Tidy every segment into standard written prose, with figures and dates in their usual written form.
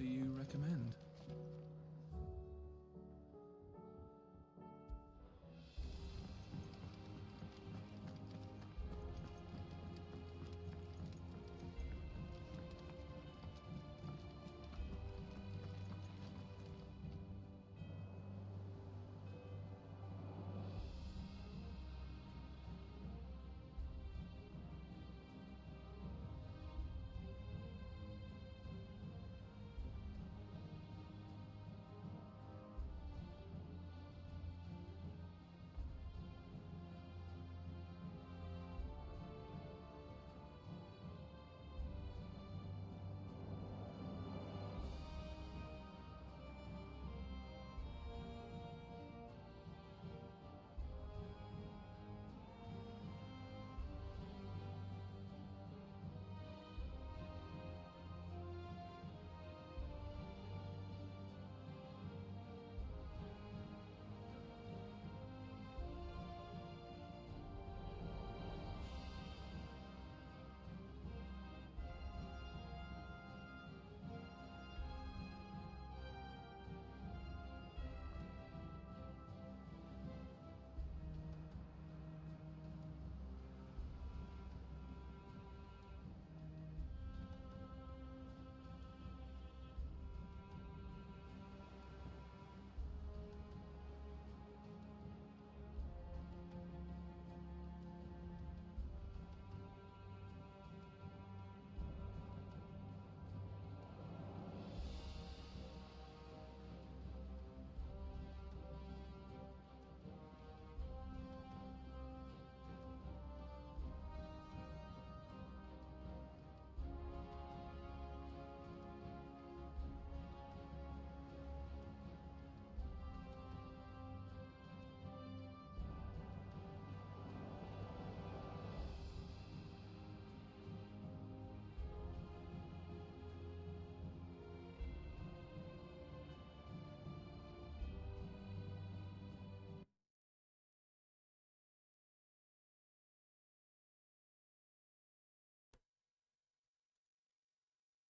do you recommend?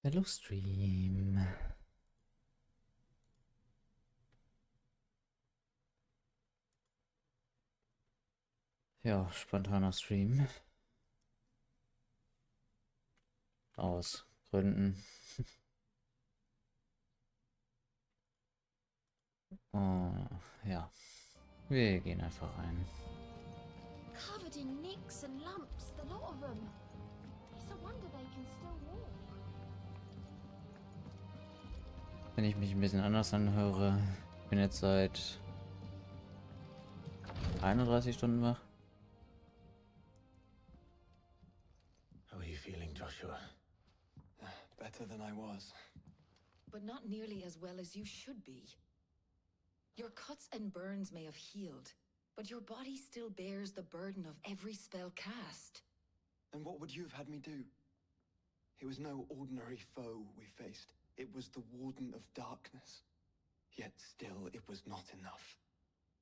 Hello Stream. Ja, spontaner Stream. Aus Gründen. Oh, ja. Wir gehen einfach rein. Covered in nicks and lumps, the lot of them. It's a wonder they can still walk. Wenn ich mich ein bisschen anders anhöre, bin jetzt seit 31 Stunden wach. How are you feeling, Joshua? Better than I was. But not nearly as well as you should be. Your cuts and burns may have healed, but your body still bears the burden of every spell cast. And what would you have had me do? It was no ordinary foe we faced. It was the Warden of Darkness. Yet still, it was not enough.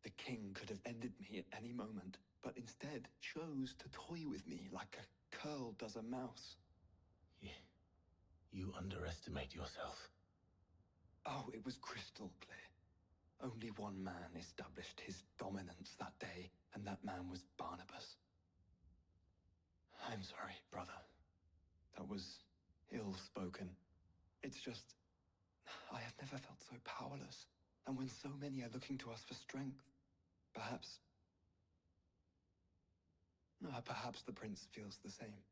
The king could have ended me at any moment, but instead chose to toy with me like a curl does a mouse. You underestimate yourself. Oh, it was crystal clear. Only one man established his dominance that day, and that man was Barnabas. I'm sorry, brother. That was ill-spoken. It's just, I have never felt so powerless. And when so many are looking to us for strength, perhaps the prince feels the same.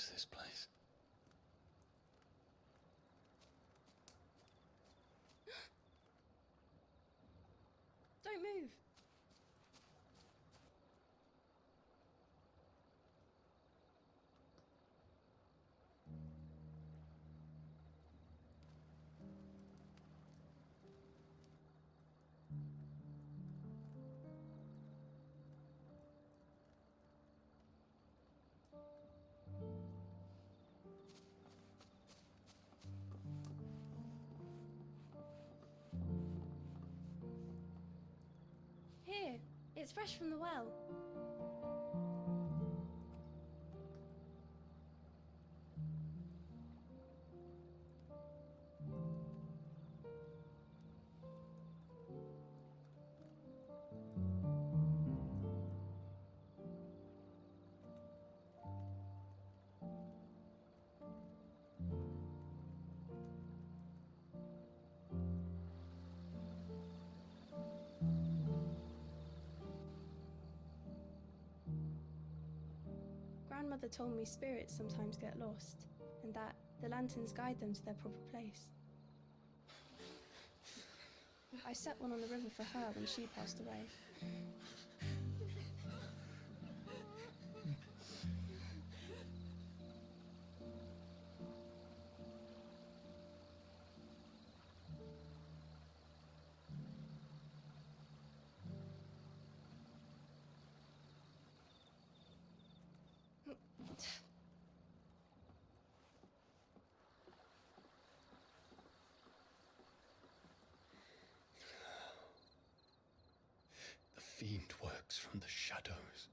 is this place? Don't move. Here, it's fresh from the well. Grandmother told me spirits sometimes get lost, and that the lanterns guide them to their proper place. I set one on the river for her when she passed away. The fiend works from the shadows.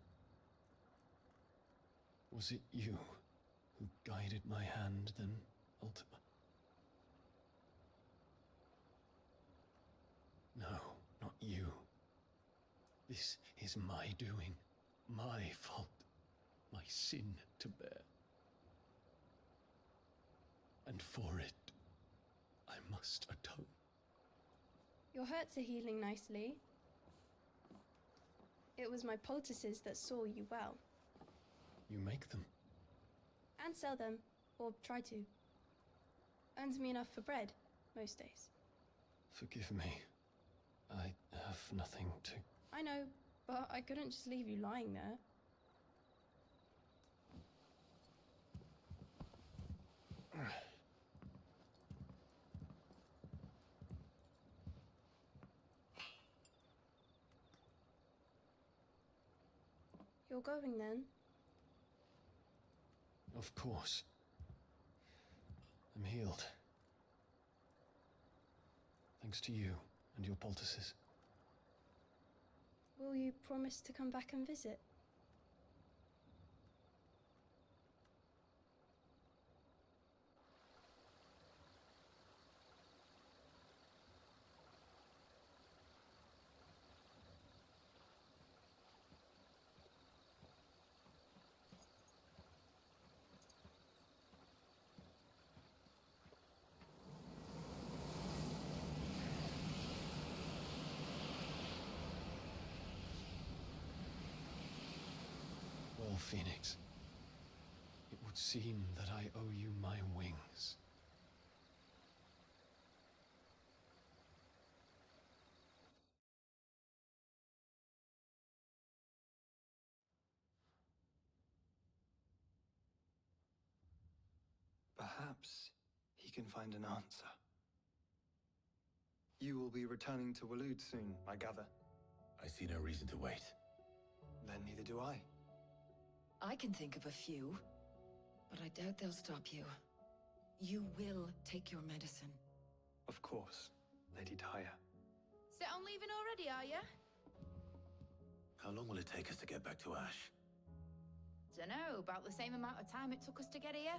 Was it you who guided my hand, then ultimately? No, not you. This is my doing, my fault, my sin to bear. And for it, I must atone. Your hurts are healing nicely. It was my poultices that saw you well. You make them? And sell them, or try to. Earns me enough for bread, most days. Forgive me. I have nothing to... I know, but I couldn't just leave you lying there. You're going then? Of course. I'm healed. Thanks to you and your poultices. Will you promise to come back and visit? Well, Phoenix, it would seem that I owe you my wings. Perhaps he can find an answer. You will be returning to Waloed soon, I gather. I see no reason to wait. Then neither do I. I can think of a few, but I doubt they'll stop you. You will take your medicine. Of course, Lady Tyre. Set on leaving already, are ya? How long will it take us to get back to Ash? Dunno, about the same amount of time it took us to get here.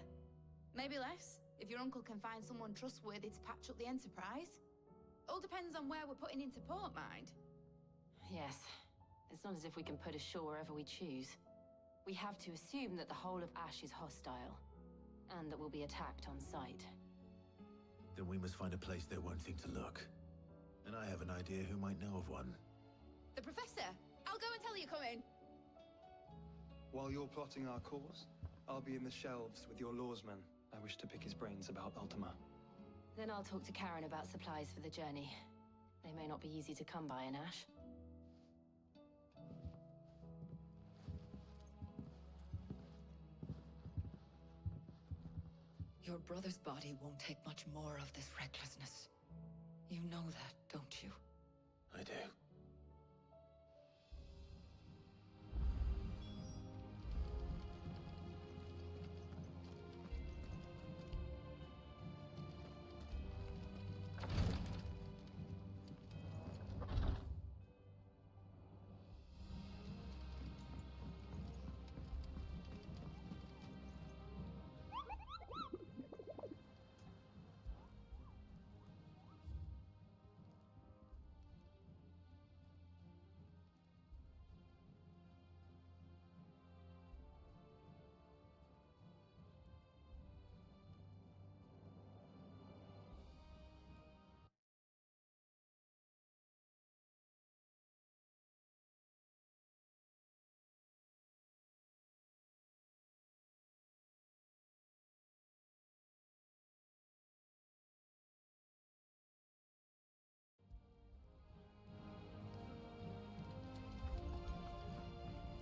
Maybe less, if your uncle can find someone trustworthy to patch up the Enterprise. All depends on where we're putting into port, mind. Yes. It's not as if we can put ashore wherever we choose. We have to assume that the whole of Ash is hostile, and that we'll be attacked on sight. Then we must find a place they won't think to look. And I have an idea who might know of one. The Professor! I'll go and tell you come in. While you're plotting our course, I'll be in the shelves with your lawsman. I wish to pick his brains about Ultima. Then I'll talk to Karen about supplies for the journey. They may not be easy to come by in Ash. Your brother's body won't take much more of this recklessness. You know that, don't you? I do.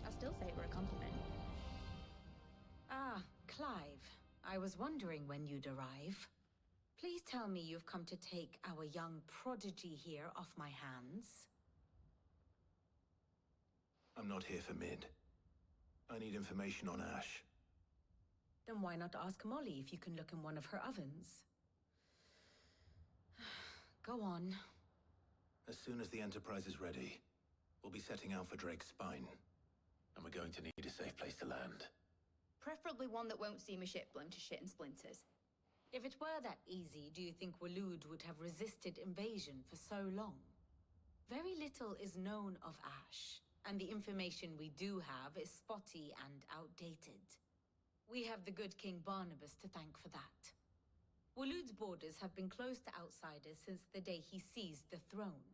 I'll still say it were a compliment. Ah, Clive. I was wondering when you'd arrive. Please tell me you've come to take our young prodigy here off my hands. I'm not here for Mid. I need information on Ash. Then why not ask Molly if you can look in one of her ovens? Go on. As soon as the Enterprise is ready, we'll be setting out for Drake's Spine. And we're going to need a safe place to land. Preferably one that won't see my ship blown to shit and splinters. If it were that easy, do you think Waloed would have resisted invasion for so long? Very little is known of Ash, and the information we do have is spotty and outdated. We have the good King Barnabas to thank for that. Waloed's borders have been closed to outsiders since the day he seized the throne.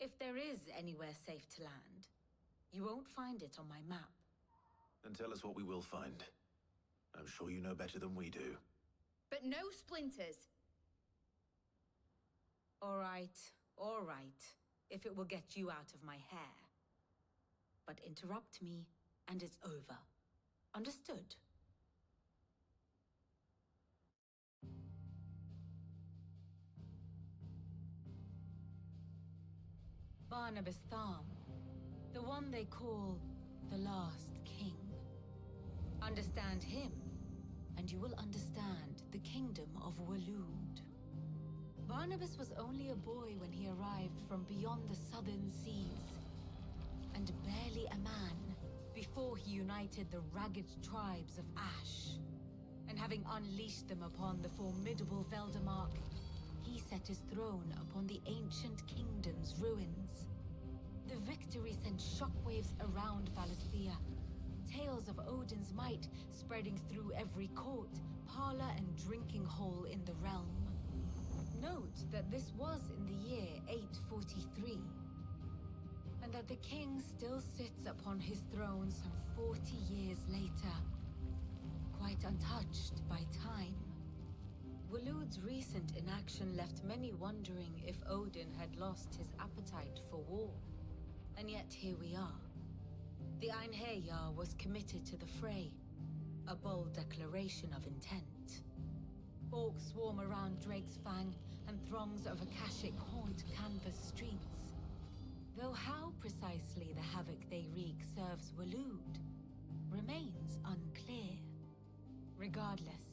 If there is anywhere safe to land, you won't find it on my map. Then tell us what we will find. I'm sure you know better than we do. But no splinters! All right, if it will get you out of my hair. But interrupt me, and it's over. Understood? Barnabas Tharm, the one they call the Last King. Understand him, and you will understand the kingdom of Waloed. Barnabas was only a boy when he arrived from beyond the southern seas, and barely a man before he united the ragged tribes of Ash. And having unleashed them upon the formidable Veldamark, he set his throne upon the ancient kingdom's ruins. The victory sent shockwaves around Valisthea, tales of Odin's might spreading through every court, parlor, and drinking hole in the realm. Note that this was in the year 843, and that the king still sits upon his throne some 40 years later, quite untouched by time. Waloed's recent inaction left many wondering if Odin had lost his appetite for war. And yet here we are. The Einherjar was committed to the fray, a bold declaration of intent. Orcs swarm around Drake's Fang, and throngs of Akashic haunt canvas streets. Though how precisely the havoc they wreak serves Waloed remains unclear. Regardless,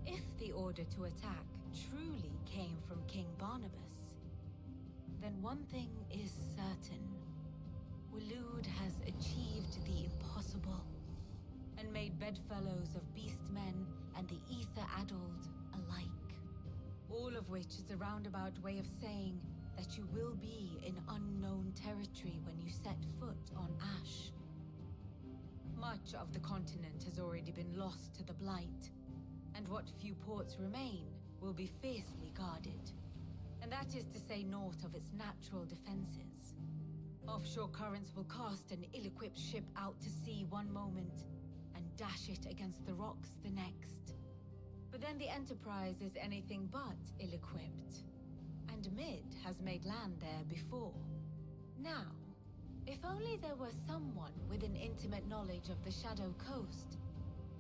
if the order to attack truly came from King Barnabas, then one thing is certain. Waloed has achieved the impossible, and made bedfellows of beastmen and the ether-addled alike. All of which is a roundabout way of saying that you will be in unknown territory when you set foot on Ash. Much of the continent has already been lost to the Blight, and what few ports remain will be fiercely guarded. And that is to say naught of its natural defenses. Offshore currents will cast an ill-equipped ship out to sea one moment, and dash it against the rocks the next. But then the Enterprise is anything but ill-equipped. And Mid has made land there before. Now, if only there were someone with an intimate knowledge of the Shadow Coast,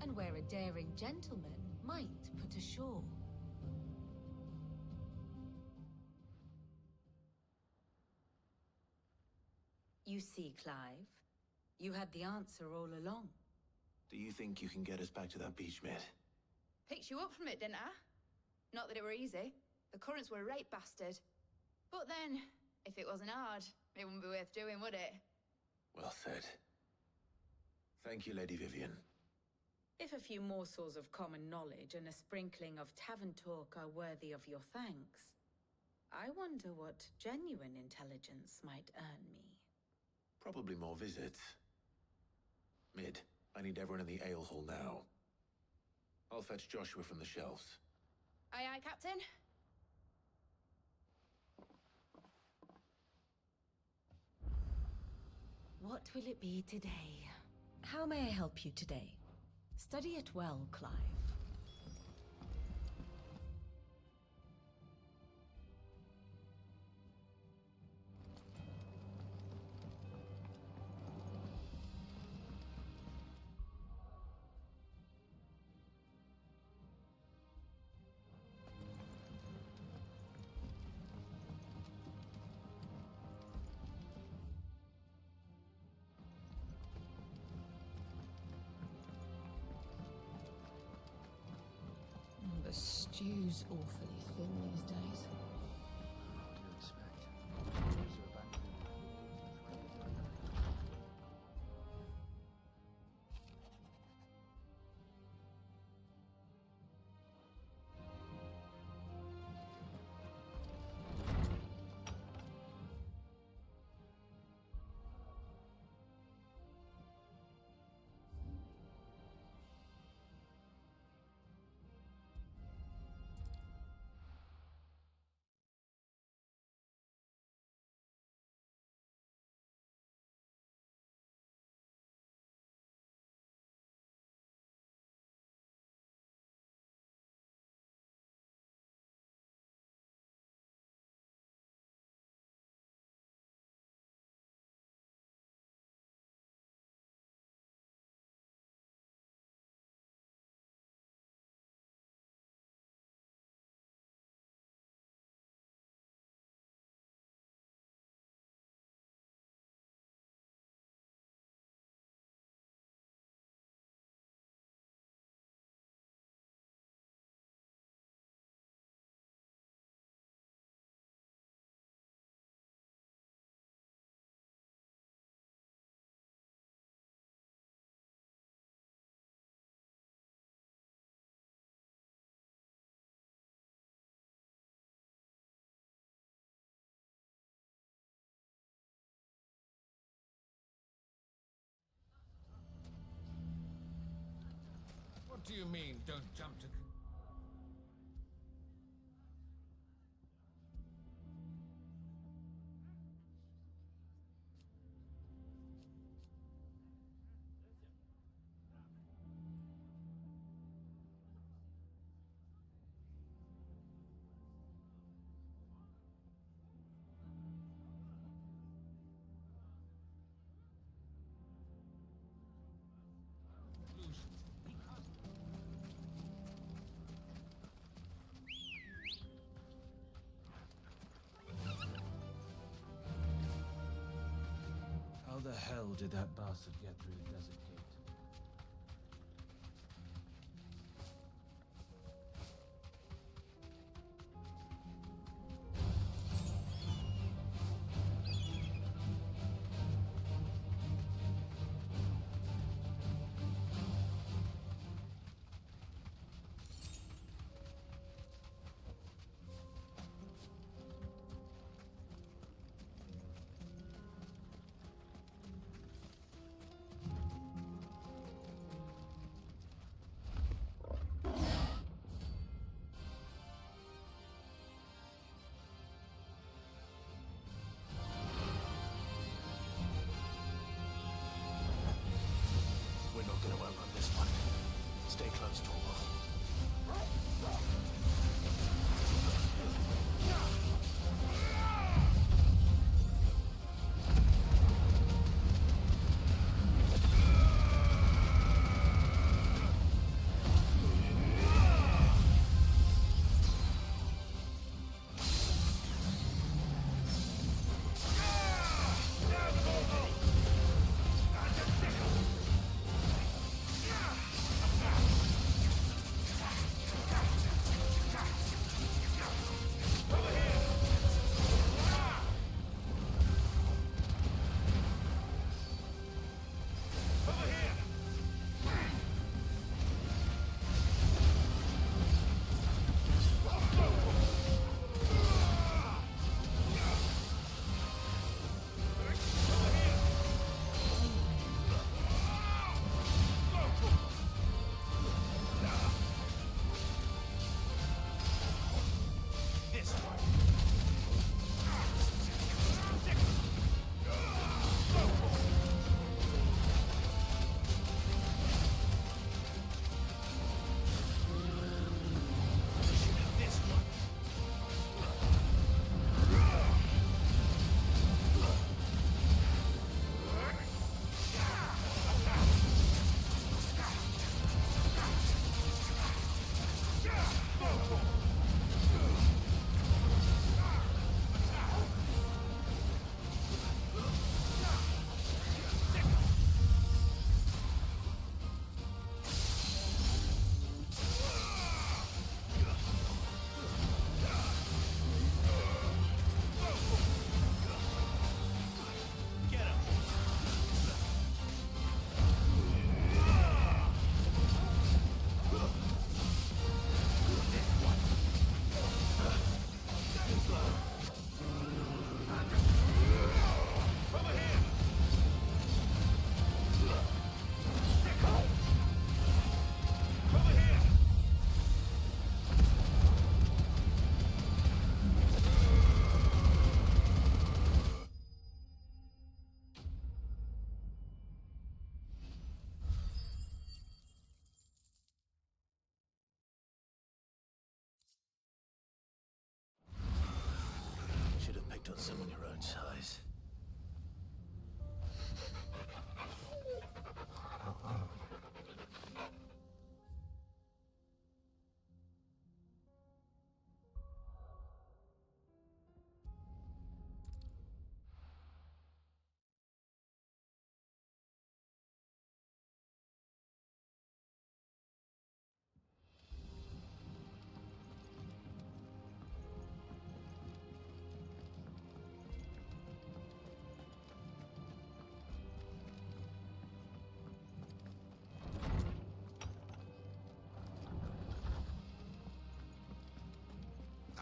and where a daring gentleman might put ashore. You see, Clive, you had the answer all along. Do you think you can get us back to that beach, mate? Picked you up from it, didn't I? Not that it were easy. The currents were a right bastard. But then, if it wasn't hard, it wouldn't be worth doing, would it? Well said. Thank you, Lady Vivian. If a few morsels of common knowledge and a sprinkling of tavern talk are worthy of your thanks, I wonder what genuine intelligence might earn me. Probably more visits. Mid, I need everyone in the ale hall now. I'll fetch Joshua from the shelves. Aye, aye, Captain. What will it be today? How may I help you today? Study it well, Clive. The stew's awfully thin these days. What do you expect? What do you mean, don't jump to... How the hell did that bastard get through the desert gate?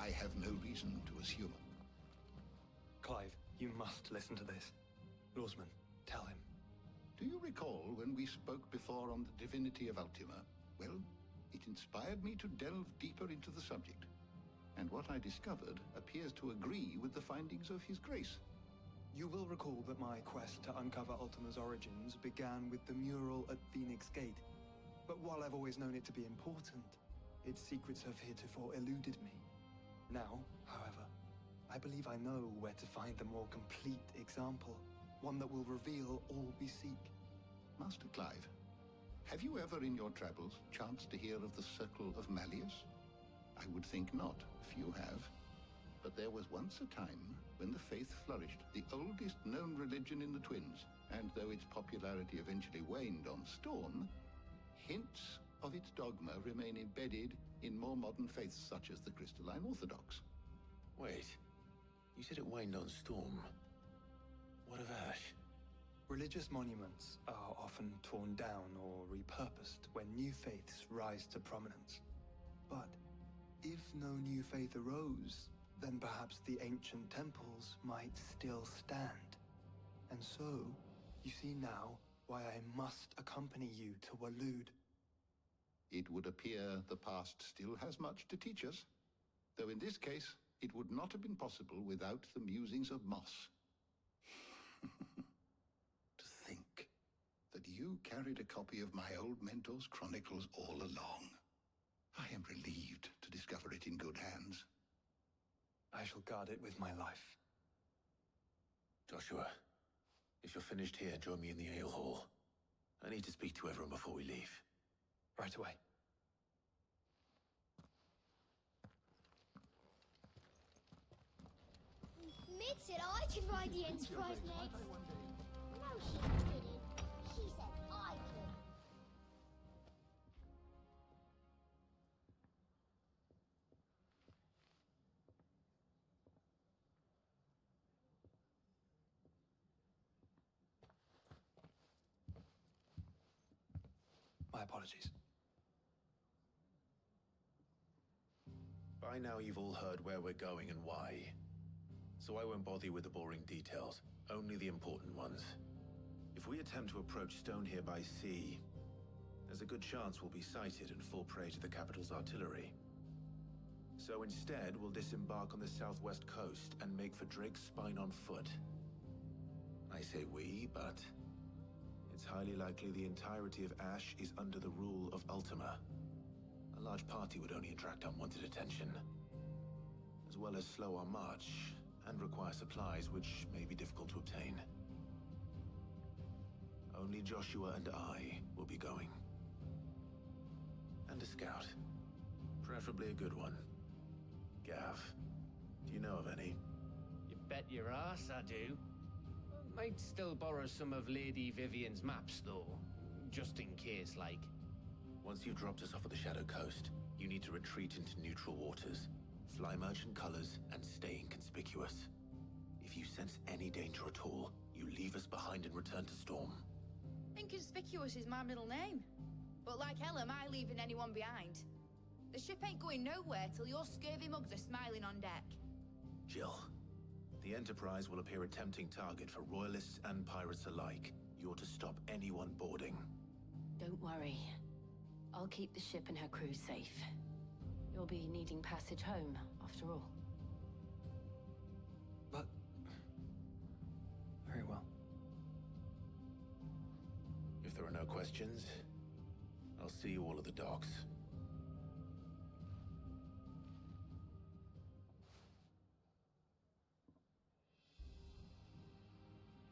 I have no reason to assume. Clive, you must listen to this. Lawsman, tell him. Do you recall when we spoke before on the divinity of Ultima? Well, it inspired me to delve deeper into the subject. And what I discovered appears to agree with the findings of His Grace. You will recall that my quest to uncover Ultima's origins began with the mural at Phoenix Gate. But while I've always known it to be important, its secrets have heretofore eluded me. Now, however, I believe I know where to find the more complete example, one that will reveal all we seek. Master Clive, have you ever in your travels chanced to hear of the Circle of Malleus? I would think not, if you have. But there was once a time when the faith flourished, the oldest known religion in the Twins, and though its popularity eventually waned on Storm, hints of its dogma remain embedded in more modern faiths such as the Crystalline Orthodox. Wait, you said it waned on Storm. What of Ash? Religious monuments are often torn down or repurposed when new faiths rise to prominence. But if no new faith arose, then perhaps the ancient temples might still stand. And so, you see now why I must accompany you to Waloed. It would appear the past still has much to teach us, though in this case, it would not have been possible without the musings of Moss. To think that you carried a copy of my old mentor's chronicles all along. I am relieved to discover it in good hands. I shall guard it with my life. Joshua, if you're finished here, join me in the ale hall. I need to speak to everyone before we leave. Right away. Mid said I could ride the Enterprise next. No, she didn't. She said I could. My apologies. By now you've all heard where we're going and why. So I won't bother you with the boring details, only the important ones. If we attempt to approach Stone here by sea, there's a good chance we'll be sighted and fall prey to the capital's artillery. So instead, we'll disembark on the southwest coast and make for Drake's Spine on foot. I say we, but it's highly likely the entirety of Ash is under the rule of Ultima. A large party would only attract unwanted attention, as well as slow our march and require supplies which may be difficult to obtain. Only Joshua and I will be going. And a scout. Preferably a good one. Gav, do you know of any? You bet your ass I do. Might still borrow some of Lady Vivian's maps, though. Just in case, like. Once you've dropped us off at the Shadow Coast, you need to retreat into neutral waters, fly merchant colors, and stay inconspicuous. If you sense any danger at all, you leave us behind and return to Storm. Inconspicuous is my middle name. But like hell am I leaving anyone behind? The ship ain't going nowhere till your scurvy mugs are smiling on deck. Jill, the Enterprise will appear a tempting target for royalists and pirates alike. You're to stop anyone boarding. Don't worry. I'll keep the ship and her crew safe. You'll be needing passage home, after all. But... very well. If there are no questions, I'll see you all at the docks.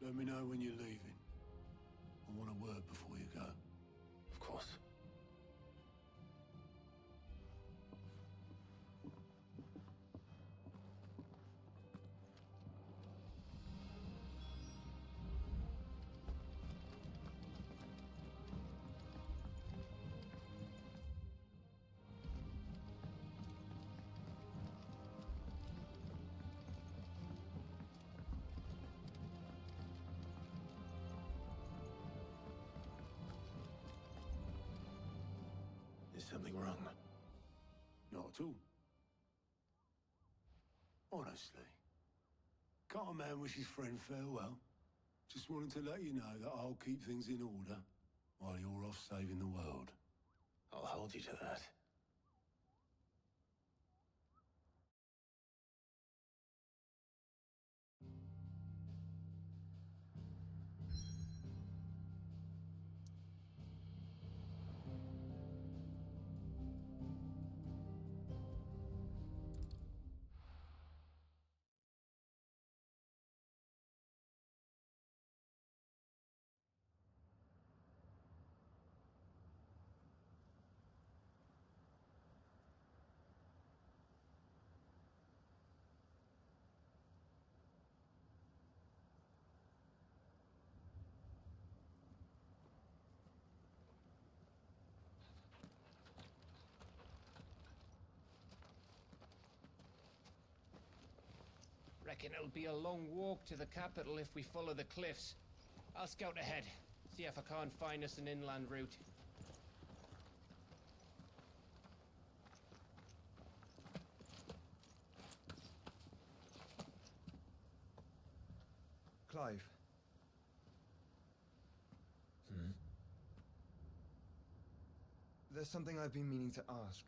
Let me know when you're leaving. I want a word before you go. Of course. Is something wrong? Not at all. Honestly. Can't a man wish his friend farewell? Just wanted to let you know that I'll keep things in order while you're off saving the world. I'll hold you to that. Reckon it'll be a long walk to the capital if we follow the cliffs. I'll scout ahead, see if I can't find us an inland route. Clive. There's something I've been meaning to ask.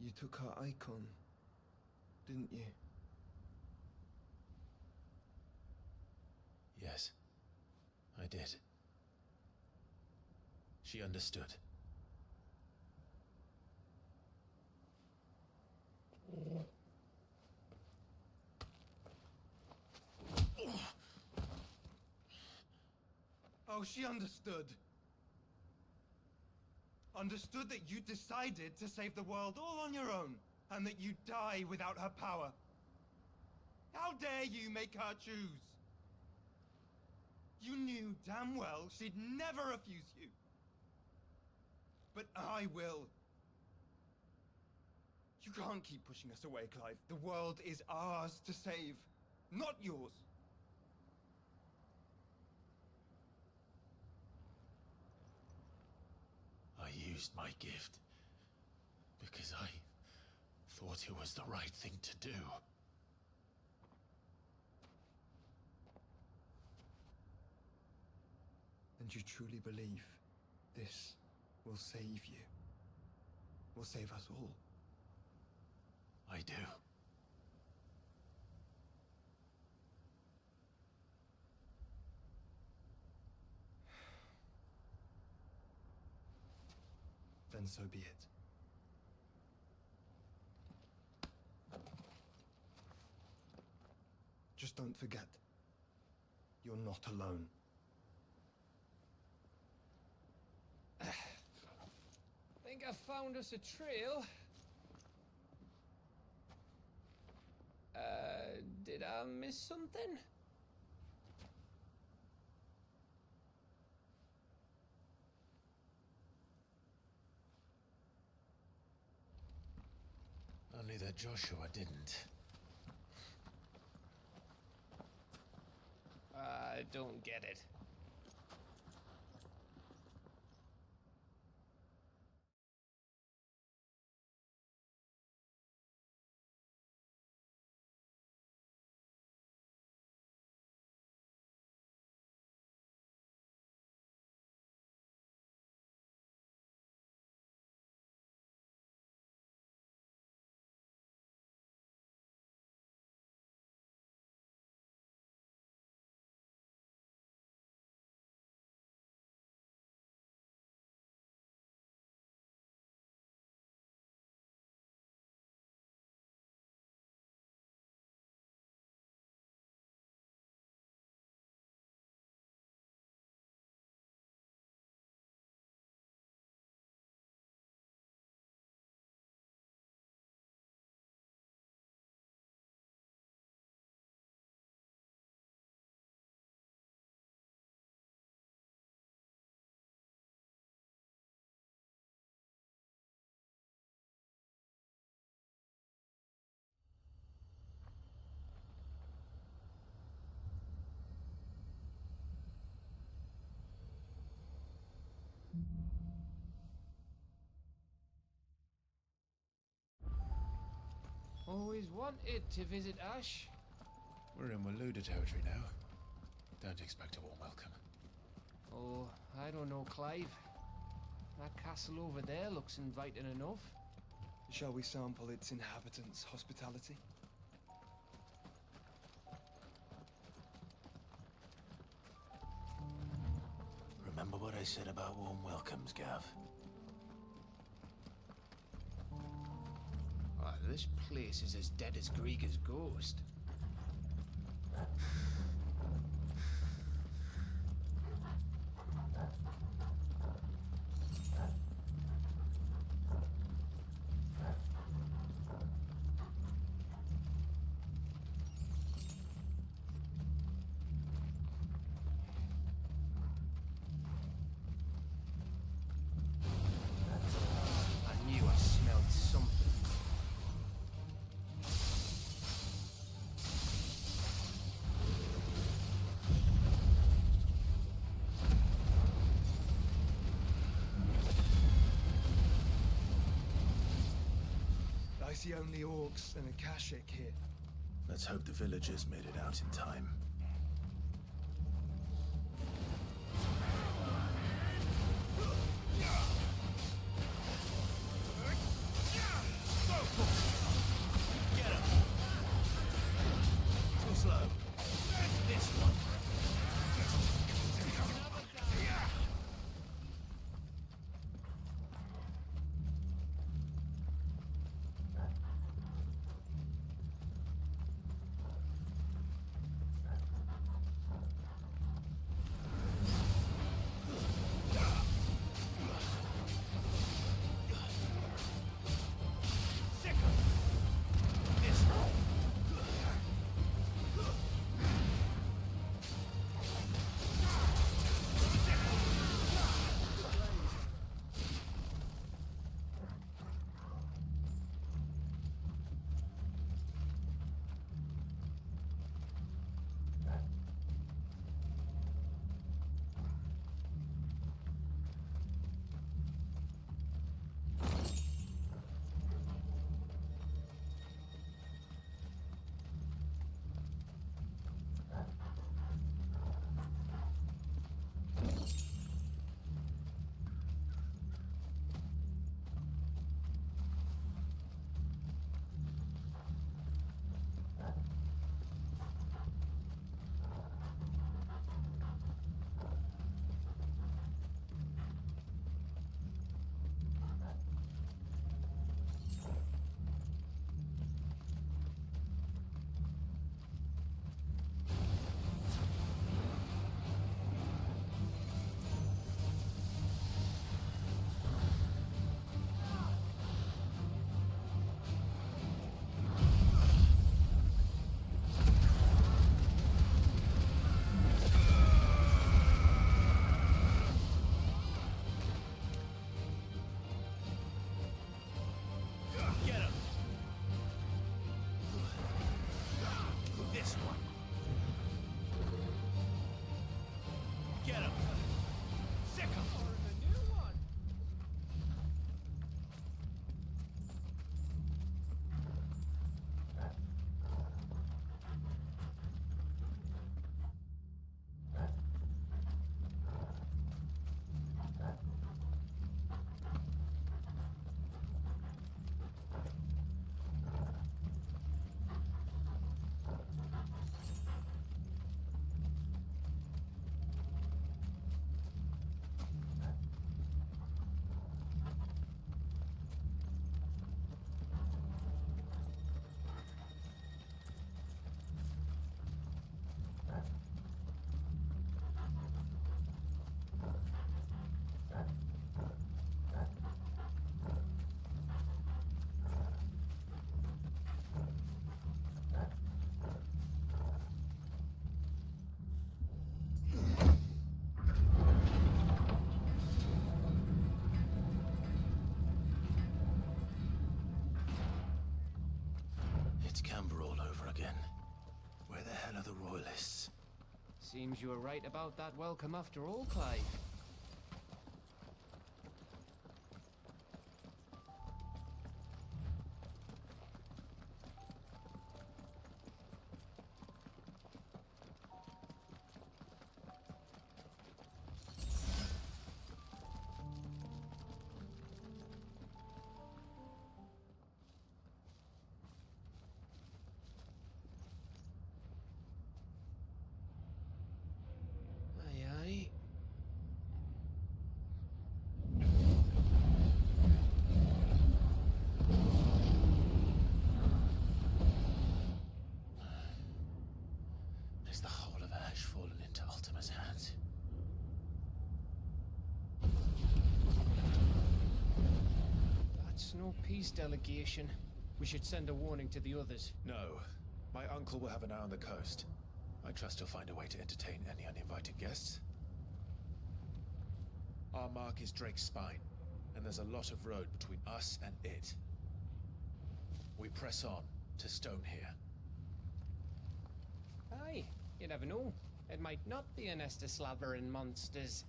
You took her icon, didn't you? Yes, I did. She understood. Oh, she understood. Understood that you decided to save the world all on your own, and that you'd die without her power. How dare you make her choose? You knew damn well she'd never refuse you. But I will. You can't keep pushing us away, Clive. The world is ours to save, not yours. I used my gift because I thought it was the right thing to do. And you truly believe this will save you? Will save us all? I do. Then so be it. Just don't forget, you're not alone. Think I found us a trail. Did I miss something? Only that Joshua didn't. I don't get it. always wanted to visit Ash. We're in Waluda territory now. Don't expect a warm welcome. Oh, I don't know, Clive. That castle over there looks inviting enough. Shall we sample its inhabitants' hospitality? Remember what I said about warm welcomes, Gav? Oh, this place is as dead as Greagor's ghost. I knew I smelled something. I see only orcs and a Kashik here. Let's hope the villagers made it out in time. Get him! Too slow. This one. Get him! This one. Get him! Sick him! The new one. It's Camber all over again. Where the hell are the royalists? Seems you were right about that welcome after all, Clive. guess no peace delegation. We should send a warning to the others. No. My uncle will have an eye on the coast. I trust he'll find a way to entertain any uninvited guests. Our mark is Drake's Spine, and there's a lot of road between us and it. We press on to Stone here. Aye, you never know. It might not be a nest of slabbering monsters.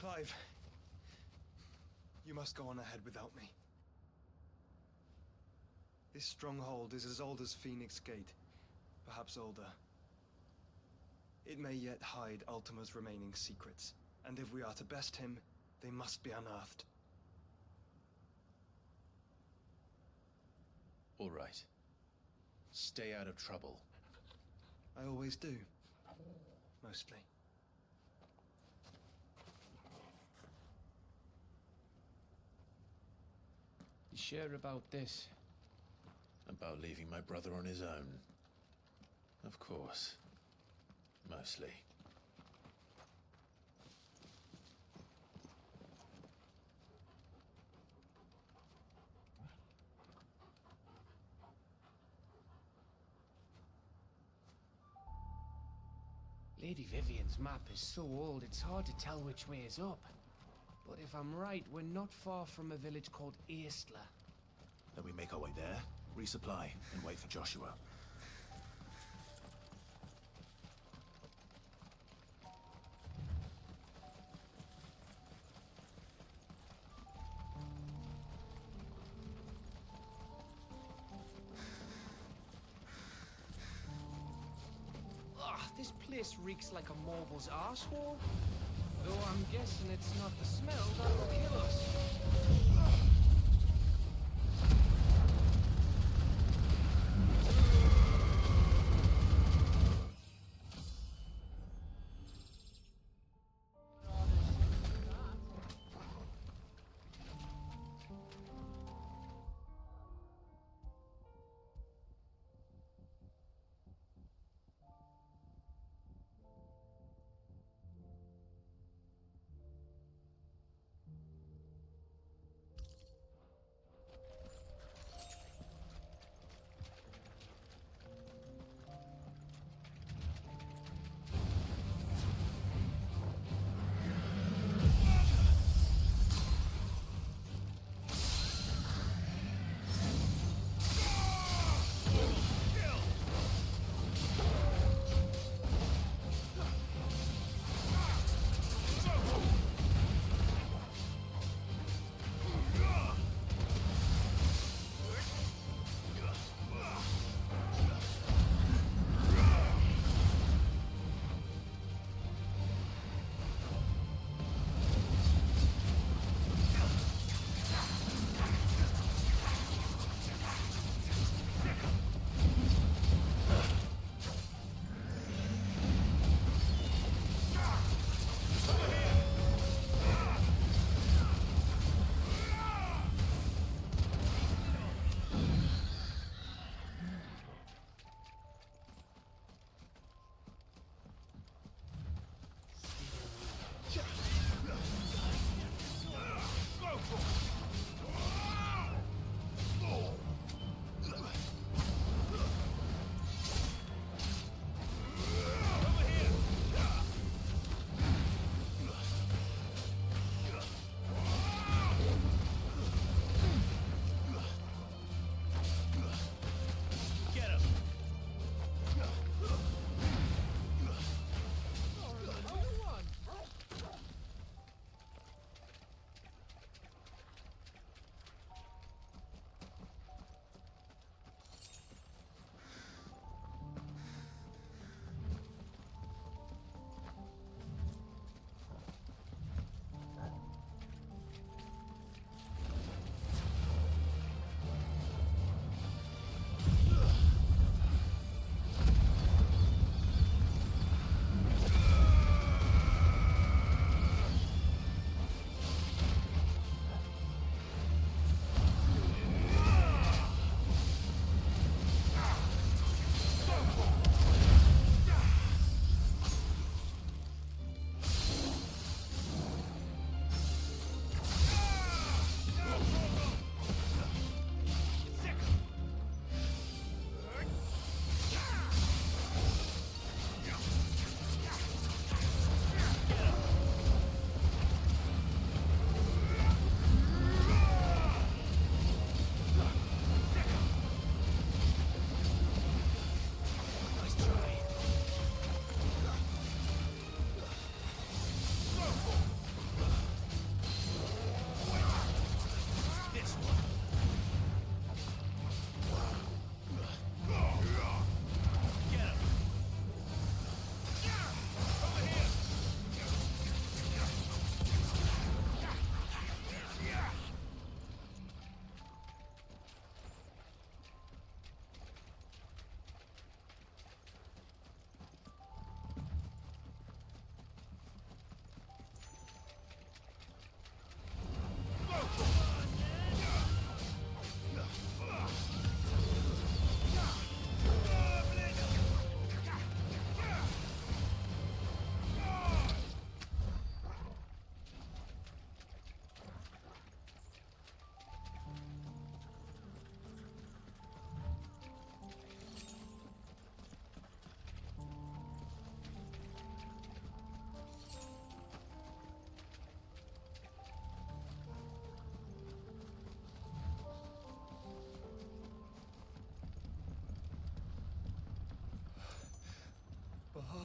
Clive, you must go on ahead without me. This stronghold is as old as Phoenix Gate, perhaps older. It may yet hide Ultima's remaining secrets, and if we are to best him, they must be unearthed. All right. Stay out of trouble. I always do. Mostly. You sure about this? About leaving my brother on his own? Of course. Mostly. Lady Vivian's map is so old it's hard to tell which way is up. But if I'm right, we're not far from a village called Eastla. Then we make our way there, resupply, and wait for Joshua. Ugh, this place reeks like a moble's arsehole. Though I'm guessing it's not the smell that will kill us.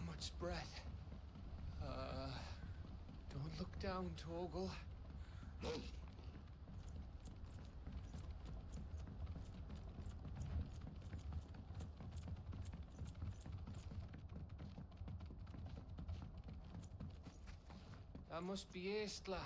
much breath. Don't look down, Torgal. That must be Aistla.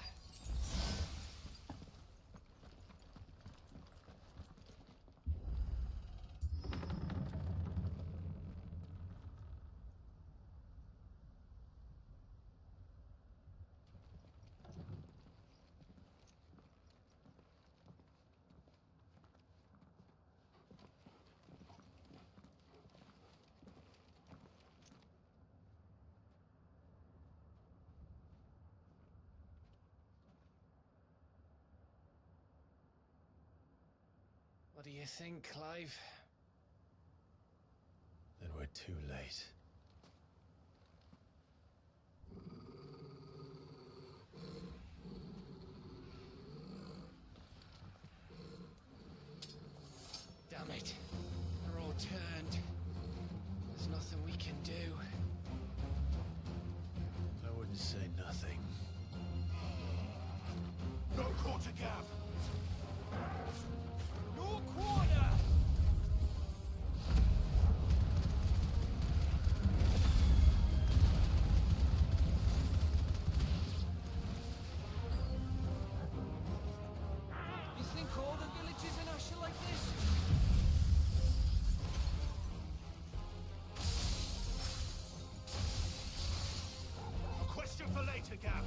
What do you think, Clive? Then we're too late. Damn it. They're all turned. There's nothing we can do. I wouldn't say nothing. No quarter gap! No quarter! You think all the villages in Ash are like this? A question for later, Gap.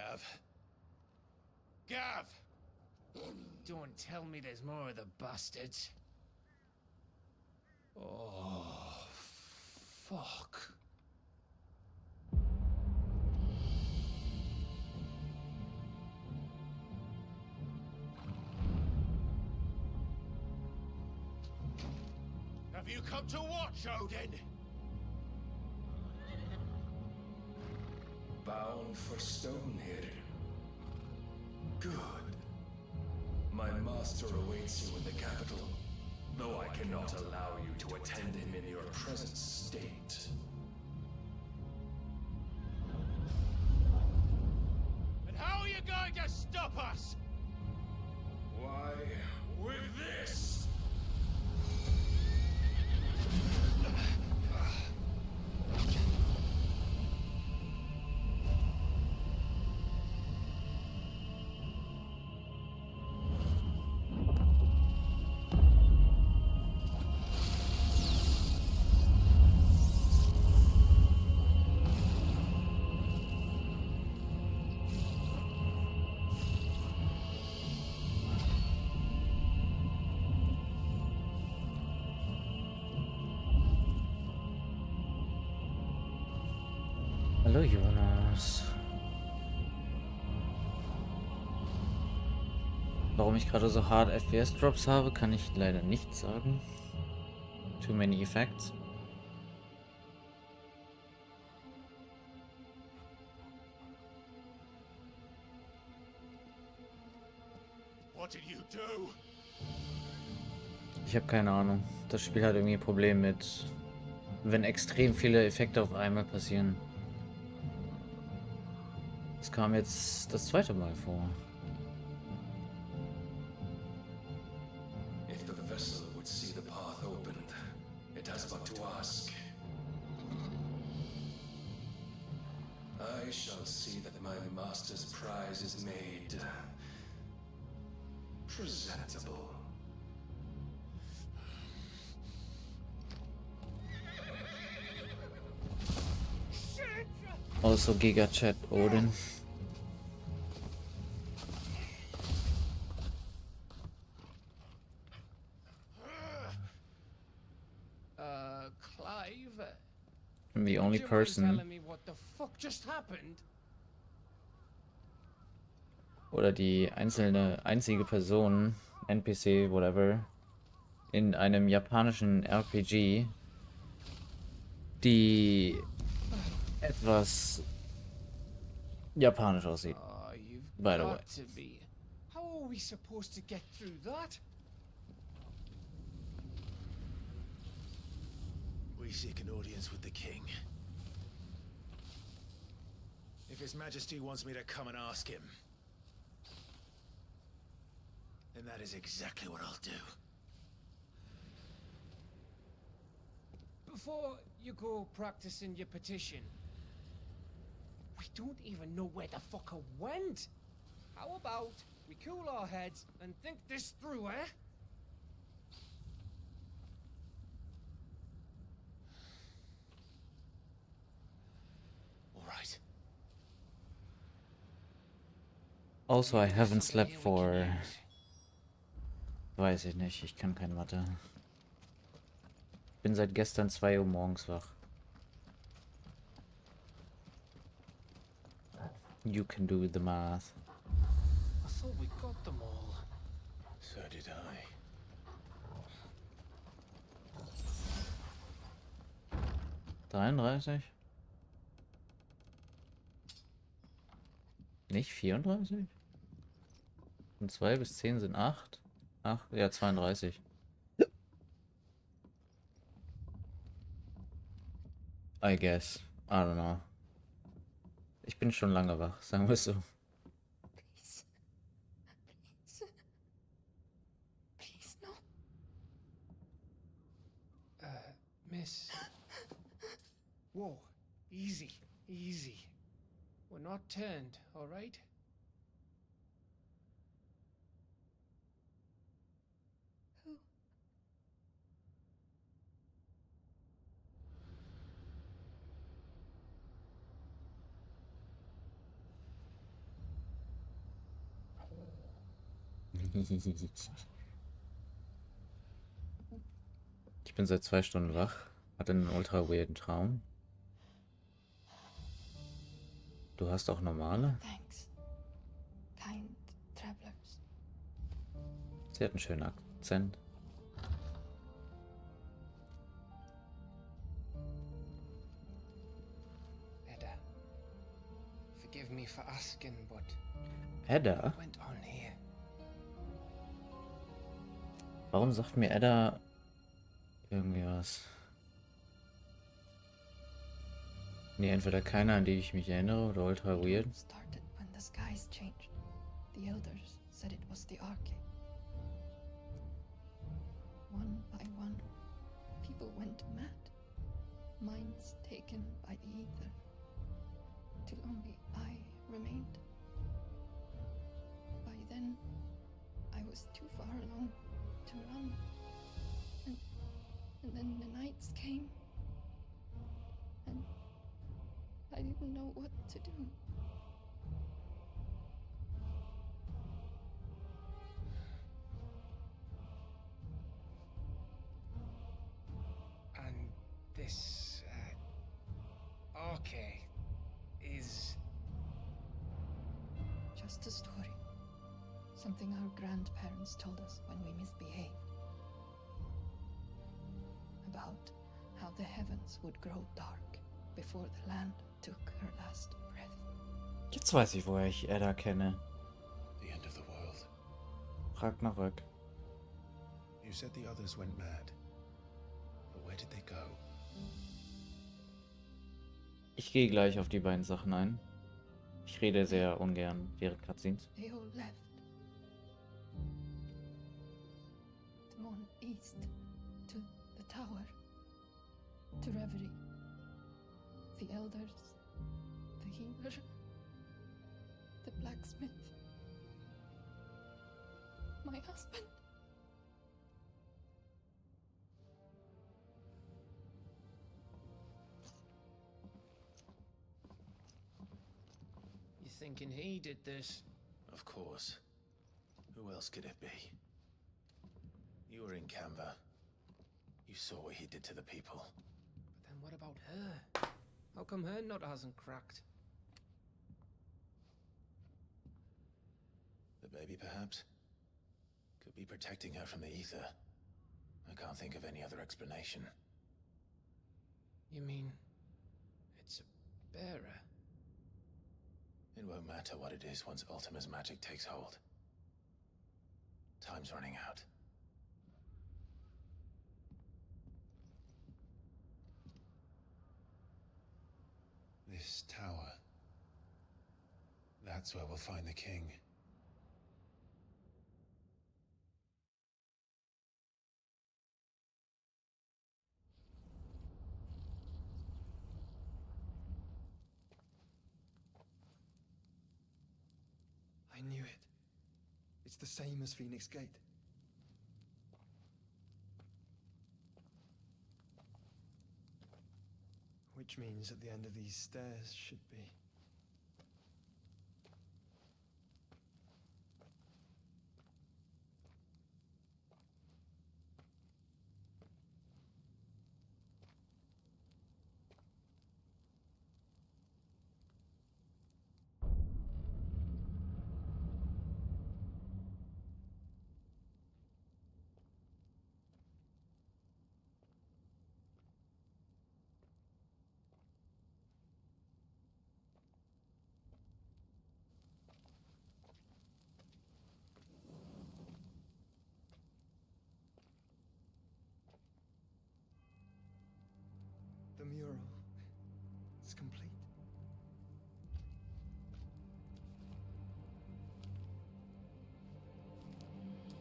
Gav. Gav! Don't tell me there's more of the bastards. Oh, fuck. Have you come to watch, Odin? Bound for Stonehill. Good. My master awaits you in the capital, though I cannot allow you to attend him in your present state. And how are you going to stop us? Why, with this! Hallo Jonas. Warum ich gerade so hart FPS-Drops habe, kann ich leider nicht sagen. Too many effects. What did you do? Ich habe keine Ahnung. Das Spiel hat irgendwie ein Problem mit, wenn extrem viele Effekte auf einmal passieren. Das kam jetzt das zweite Mal vor. If the vessel would see the path opened, it has but to ask. I shall see that my master's prize is made presentable. Also Giga Chat Odin. Clive? I'm the only Would you mind person telling me what the fuck just happened? oder die einzige Person, NPC, whatever, in einem japanischen RPG, die etwas japanisch aussieht. Oh, you've By the way. got to be. How are we supposed to get through that? We seek an audience with the king. If His Majesty wants me to come and ask him, then that is exactly what I'll do. Before you go practicing your petition, we don't even know where the fucker went. How about we cool our heads and think this through, eh? All right. Also, I haven't slept for... Weiß ich nicht, ich kann keine Mathe. Bin seit gestern 2 Uhr morgens wach. You can do the math. I thought we got them all. So did I. 33? Nicht 34? Und 2 bis 10 sind 8. Ach, ja, 32. I guess. I don't know. Ich bin schon lange wach, sagen wir es so. Please. Please. Please, no. Miss. Whoa, easy, easy. We're not turned, all right? Who? Ich bin seit 2 Stunden wach, hatte einen ultra weirden Traum. Du hast auch normale? Thanks, kind travelers. Sie hat einen schönen Akzent. Edda, forgive me for asking, but Edda? what went on here? Warum sagt mir Edda irgendwie was? Nee, entweder keiner, an die ich mich erinnere, oder ultra weird. Started when the skies changed. The elders said it was the Arche. One by one, people went mad. Minds taken by the ether. Till only I remained. By then, I was too far along to run. And then the nights came. And I didn't know what to do. And this, Arche is... Just a story. Something our grandparents told us when we misbehaved. About how the heavens would grow dark before the land took her last breath. Jetzt weiß ich, woher ich Edda kenne. The end of the world. Ragnarök. You said the others went mad. But where did they go? Ich gehe gleich auf die beiden Sachen ein. Ich rede sehr ungern während Cutscenes. They all left. Drawn east to the tower. To Reverie. The elders. The healer. The blacksmith. My husband. You thinking he did this? Of course. Who else could it be? You were in Canva. You saw what he did to the people. But then what about her? How come her nut hasn't cracked? The baby, perhaps? Could be protecting her from the ether. I can't think of any other explanation. You mean it's a bearer? It won't matter what it is once Ultima's magic takes hold. Time's running out. This tower. That's where we'll find the king. I knew it. It's the same as Phoenix Gate. Which means at the end of these stairs should be... The mural is complete.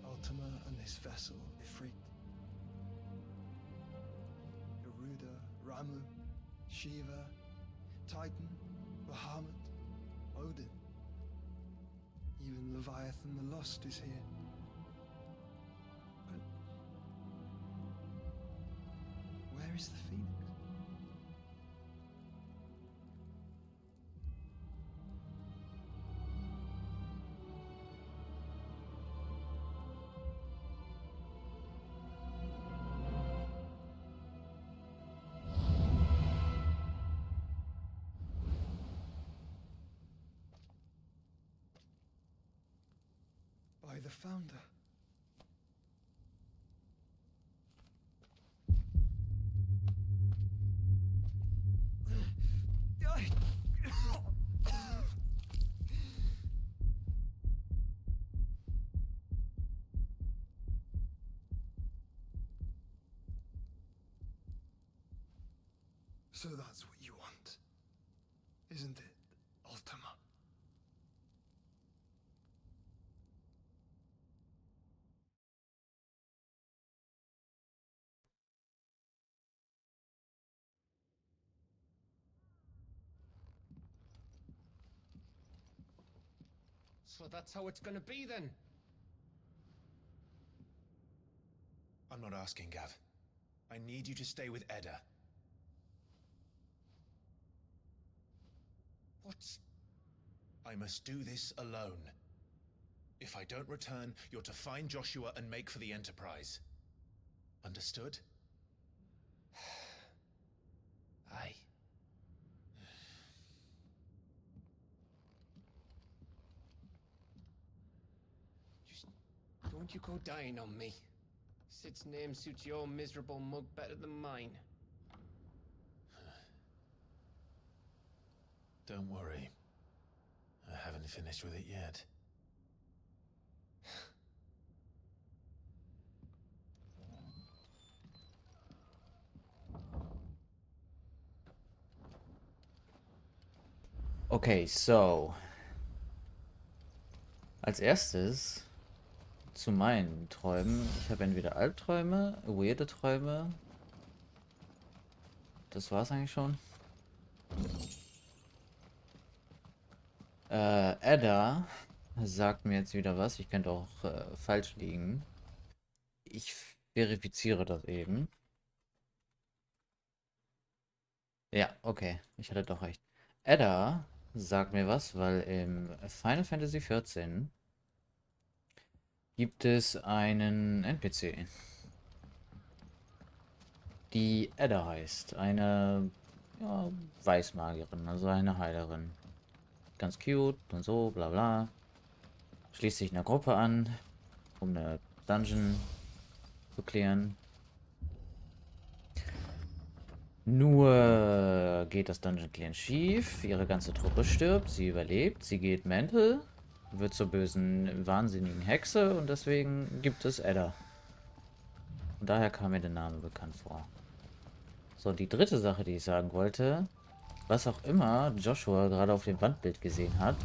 Ultima and this vessel, Ifrit. Garuda, Ramu, Shiva, Titan, Bahamut, Odin. Even Leviathan the Lost is here. But where is the Phoenix? by the Founder. So that's what you want, isn't it, Ultima? So that's how it's gonna be then? I'm not asking, Gav. I need you to stay with Edda. What's... I must do this alone. If I don't return, you're to find Joshua and make for the Enterprise. Understood? Aye. Just don't you go dying on me. Sid's name suits your miserable mug better than mine. Don't worry. I haven't finished with it yet. Okay, so. Als erstes zu meinen Träumen. Ich habe entweder Albträume, weirde Träume. Das war's eigentlich schon. Edda sagt mir jetzt wieder was. Ich könnte auch falsch liegen. Ich verifiziere das eben. Ja, okay. Ich hatte doch recht. Edda sagt mir was, weil im Final Fantasy XIV gibt es einen NPC, die Edda heißt. Eine Weißmagierin, also eine Heilerin. Ganz cute und so, bla bla. Schließt sich einer Gruppe an, um eine Dungeon zu klären. Nur geht das Dungeon Clearen schief, ihre ganze Truppe stirbt, sie überlebt, sie geht mental, wird zur bösen, wahnsinnigen Hexe und deswegen gibt es Edda. Und daher kam mir der Name bekannt vor. So, die dritte Sache, die ich sagen wollte, was auch immer Joshua gerade auf dem Wandbild gesehen hat,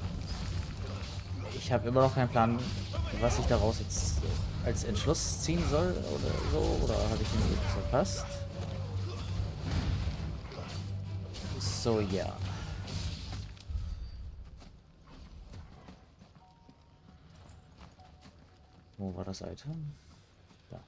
ich habe immer noch keinen Plan, was ich daraus jetzt als Entschluss ziehen soll oder so, oder habe ich ihn irgendwie verpasst? So, ja. Wo war das Item? Da.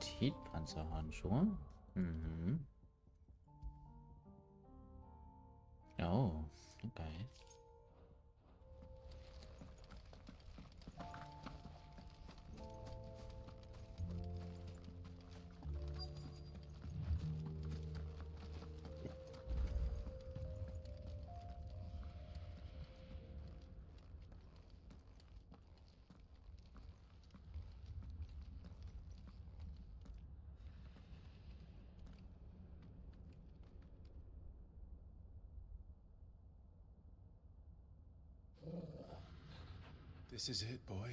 Petitpanzerhandschuhe. Mhm. Oh, okay. This is it, boy.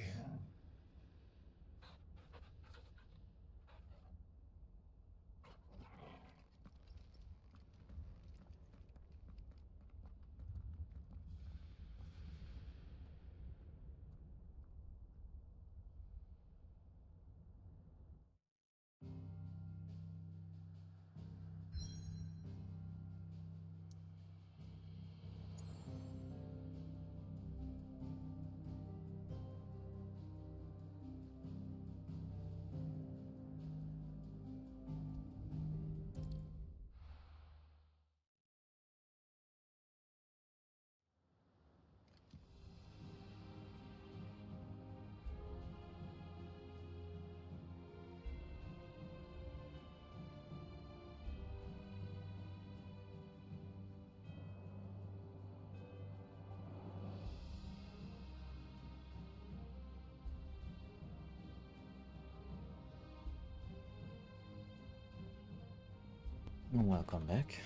Welcome back.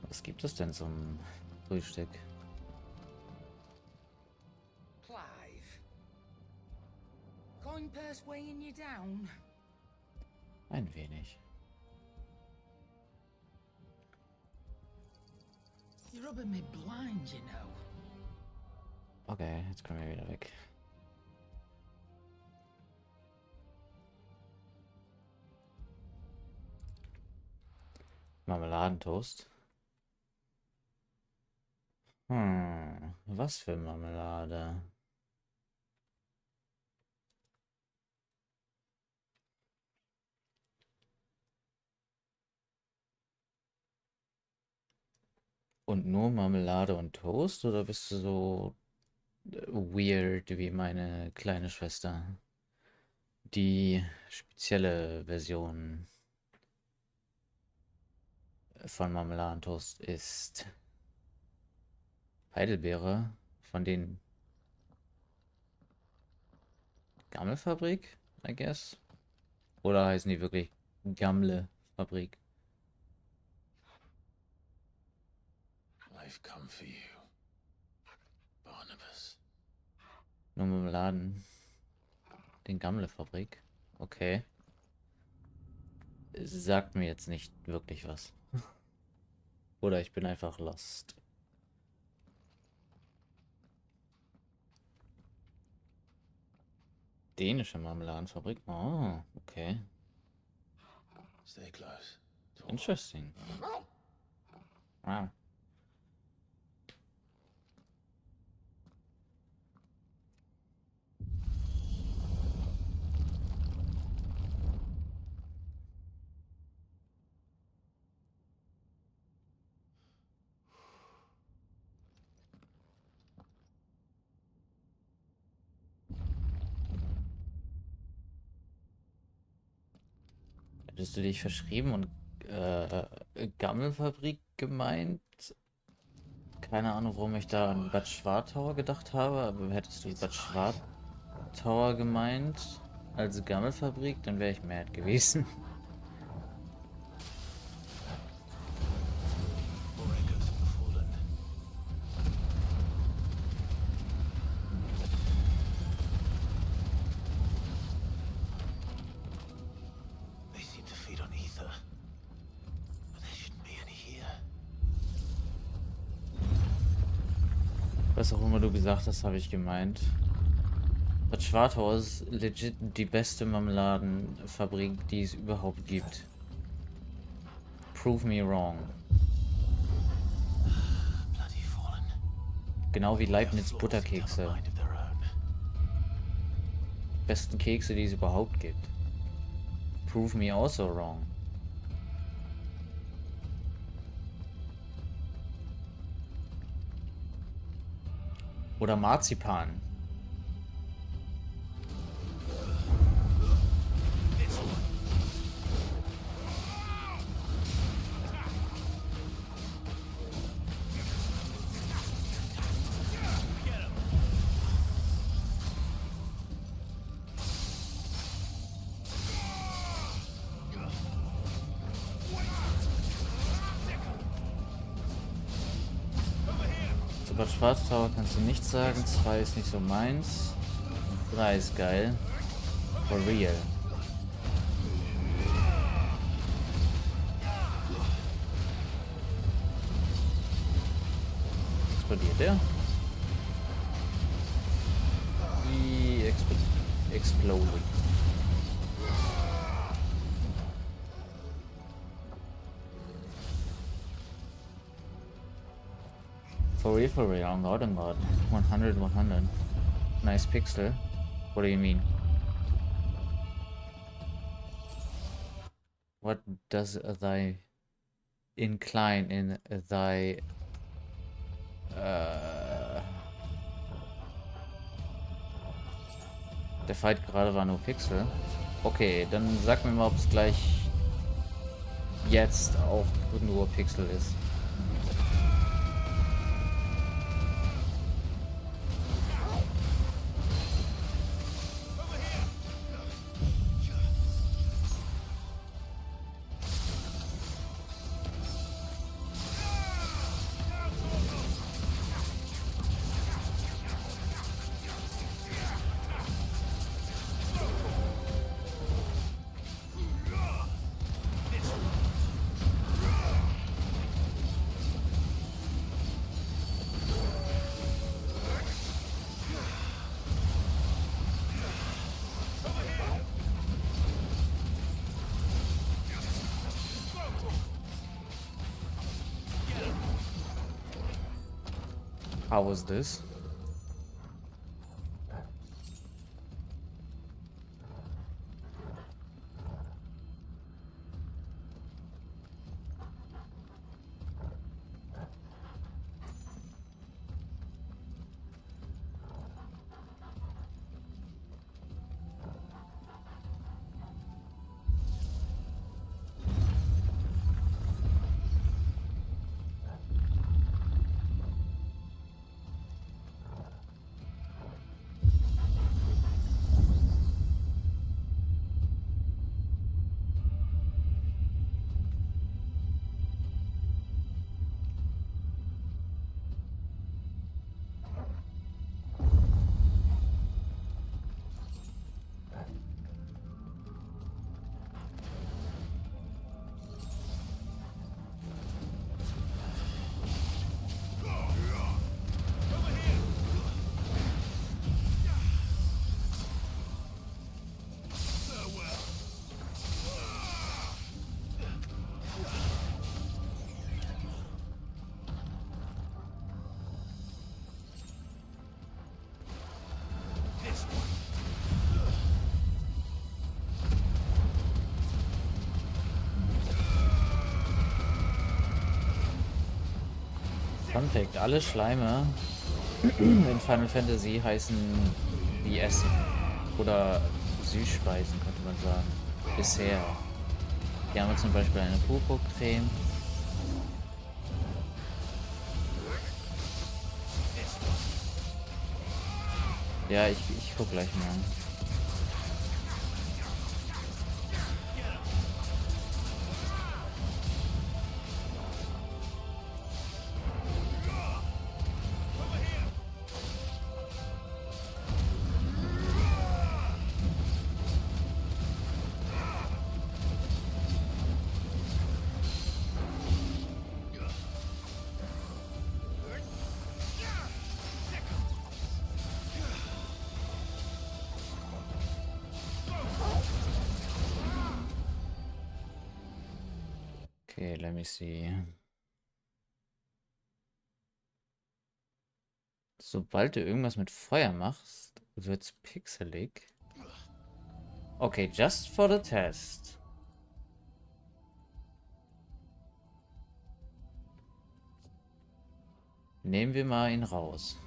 Was gibt es denn zum Frühstück? Clive. Coin purse weighing you down? Ein wenig. You're rubbing me blind, you know. Okay, jetzt können wir wieder weg. Marmeladentoast. Was für Marmelade? Und nur Marmelade und Toast? Oder bist du so weird wie meine kleine Schwester? Die spezielle Version von Marmeladentoast ist Heidelbeere von den Gammelfabrik, I guess. Oder heißen die wirklich Gamle-Fabrik? I've come for you, Barnabas. Nur Marmeladen. Den Gamle-Fabrik. Okay. Sagt mir jetzt nicht wirklich was. Oder ich bin einfach lost. Dänische Marmeladenfabrik. Oh, okay. Stay close. Interesting. Wow. Hättest du dich verschrieben und Gammelfabrik gemeint? Keine Ahnung, warum ich da an Bad Schwartauer gedacht habe, aber hättest du Bad Schwartauer gemeint als Gammelfabrik, dann wäre ich mad gewesen. They seem to feed on ether, but there shouldn't be any here. Was auch immer du gesagt hast, habe ich gemeint. Bad Schwartauer ist legit die beste Marmeladenfabrik, die es überhaupt gibt. Prove me wrong. Genau wie Leibniz Butterkekse. besten Kekse, die es überhaupt gibt. Prove me also wrong. Oder Marzipan. Über Schwarz Tower kannst du nichts sagen. 2 ist nicht so meins. 3 ist geil. For real. Explodiert der? Wie exploded. For real, on God and God. 100, 100. Nice pixel. What do you mean? What does thy incline in thy der Fight gerade war nur Pixel. Okay, dann sag mir mal, ob es gleich jetzt auch nur Pixel ist. How was this? Fun Fact, alle Schleime in Final Fantasy heißen wie Essen. Oder Süßspeisen, könnte man sagen. Bisher. Hier haben wir zum Beispiel eine Purpurcreme. Ja, ich guck gleich mal. Okay, let me see. Sobald du irgendwas mit Feuer machst, wird's pixelig. Okay, just for the test. Nehmen wir mal ihn raus.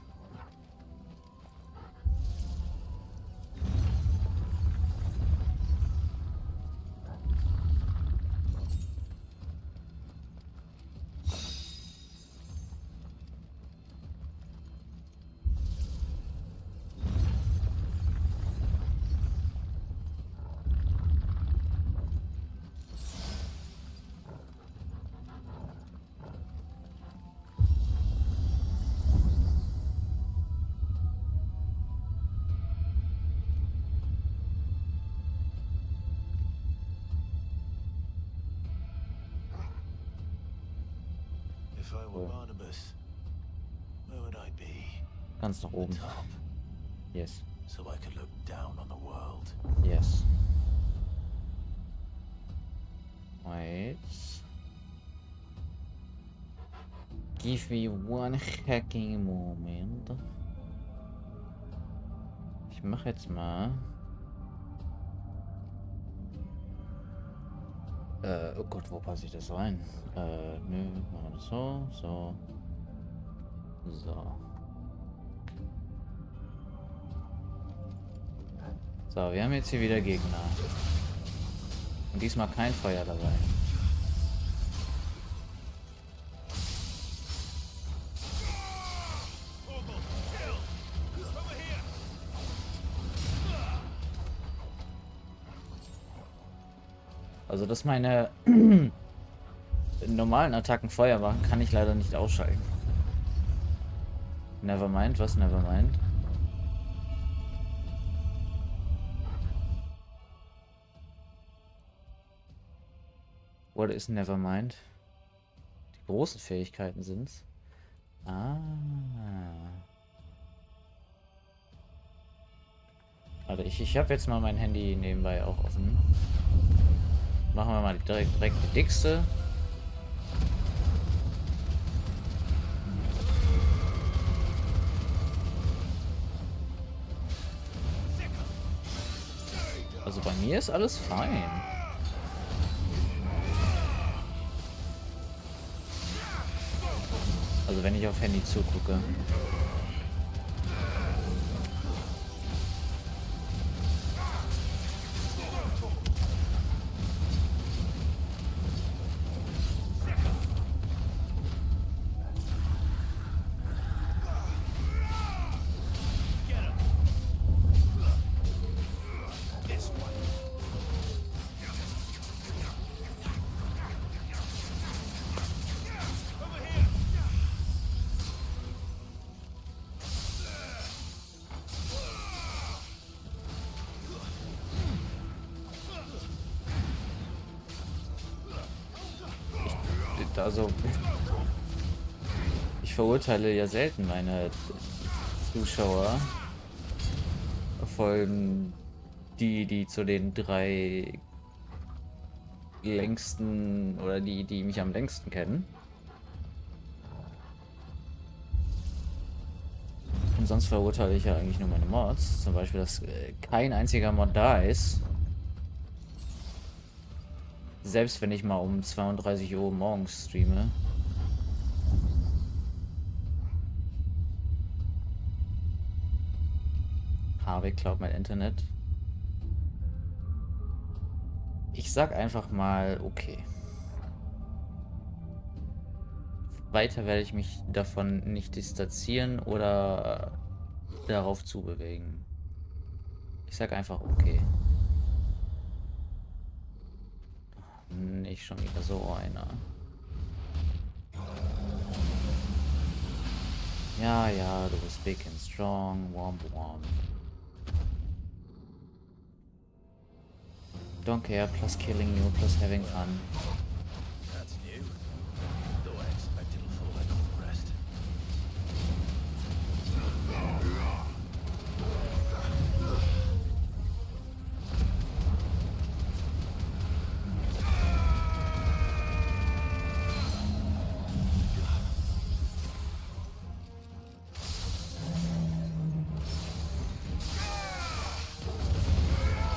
If I were Barnabas, where would I be? Ganz nach oben. Top. Yes. So I could look down on the world. Yes. Wait. Give me one hacking moment. Ich mache jetzt mal. Oh Gott, wo passe ich das rein? Nö, machen wir das so, so. So. So, wir haben jetzt hier wieder Gegner. Und diesmal kein Feuer dabei. Also, dass meine normalen Attacken Feuer machen, kann ich leider nicht ausschalten. Nevermind, was Nevermind? What is Nevermind? Die großen Fähigkeiten sind's. Ah. Warte, ich habe jetzt mal mein Handy nebenbei auch offen. Machen wir mal direkt die dickste. Also bei mir ist alles fein. Also wenn ich auf Handy zugucke. Also, ich verurteile ja selten meine Zuschauer. Folgen die zu den 3 längsten oder die mich am längsten kennen. Und sonst verurteile ich ja eigentlich nur meine Mods. Zum Beispiel, dass kein einziger Mod da ist. Selbst wenn ich mal um 32 Uhr morgens streame. Harvey klaut mein Internet. Ich sag einfach mal, okay. Weiter werde ich mich davon nicht distanzieren oder darauf zubewegen. Ich sag einfach, okay. Nicht schon wieder so einer. Ja, ja, du bist big and strong. Womp womp. Don't care, plus killing you, plus having fun. That's new. Though I expect it'll fall like all the rest.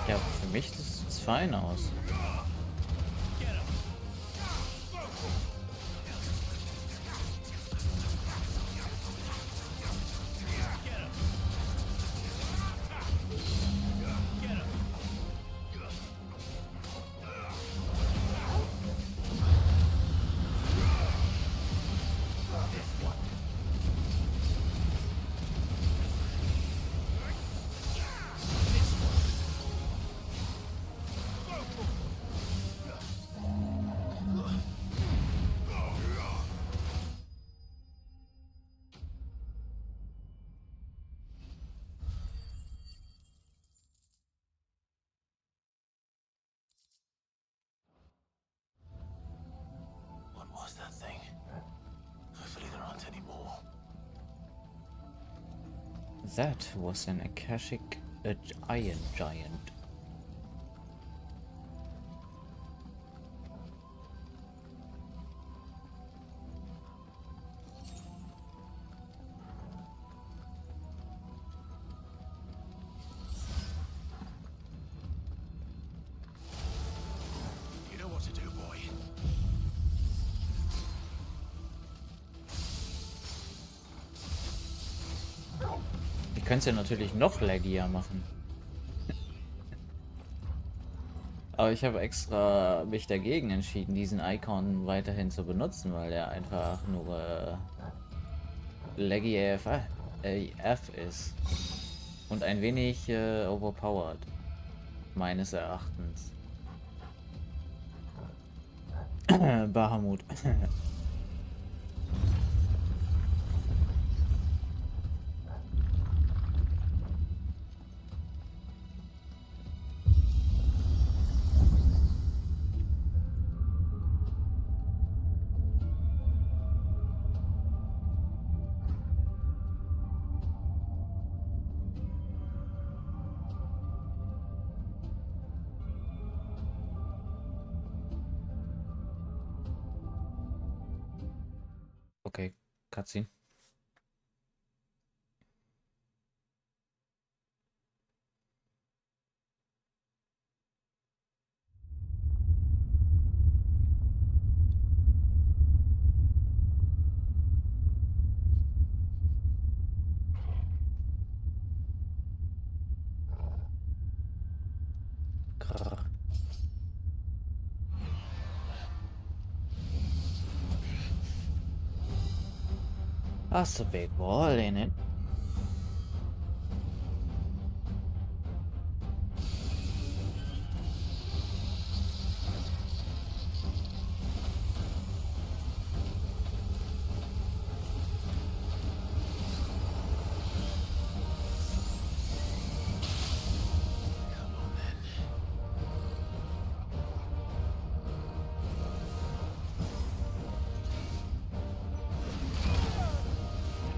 Ja, für mich sieht es fein aus. What was that thing? Hopefully there aren't any more. That was an Akashic Iron Giant. You know what to do, boy. Ich könnte es ja natürlich noch laggier machen. Aber ich habe extra mich dagegen entschieden, diesen Icon weiterhin zu benutzen, weil er einfach nur laggy AF ist. Und ein wenig overpowered. Meines Erachtens. Bahamut. Okay, Cutscene. Grrr. That's a big wall, ain't it?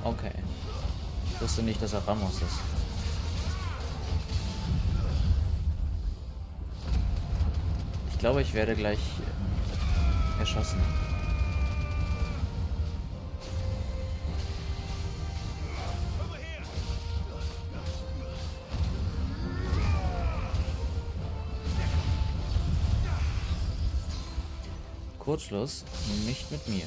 Okay. Ich wusste nicht, dass er Ramos ist. Ich glaube, ich werde gleich erschossen. Kurzschluss, nicht mit mir.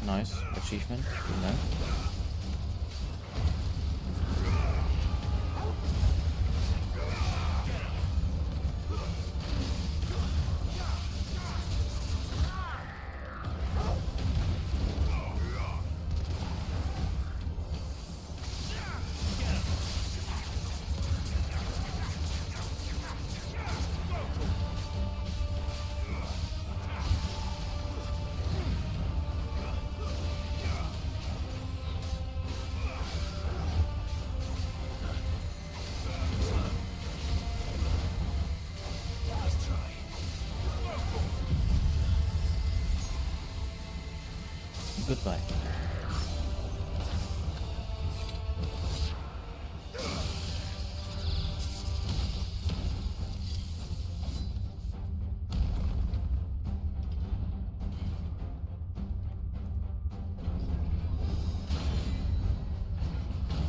Nice. Achievement. Vielen Dank. Goodbye.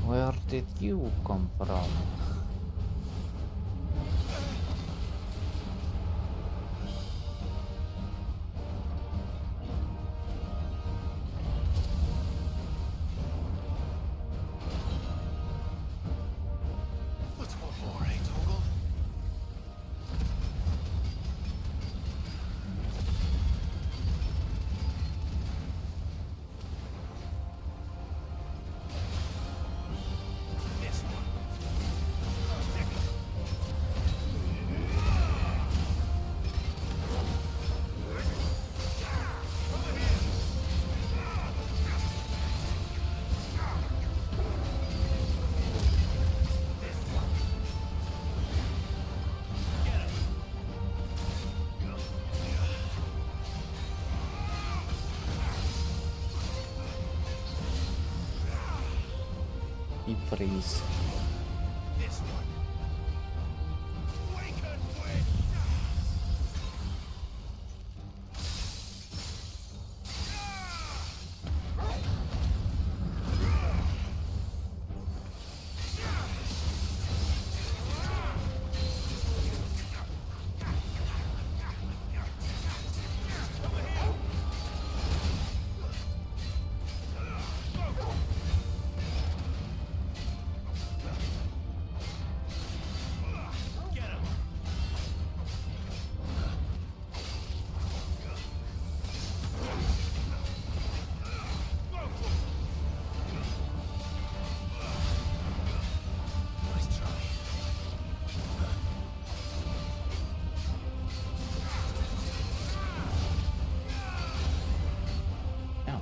Where did you come from? What's one more, eh, Toggle? This one. Deep freeze. This one. Wake and win. Get him. Nice try. Ja.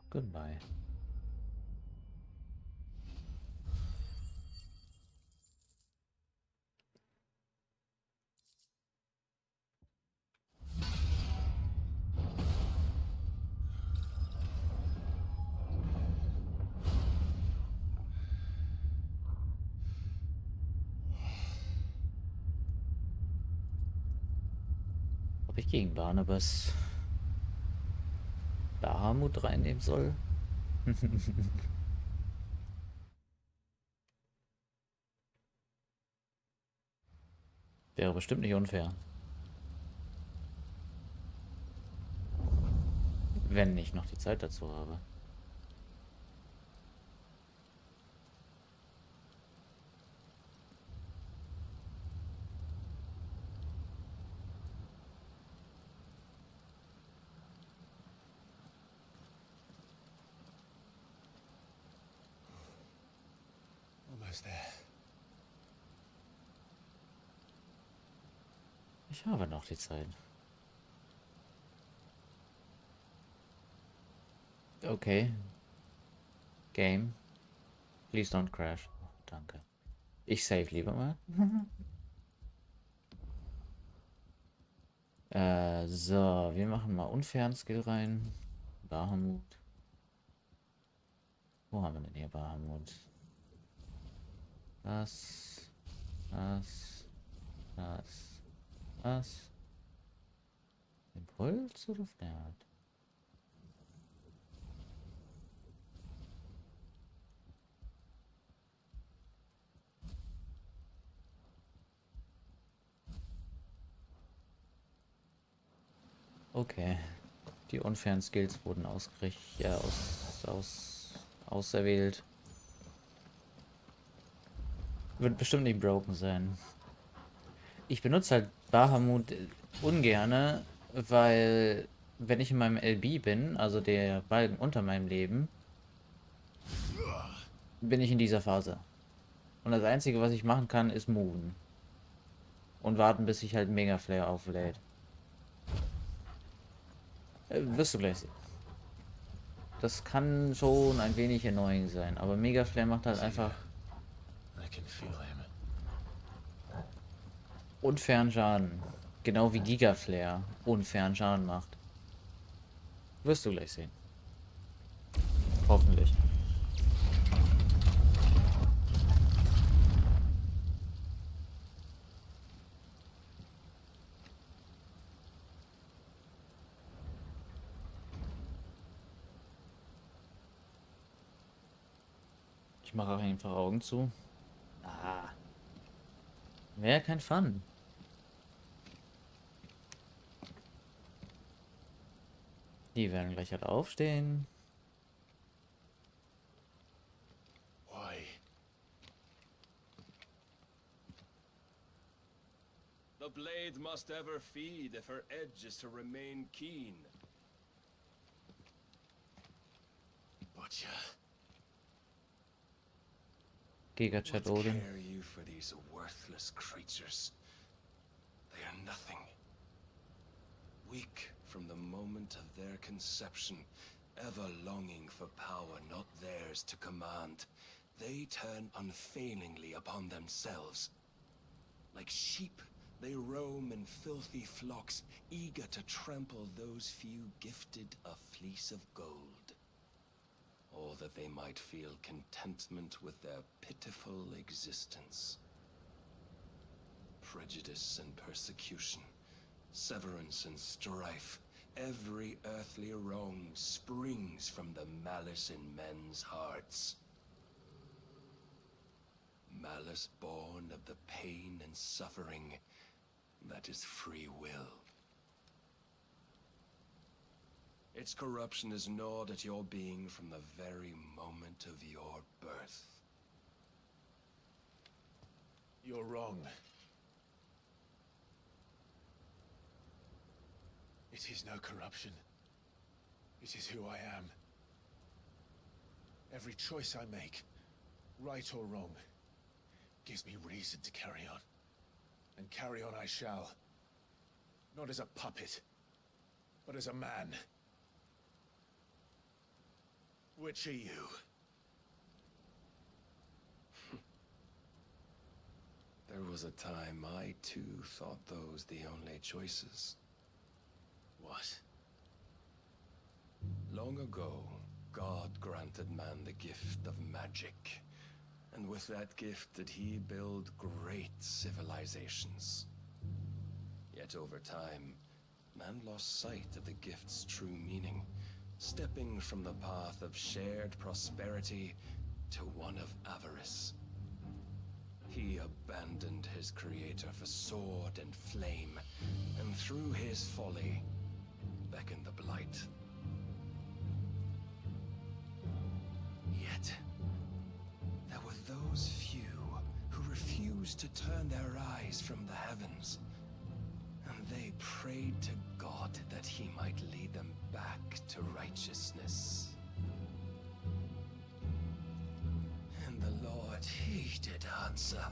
Goodbye. Ob ich gegen Barnabas Bahamut reinnehmen soll? Wäre bestimmt nicht unfair. Wenn ich noch die Zeit dazu habe. Almost there. Ich habe noch die Zeit. Okay. Game. Please don't crash. Oh, danke. Ich save lieber mal. So, wir machen mal unfairen Skill rein. Bahamut. Wo haben wir denn hier Bahamut? Das. Impuls oder Flirt? Okay. Die unfairen Skills wurden auserwählt. Wird bestimmt nicht broken sein. Ich benutze halt Bahamut ungerne, weil wenn ich in meinem LB bin, also der Balken unter meinem Leben, bin ich in dieser Phase. Und das Einzige, was ich machen kann, ist moven. Und warten, bis sich halt Mega Flare auflädt. Wirst du gleich sehen. Das kann schon ein wenig annoying sein, aber Mega Flare macht halt einfach can feel him. Und Fernschaden. Genau wie Gigaflare und Fernschaden macht. Wirst du gleich sehen. Hoffentlich. Ich mache auch einfach Augen zu. Ah. Wäre kein Fun. Die werden gleich halt aufstehen. Why? The blade must ever feed if her edge is to remain keen. Butcher. Gigachat What Odin. care you for these worthless creatures? They are nothing. Weak from the moment of their conception, ever longing for power not theirs to command, they turn unfailingly upon themselves. Like sheep, they roam in filthy flocks, eager to trample those few gifted a fleece of gold. Or that they might feel contentment with their pitiful existence. Prejudice and persecution, severance and strife, every earthly wrong springs from the malice in men's hearts. Malice born of the pain and suffering that is free will. Its corruption is gnawed at your being from the very moment of your birth. You're wrong. It is no corruption. It is who I am. Every choice I make, right or wrong, gives me reason to carry on. And carry on I shall. Not as a puppet, but as a man. Which are you? There was a time I too thought those the only choices. What? Long ago, God granted man the gift of magic. And with that gift did he build great civilizations. Yet over time, man lost sight of the gift's true meaning, stepping from the path of shared prosperity to one of avarice. He abandoned his creator for sword and flame, and through his folly, beckoned the blight. Yet, there were those few who refused to turn their eyes from the heavens, and they prayed to God that he might lead them back to righteousness. And the Lord, he did answer.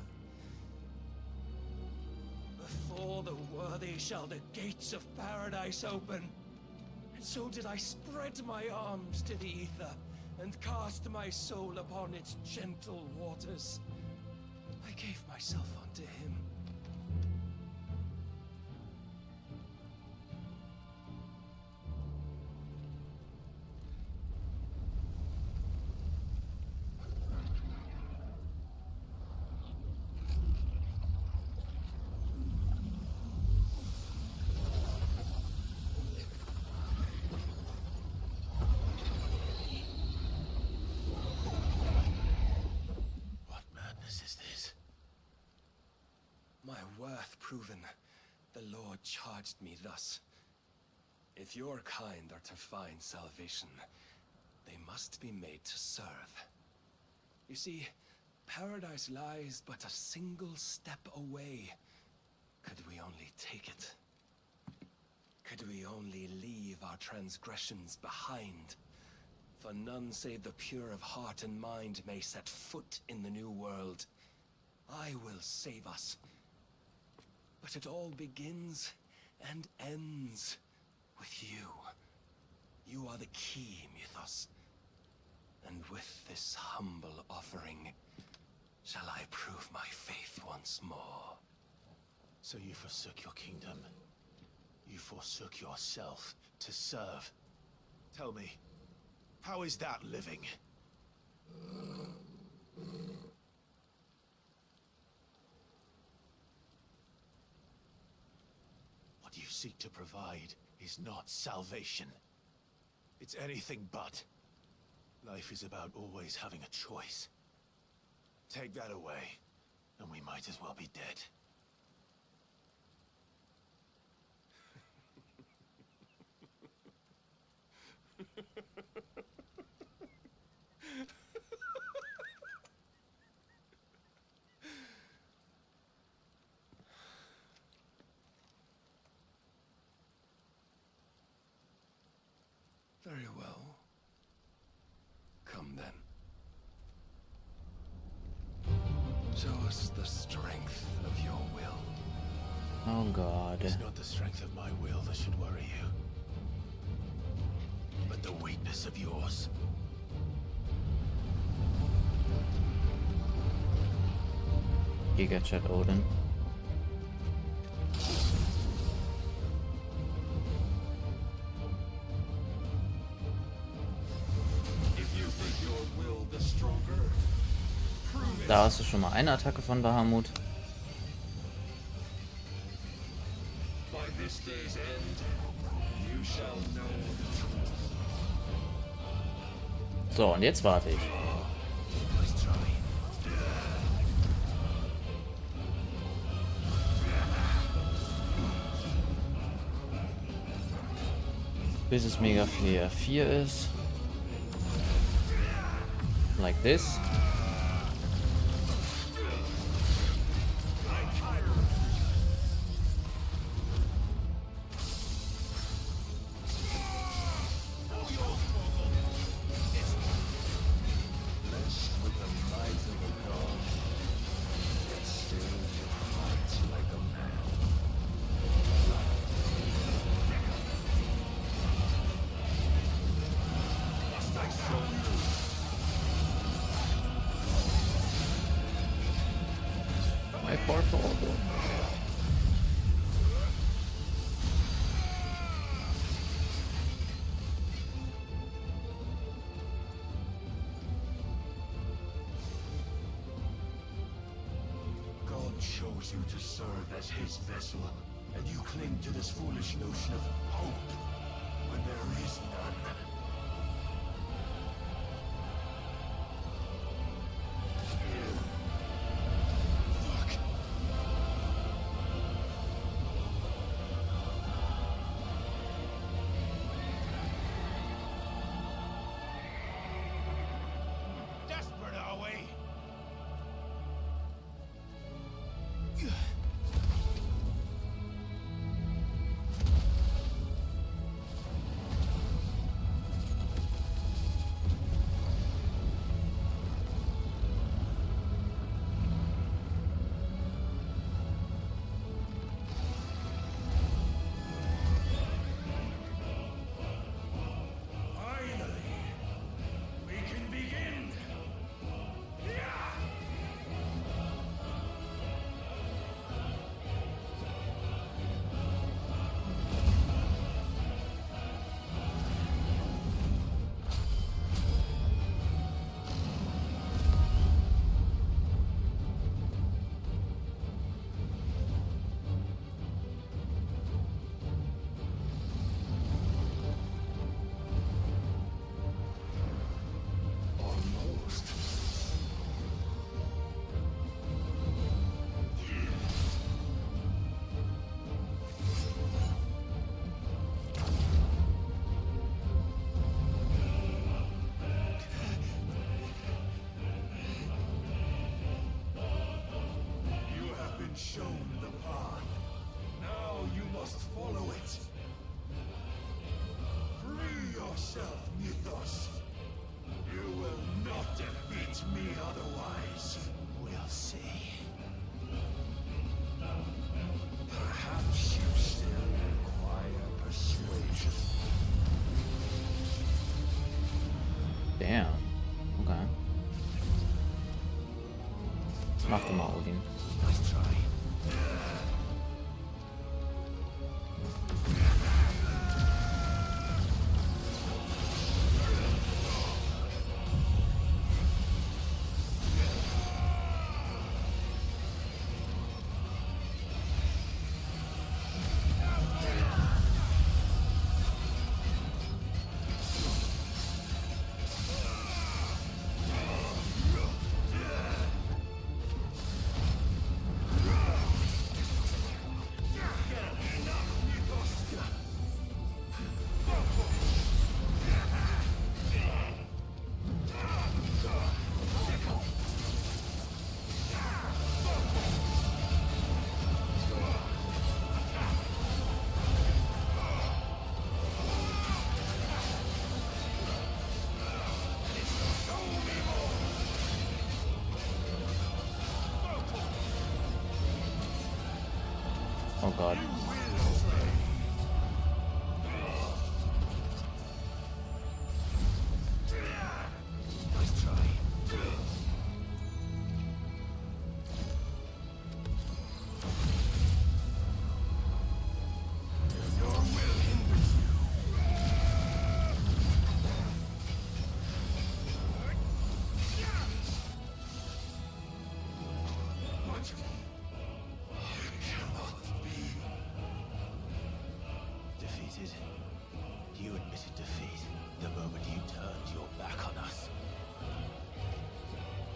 Before the worthy shall the gates of paradise open. And so did I spread my arms to the ether, and cast my soul upon its gentle waters. I gave myself unto him. My worth proven, the Lord charged me thus. If your kind are to find salvation, they must be made to serve. You see, paradise lies but a single step away. Could we only take it? Could we only leave our transgressions behind? For none save the pure of heart and mind may set foot in the new world. I will save us. But it all begins and ends with you. You are the key, Mythos. And with this humble offering, Shall I prove my faith once more? So you forsook your kingdom. You forsook yourself to serve. Tell me, how is that living? What you seek to provide is not salvation. It's anything but. Life is about always having a choice. Take that away, and we might as well be dead. Very well. Come then. Show us the strength of your will. Oh God. It's not the strength of my will that should worry you, but the weakness of yours. Giga Chat Odin. Da hast du schon mal eine Attacke von Bahamut. So, und jetzt warte ich. Bis es Mega Flare 4 ist. Like this. Chose you to serve as his vessel, and you cling to this foolish notion of hope when there is none. Fuck. Desperate, are we? Mach doch mal, Odin. Oh Gott. Defeated? You admitted defeat the moment you turned your back on us.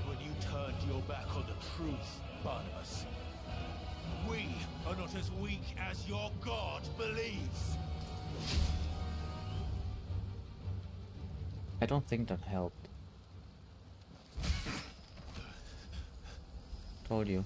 When you turned your back on the truth, Barnabas. We are not as weak as your god believes. I don't think that helped. Told you.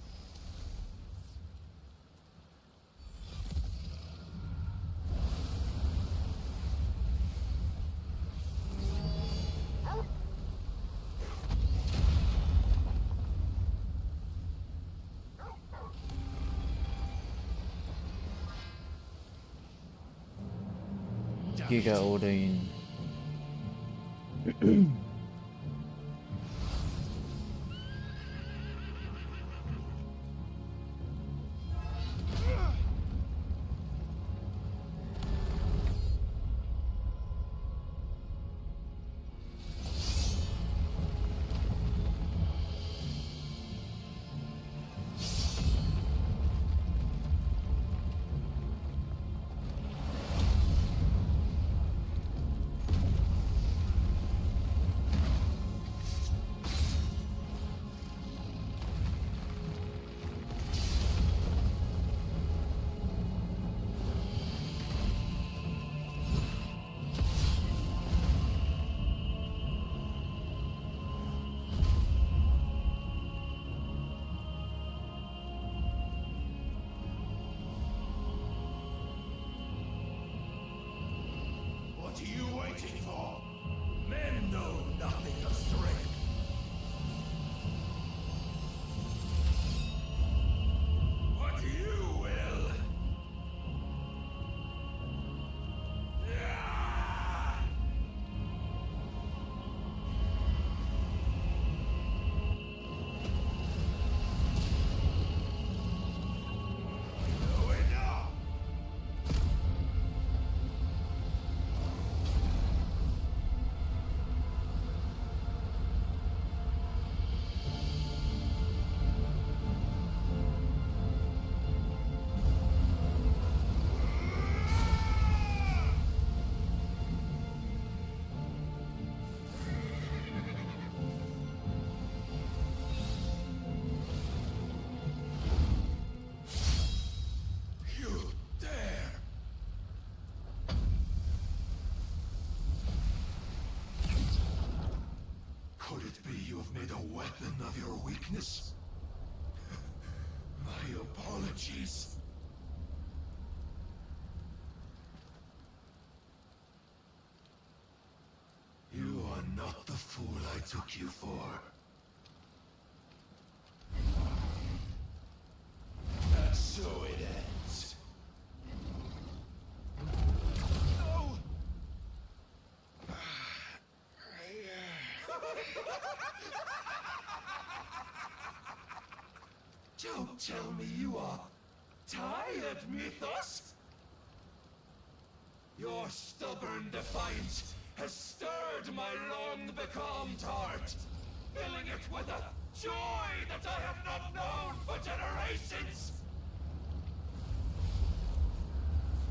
Giga Odin. What are you waiting for? Men know nothing of strength. What you will. Enough! You dare! Could it be you have made a weapon of your weakness? My apologies. You are not the fool I took you for. And so it ends. No! Don't tell me you are tired, Mythos? Your stubborn defiance has stirred my long-becalmed heart, filling it with a joy that I have not known for generations!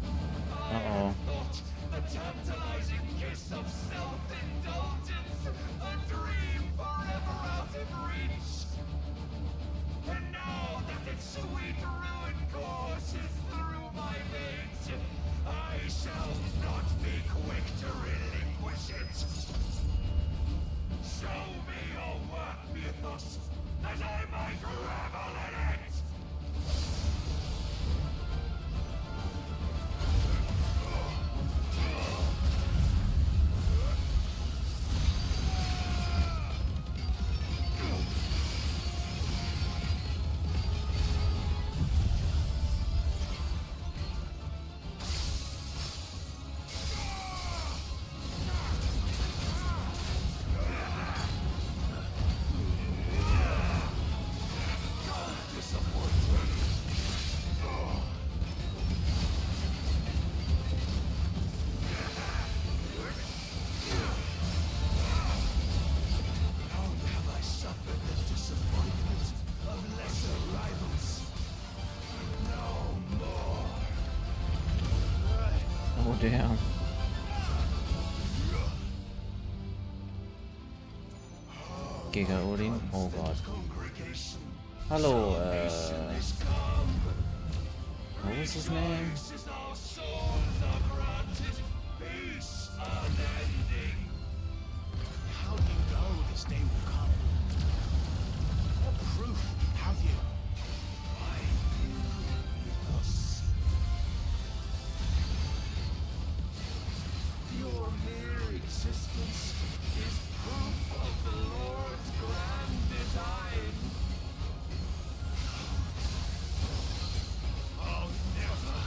I thought the tantalizing kiss of self-indulgence a dream forever out of reach. And now that its sweet ruin courses through my veins, I shall not be quick to relinquish it. Show me your work, Mythos, that I might revel in it! Oh damn. Giga Odin? Oh god. Hallo, what was his name? How do you know this day will come? What proof have you? Why, Mythos. Your mere existence is proof of the Lord's grand design. I'll never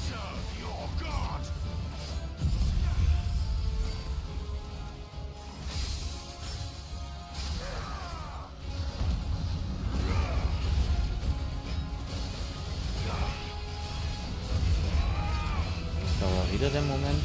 serve your God. Da war wieder der Moment.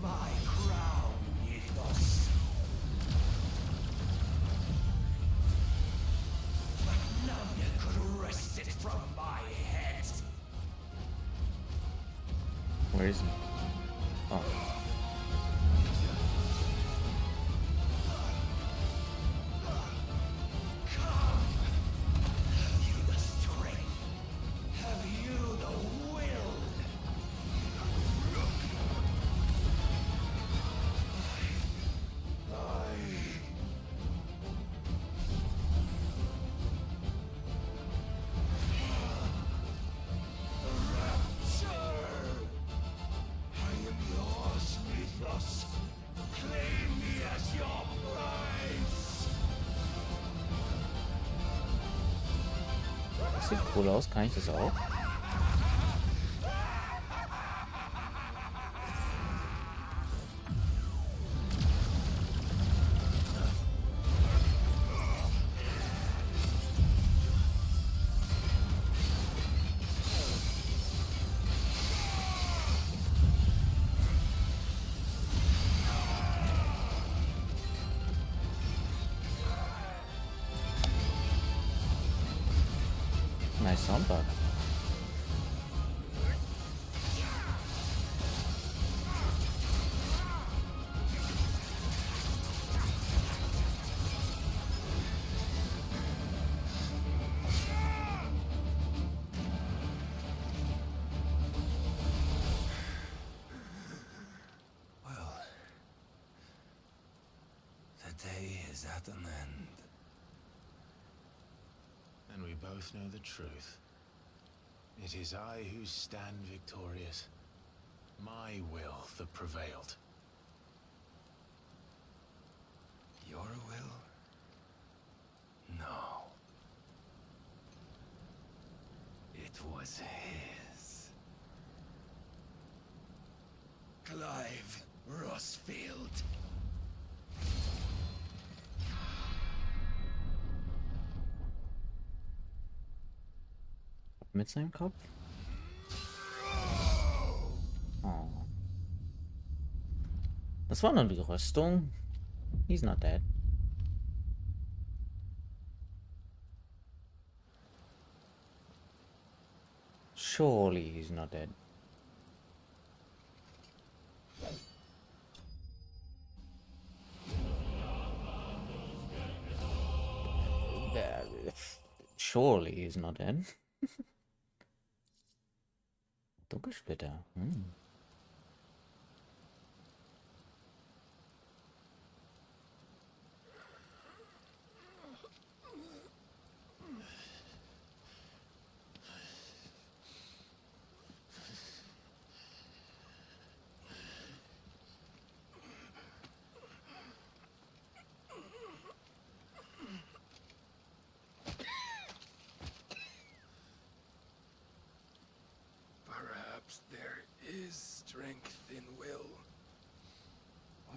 My crown, Mythos. But none could wrest it from my head. Where is he? Oh. Come. Have you the strength? Have you the will? Das sieht cool aus, kann ich das auch? Nice soundbar. day is at an end. And we both know the truth. It is I who stand victorious. My will that prevailed. Your will? No. It was his. Clive Rossfield. Mit seinem Kopf? Oh. Das war nur die Rüstung. He's not dead. Surely he's not dead. Surely he's not dead. Dunkelsplitter. Perhaps there is strength in will.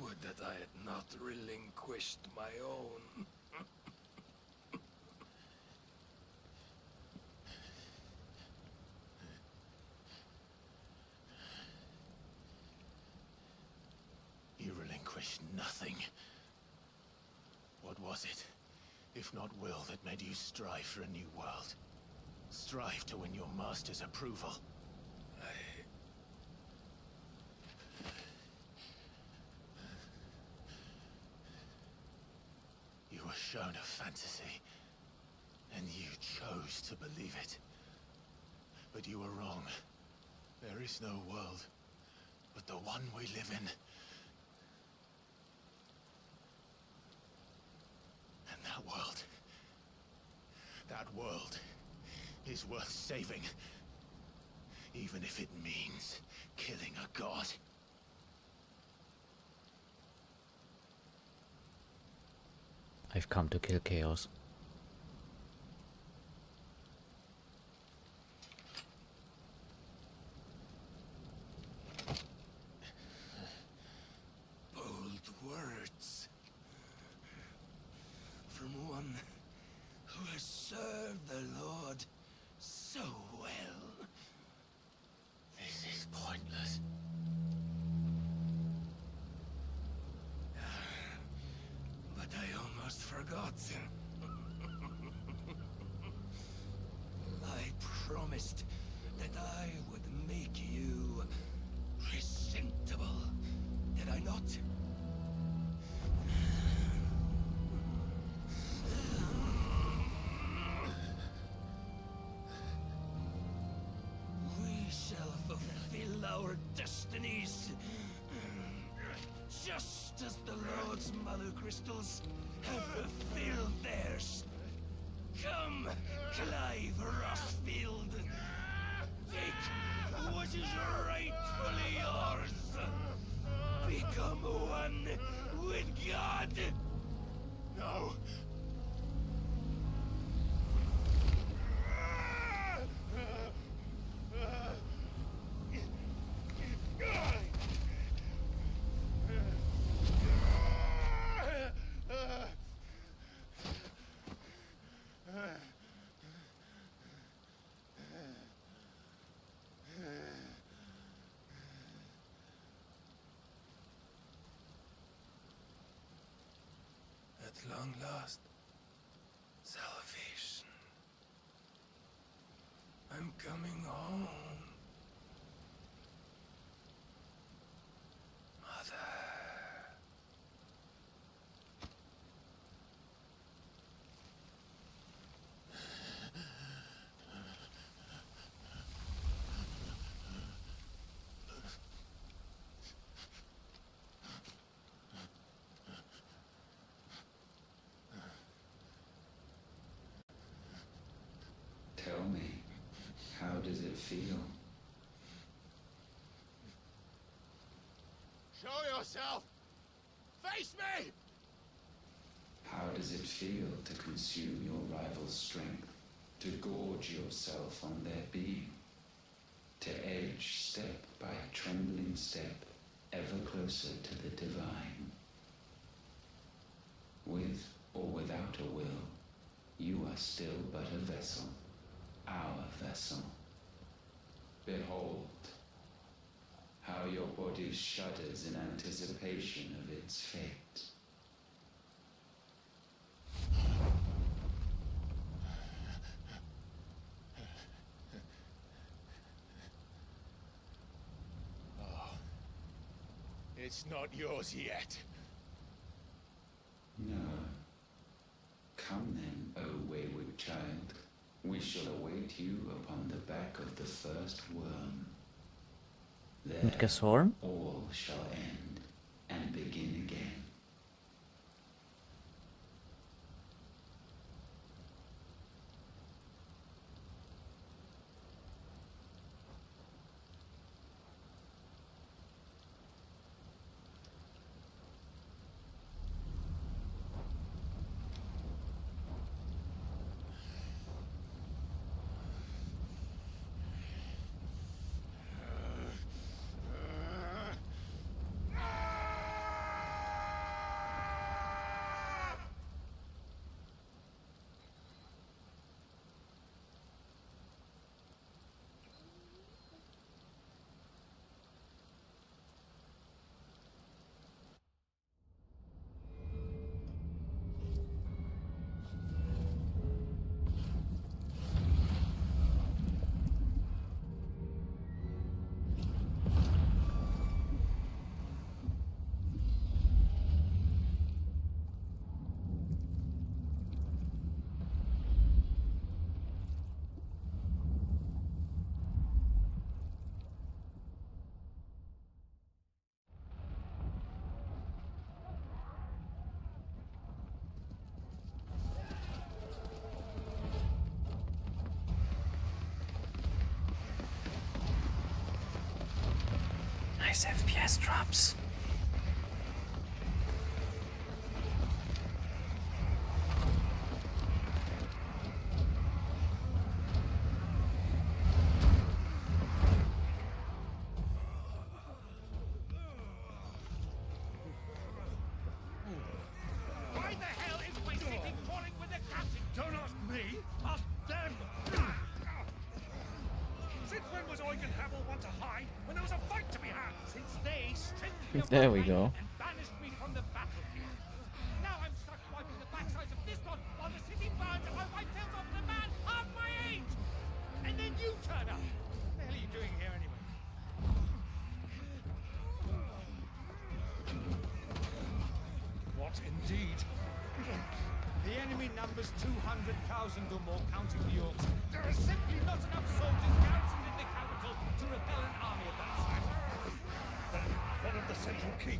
Would that I had not relinquished my own. You relinquished nothing. What was it, if not will, that made you strive for a new world? Strive to win your master's approval? You were shown a fantasy, and you chose to believe it. But you were wrong. There is no world, but the one we live in. And that world is worth saving. Even if it means killing a god. I've come to kill chaos. Bold words. From one who has served the Lord so well. This is pointless. But I almost forgot. I promised that I would make you presentable. Did I not? We shall fulfill our destinies. Just as the Lord's Mother Crystals have fulfilled theirs. Come, Clive Rossfield. Take what is rightfully yours. Become one with God. No. At long last, salvation. I'm coming home. Mother. Tell me, how does it feel? Show yourself! Face me! How does it feel to consume your rival's strength? To gorge yourself on their being? To edge step by trembling step ever closer to the divine? With or without a will, you are still but a vessel, our vessel. Behold, how your body shudders in anticipation of its fate. Oh. It's not yours yet. No. Come then, O wayward child. We shall await you upon the back of the first worm. There, Mit Gesholm? all shall end and begin again. Nice FPS drops. Why the hell is my city falling with the captain? Don't ask me, ask them! Since when was Eugen Hamel want to hide when there was a fight to be had? Since they stripped me of There my we name go. and banished me from the battlefield. Now I'm stuck wiping the backsides of this lot while the city burns and my wife tells off the man half my age! And then you turn up! What the hell are you doing here anyway? What indeed? The enemy numbers 200,000 or more, counting the orcs. There are simply not enough soldiers garrisoned in the capital to repel an army of that size. Then what of the central keep?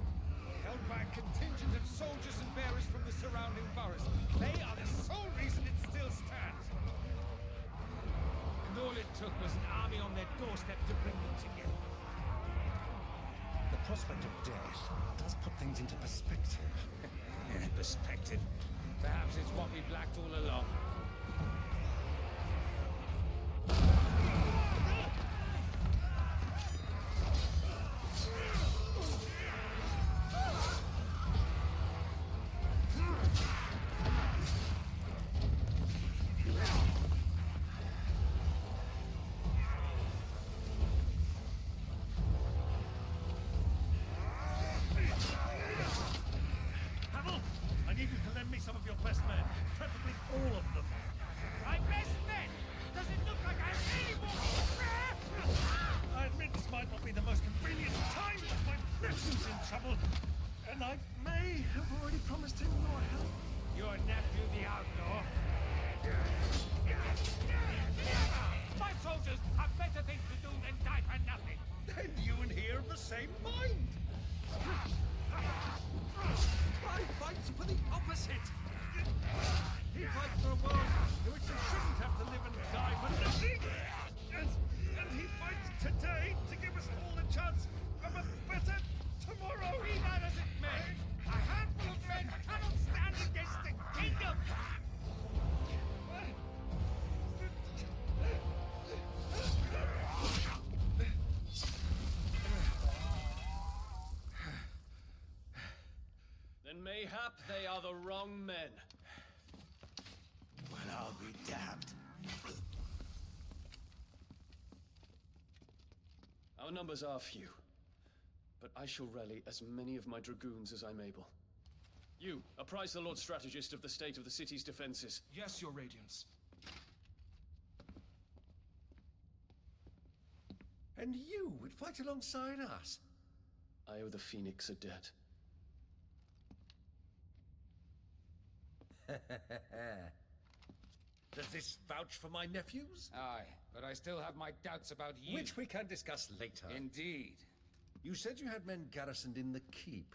Held by a contingent of soldiers and bearers from the surrounding boroughs. They are the sole reason it still stands. And all it took was an army on their doorstep to bring them together. The prospect of death does put things into perspective. Yeah, perspective. Perhaps it's what we've lacked all along. Hamel, I need you to lend me some of your best men, preferably all of them. Chap, they are the wrong men. Well, I'll be damned. Our numbers are few, but I shall rally as many of my dragoons as I'm able. You, apprise the Lord Strategist of the state of the city's defenses. Yes, Your Radiance. And you would fight alongside us? I owe the Phoenix a debt. Does this vouch for my nephews? Aye, but I still have my doubts about you. Which we can discuss later. Indeed. You said you had men garrisoned in the keep.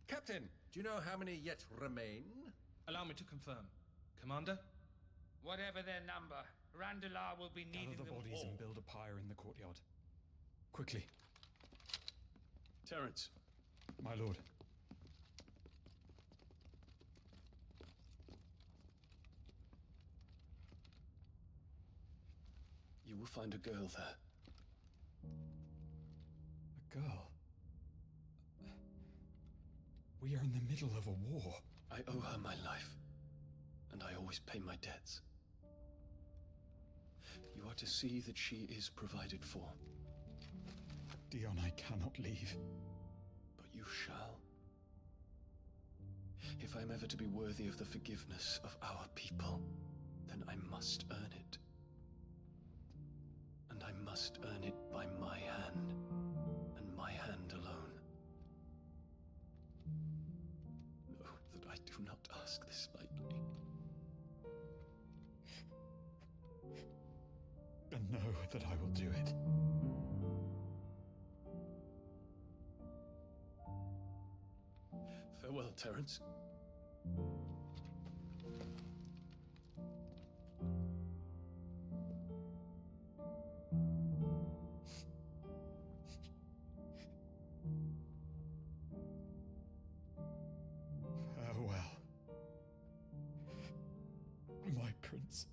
Captain, do you know how many yet remain? Allow me to confirm. Commander? Whatever their number, Randalar will be needing Gather the them bodies all. and build a pyre in the courtyard. Quickly. Terence. My lord. You will find a girl there. A girl? We are in the middle of a war. I owe her my life, and I always pay my debts. You are to see that she is provided for. Dion, I cannot leave. But you shall. If I'm ever to be worthy of the forgiveness of our people, then I must earn it. And I must earn it by my hand, and my hand alone. Know that I do not ask this lightly. And know that I will do it. Farewell, Terence. Farewell, my prince.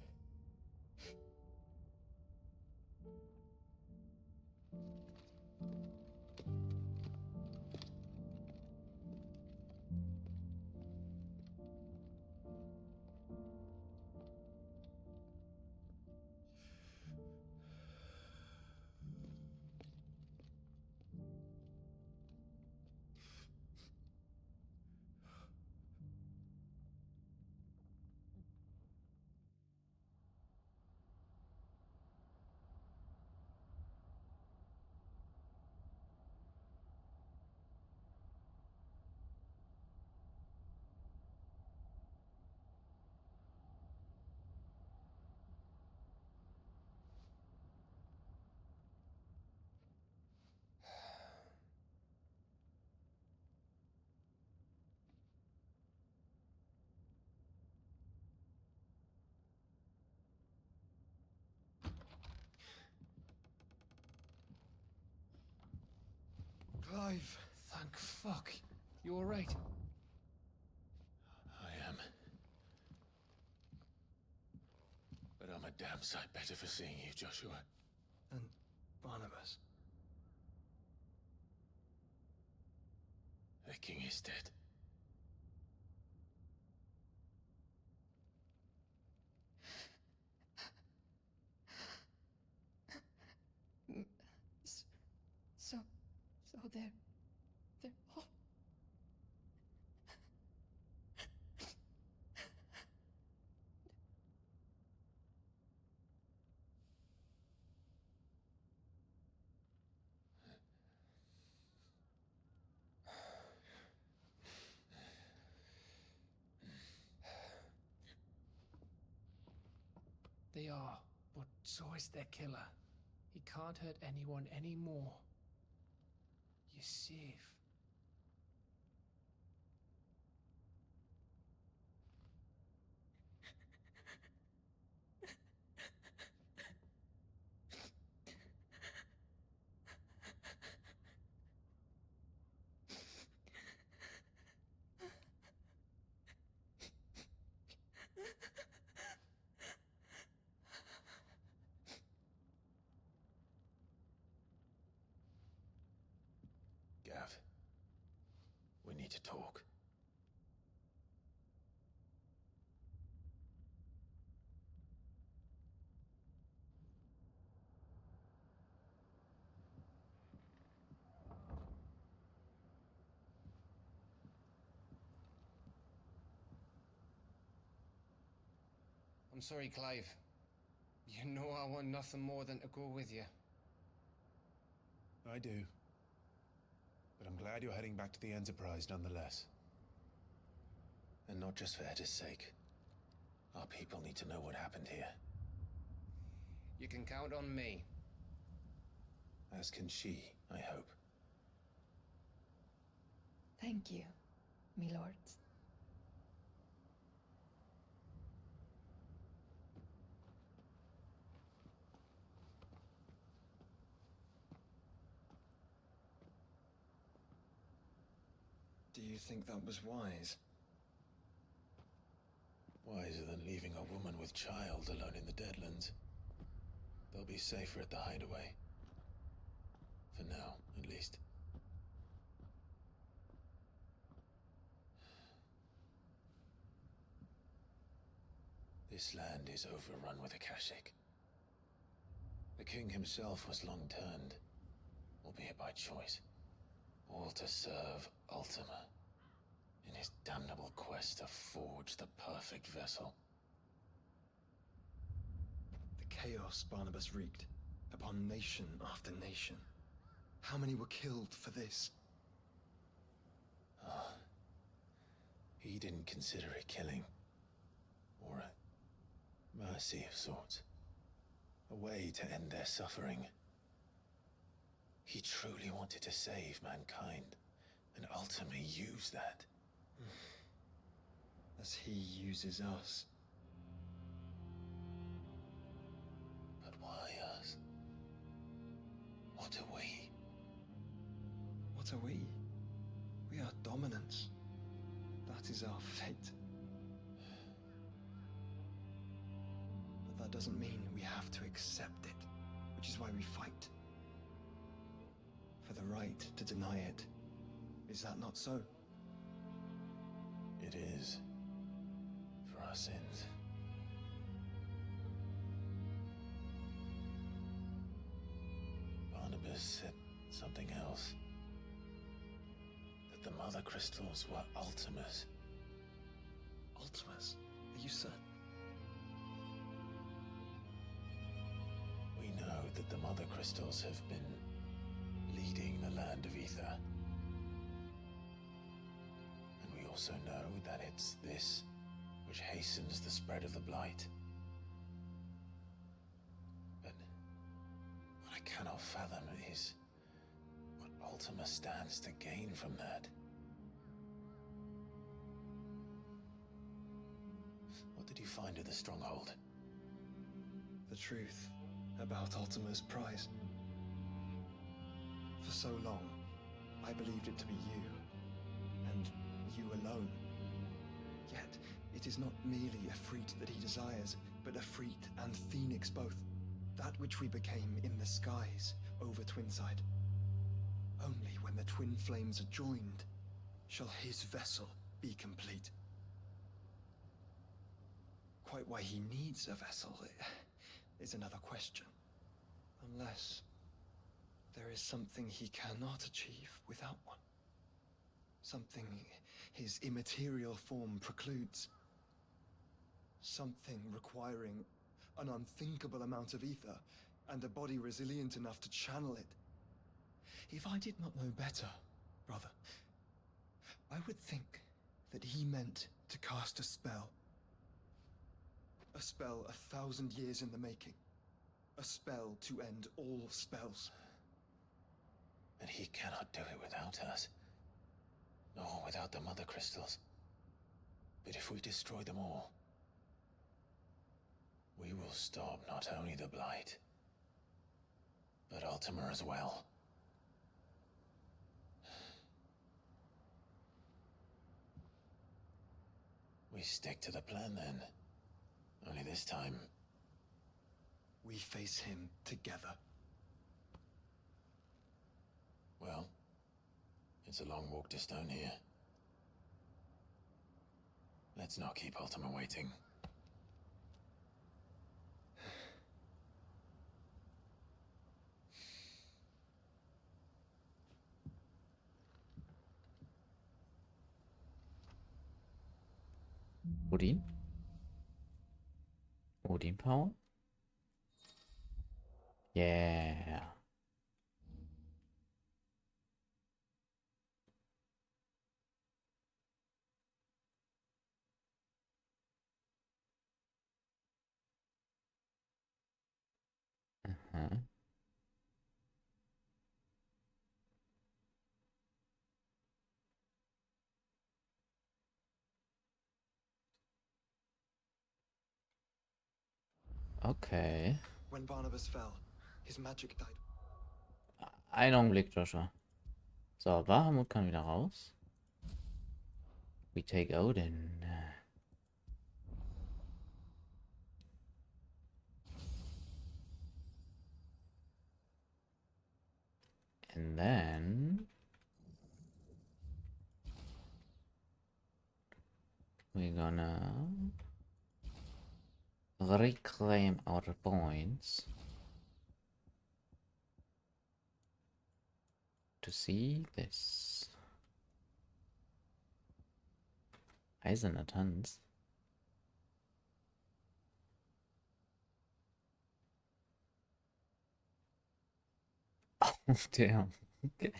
Clive, thank fuck. You alright? I am. But I'm a damn sight better for seeing you, Joshua. And Barnabas. The king is dead. So they're all... They are, but so is their killer. He can't hurt anyone anymore. You're safe. Gav, we need to talk. I'm sorry, Clive. You know I want nothing more than to go with you. I do. But I'm glad you're heading back to the Enterprise nonetheless. And not just for Etta's sake. Our people need to know what happened here. You can count on me. As can she, I hope. Thank you, me lords. Do you think that was wise? Wiser than leaving a woman with child alone in the Deadlands. They'll be safer at the hideaway. For now, at least. This land is overrun with Akashic. The king himself was long turned, albeit by choice, all to serve Ultima, in his damnable quest to forge the perfect vessel. The chaos Barnabas wreaked upon nation after nation. How many were killed for this? He didn't consider it killing. Or a mercy of sorts. A way to end their suffering. He truly wanted to save mankind, and ultimately use that. As he uses us. But why us? What are we? What are we? We are dominance. That is our fate. But that doesn't mean we have to accept it, which is why we fight. For the right to deny it. Is that not so? It is. For our sins. Barnabas said something else. That the Mother Crystals were Ultimas. Ultimas? Are you certain? We know that the Mother Crystals have been leading the land of Ether. And we also know that it's this which hastens the spread of the Blight. But what I cannot fathom is what Ultima stands to gain from that. What did you find at the Stronghold? The truth about Ultima's prize. For so long, I believed it to be you, and you alone. Yet, it is not merely a freat that he desires, but a freat and Phoenix both. That which we became in the skies over Twinside. Only when the twin flames are joined, shall his vessel be complete. Quite why he needs a vessel is another question. Unless there is something he cannot achieve without one. Something his immaterial form precludes. Something requiring an unthinkable amount of ether and a body resilient enough to channel it. If I did not know better, brother, I would think that he meant to cast a spell. A spell 1,000 years in the making. A spell to end all spells. And he cannot do it without us. Nor without the Mother Crystals. But if we destroy them all, we will stop not only the Blight, but Ultima as well. We stick to the plan then. Only this time, we face him together. Well, it's a long walk to Stone here. Let's not keep Ultima waiting. Odin? Odin Power. Yeah. Aha. Okay. When Barnabas fell, his magic died. Einen Augenblick, Joshua. So, Bahamut kann wieder raus. We take Odin. And then we're gonna reclaim our points to see this. Eiserner Tanz. Oh, damn. Okay.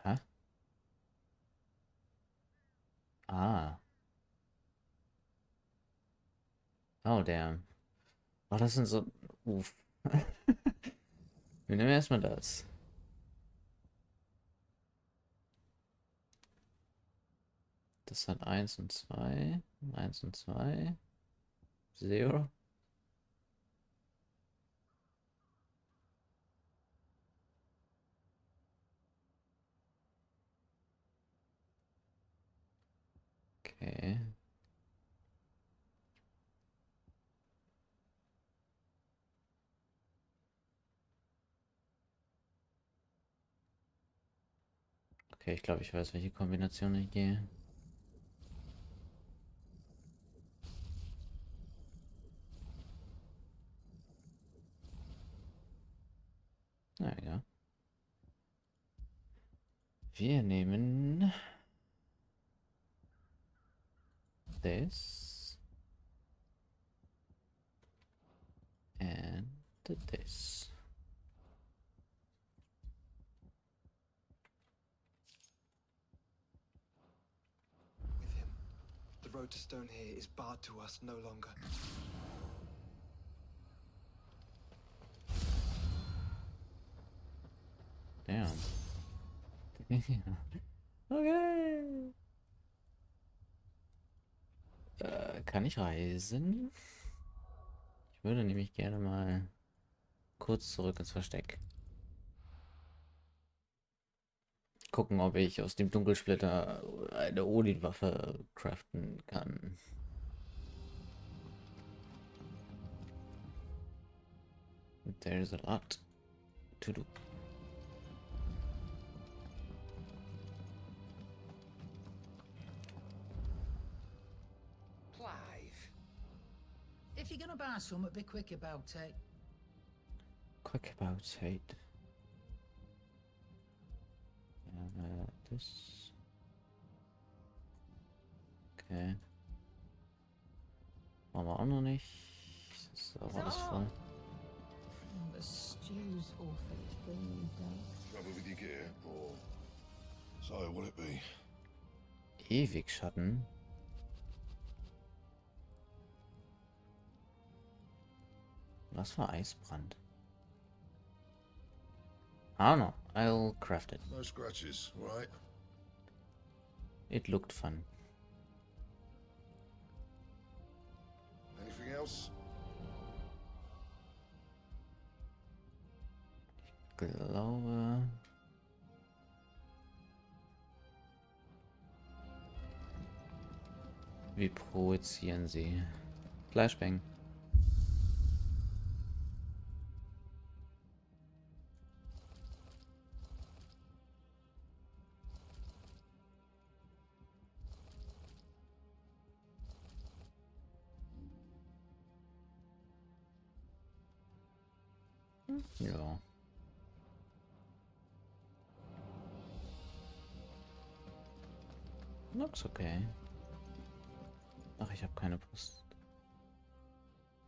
Huh? Ah. Oh, damn. Oh, das sind so... Uff. Wir nehmen erstmal das. Das hat 1 und 2. 1 und 2. 0. Okay. Okay, ich glaube, ich weiß, welche Kombination ich gehe. Naja. Wir nehmen this and this. With him, the road to Stone here is barred to us no longer. Damn. Okay. Kann ich reisen? Ich würde nämlich gerne mal kurz zurück ins Versteck. Gucken, ob ich aus dem Dunkelsplitter eine Odin-Waffe craften kann. There's a lot to do. Clive. If you're gonna buy something, be quick about it. Quick about it. Das. Okay. Machen wir auch noch nicht. Das ist auch alles voll. The stew's awfully thin these days. Trouble with your gear, or so will it be? Ewig Schatten. Was für Eisbrand? I don't know. I'll craft it. No scratches, right? It looked fun. Anything else? Ich glaube... Wie projizieren sie? Flashbang. Ja. Looks okay. Ach, ich habe keine Post.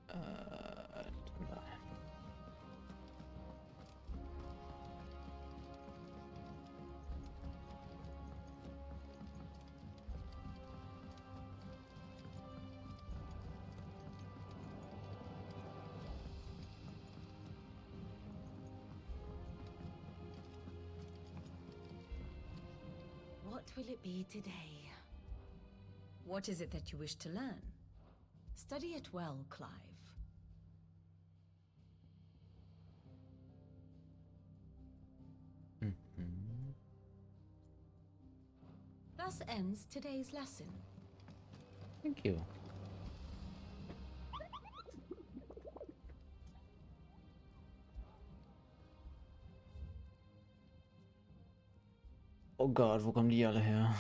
Nein. What will it be today? What is it that you wish to learn? Study it well, Clive. Thus ends today's lesson. Thank you. Oh Gott, wo kommen die alle her?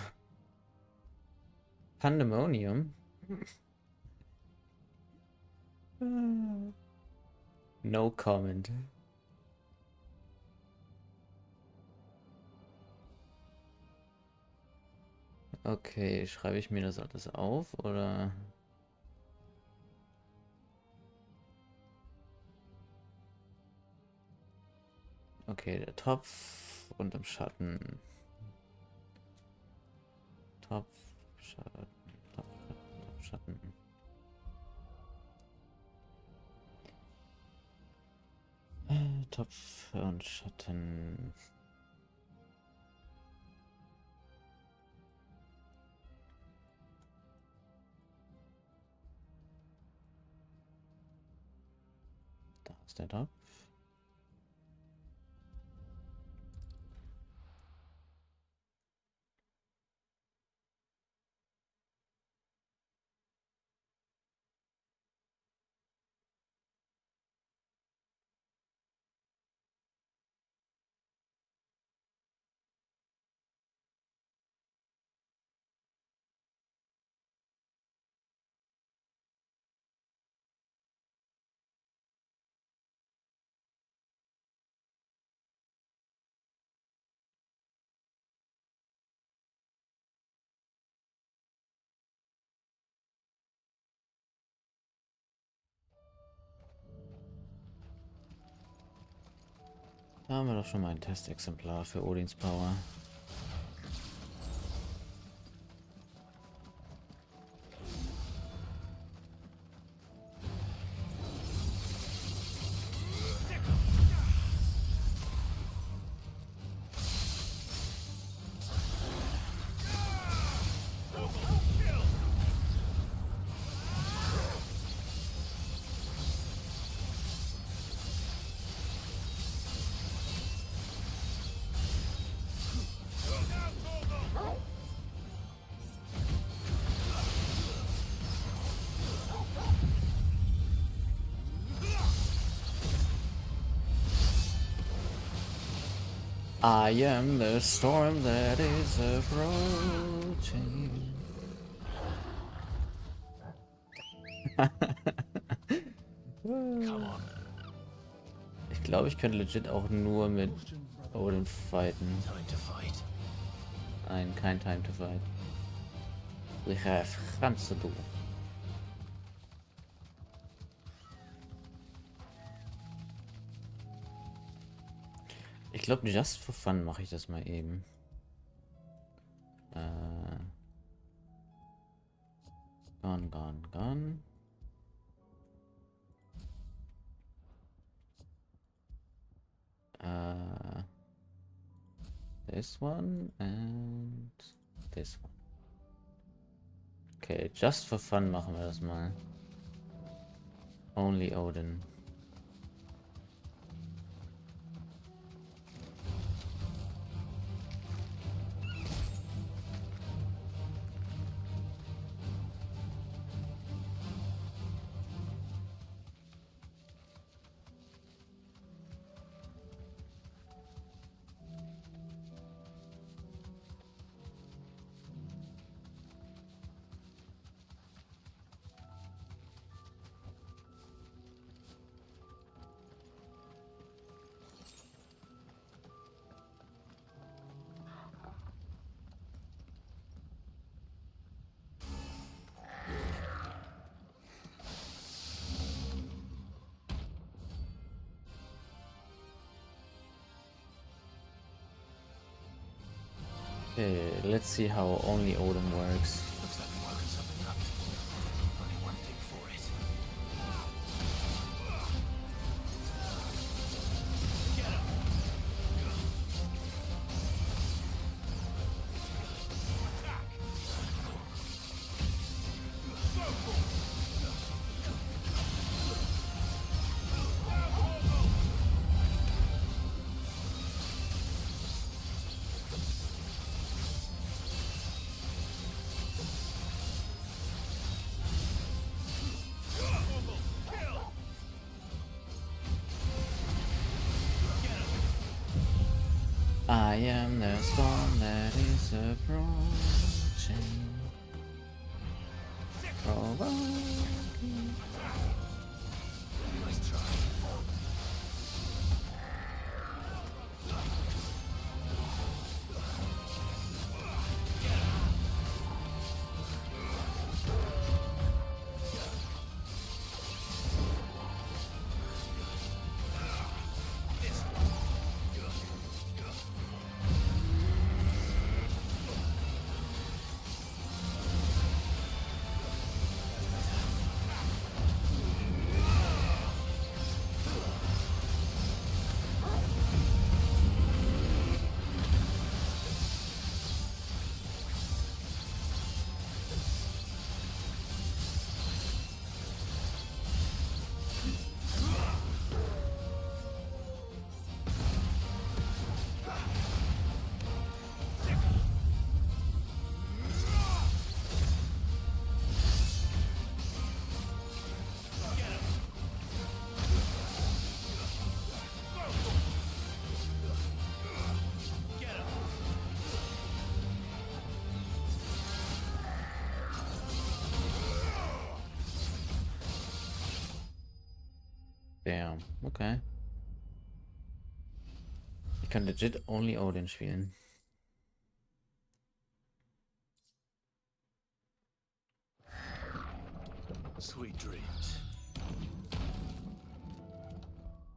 Pandemonium? No comment. Okay, schreibe ich mir das alles auf, oder? Okay, der Topf und im Schatten. Topf, Schatten, Topf, Schatten. Topf und Schatten. Da ist der Topf. Da haben wir doch schon mal ein Testexemplar für Odins Power. I am the storm that is approaching. Ich glaube, ich könnte legit auch nur mit Odin fighten. Nein, kein Time to fight. Ich habe ganz zu tun. Ich glaube, just for fun mache ich das mal eben. Gone. This one and this one. Okay, just for fun machen wir das mal. Only Odin. Okay, let's see how only Odin works. Looks like we've woken something up. Only one thing for it. Get him! Attack! I am the storm that is approaching. Provoking. Nice try. Damn, okay. Ich kann legit only Odin spielen. Sweet dreams.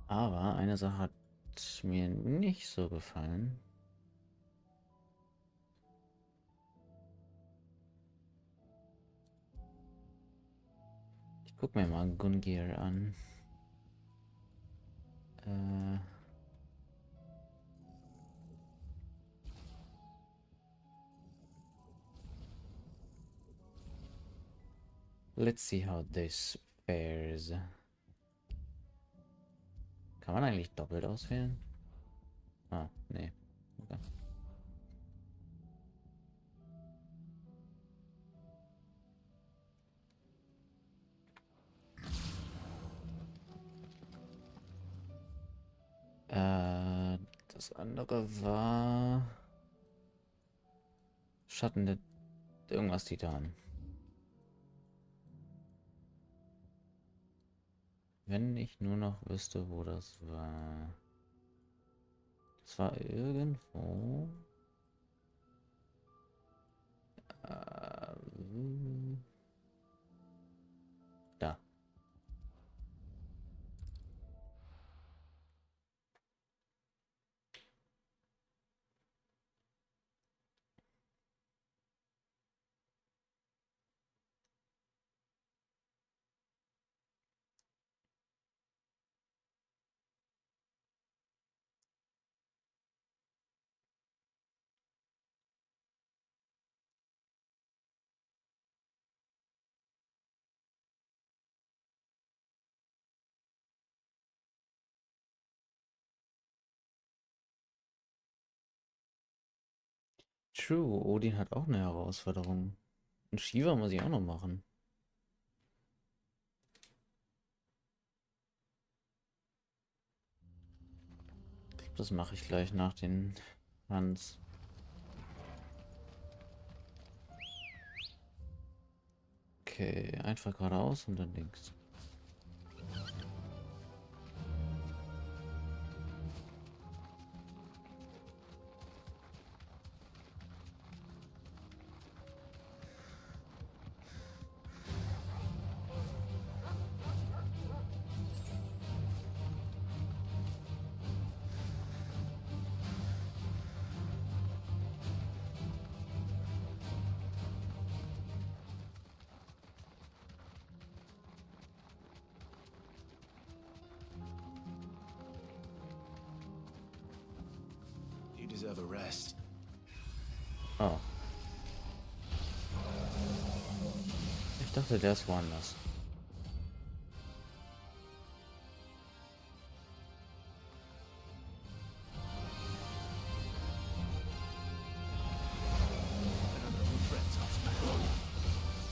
Aber eine Sache hat mir nicht so gefallen. Ich guck mir mal Gungnir an. Let's see how this fares. Kann man eigentlich doppelt auswählen? Ah, nee. Okay. Das andere war Schatten der irgendwas Titan. Wenn ich nur noch wüsste, wo das war. Das war irgendwo. Da. True, Odin hat auch eine Herausforderung. Und Shiva muss ich auch noch machen. Ich glaube, das mache ich gleich nach den Hans. Okay, einfach geradeaus und dann links. deserve a rest. Oh. Ich dachte, der ist woanders.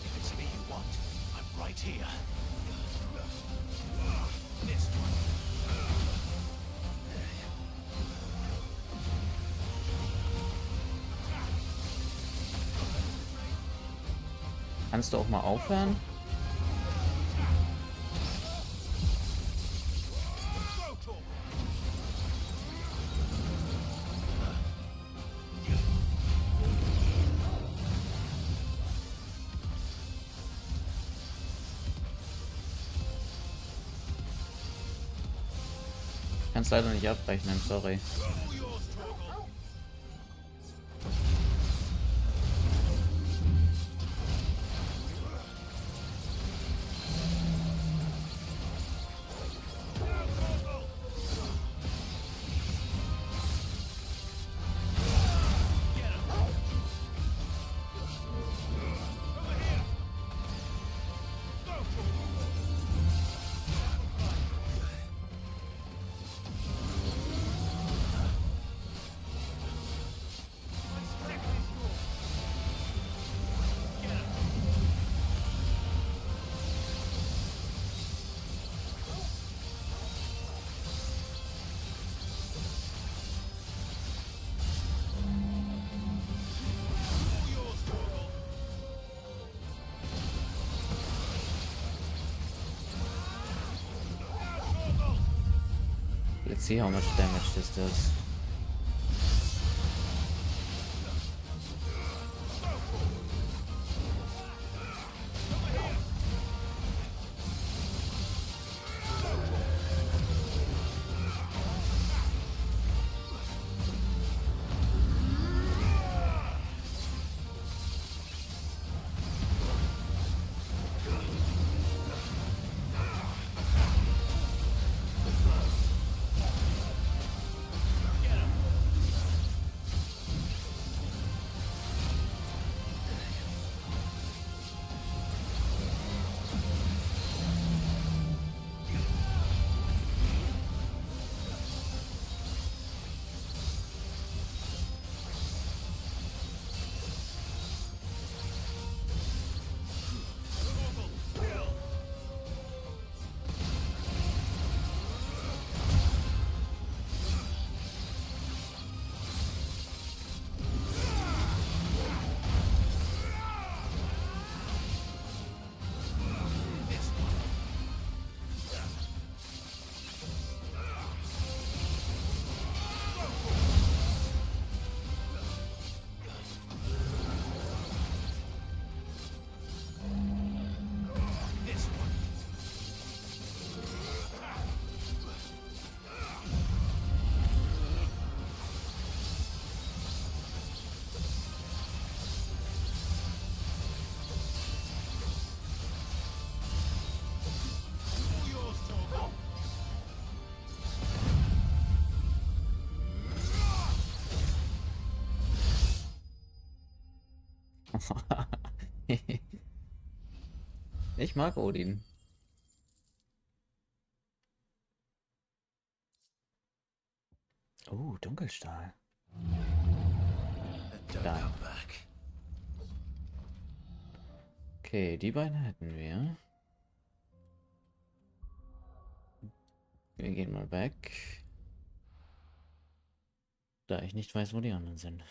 If it's me you want, I'm right here. This one. Kannst du auch mal aufhören? Kannst leider nicht abrechnen, sorry. Let's see how much damage this does. Ich mag Odin. Oh, Dunkelstahl. Da. Okay, die beiden hätten wir. Wir gehen mal weg. Da ich nicht weiß, wo die anderen sind.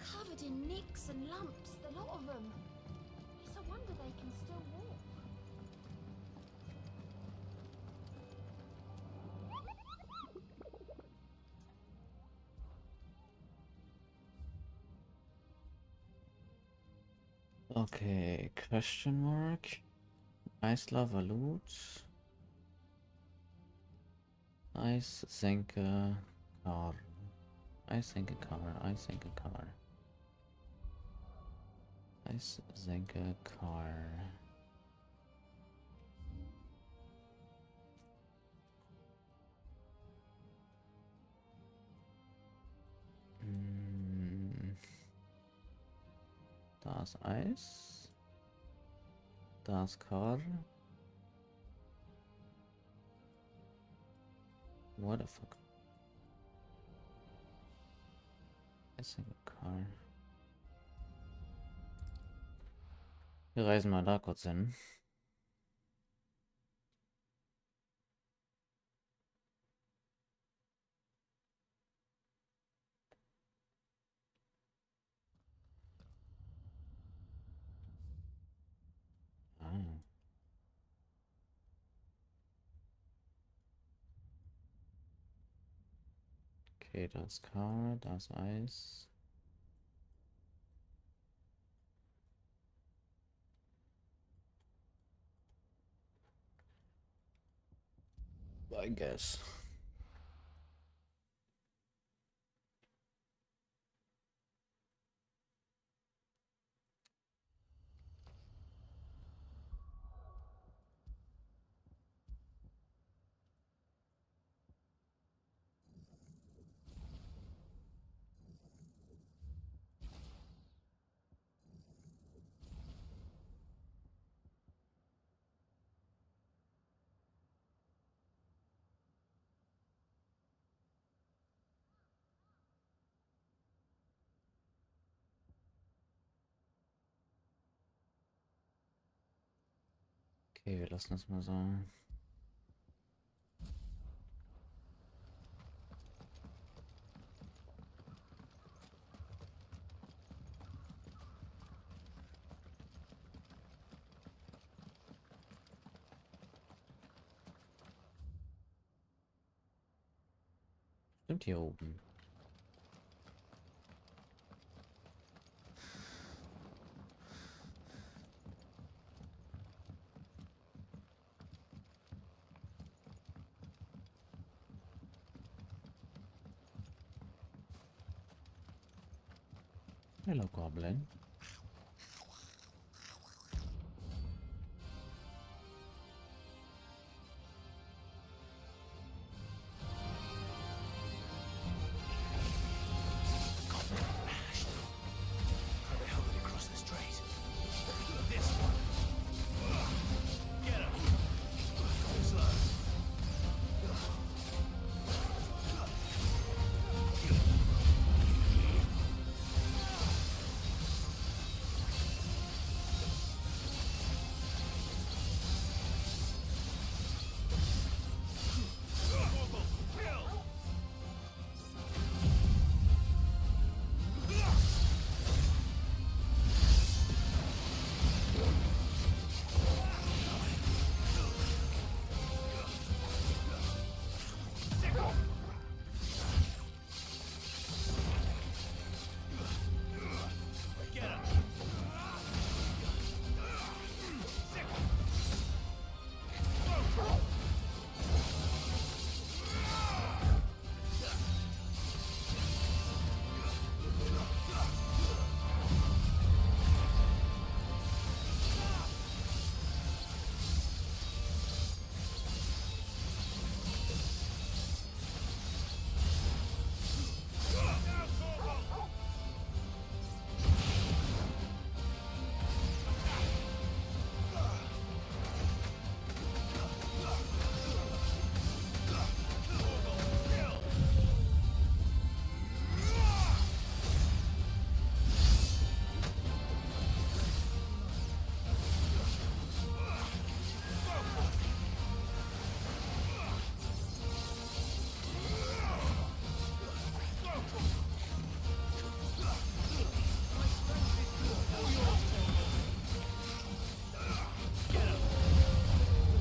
Covered in nicks and lumps, the lot of them. It's a wonder they can still walk. Okay, question mark. Ice Lava Loot. Ice Senke Car. Ice Senke Car. Ice Senke Car. Ice Senke Car. Da ist Eis. Da ist Karl. What the fuck? Ist denn Karl? Wir reisen mal da kurz hin. Ah. Okay, da ist Karl, da ist Eis. I guess. Okay, wir lassen das mal so. Stimmt hier oben. Hello, Goblin. How the hell did he cross the strait? This one. Get him. Slow.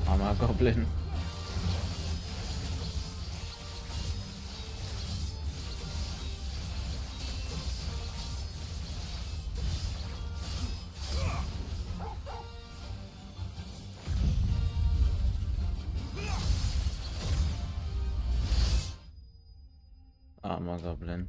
Armer Goblin. Armer Goblin.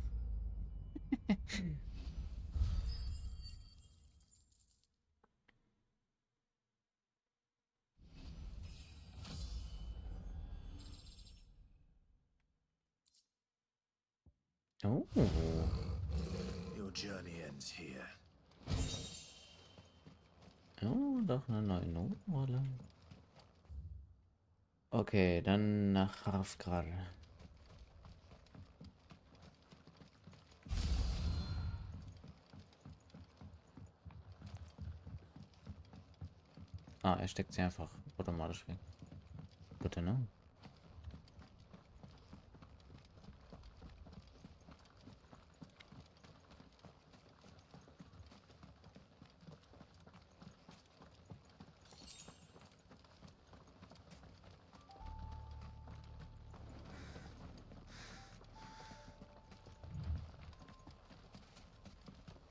Oh. Your journey ends here. Oh, doch eine neue Notenrolle. Okay, dann nach Hafgar. Ah, er steckt sie einfach automatisch weg. Bitte, ne?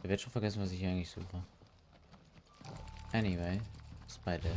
Ich werde schon vergessen, was ich hier eigentlich suche. Anyway, Spider.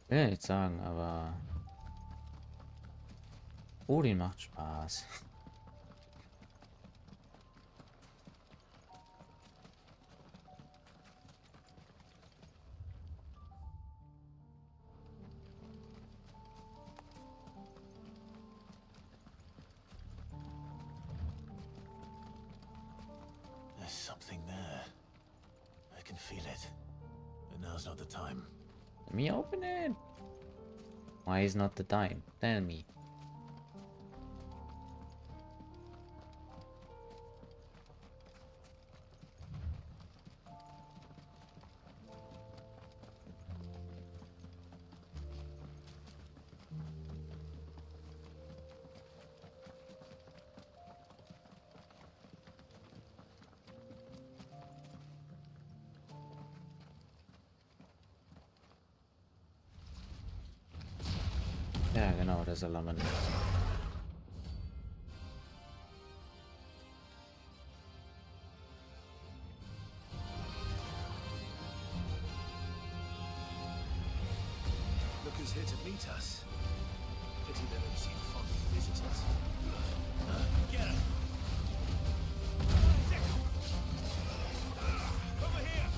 Will ja nicht sagen, aber Odin macht Spaß. There's something there. I can feel it. But now's not the time. Let me open it. Why is not the time? Tell me. Ja, genau, der Salamander. Look who's here to meet us. Pity they don't seem fond of visitors. Get him! Over here!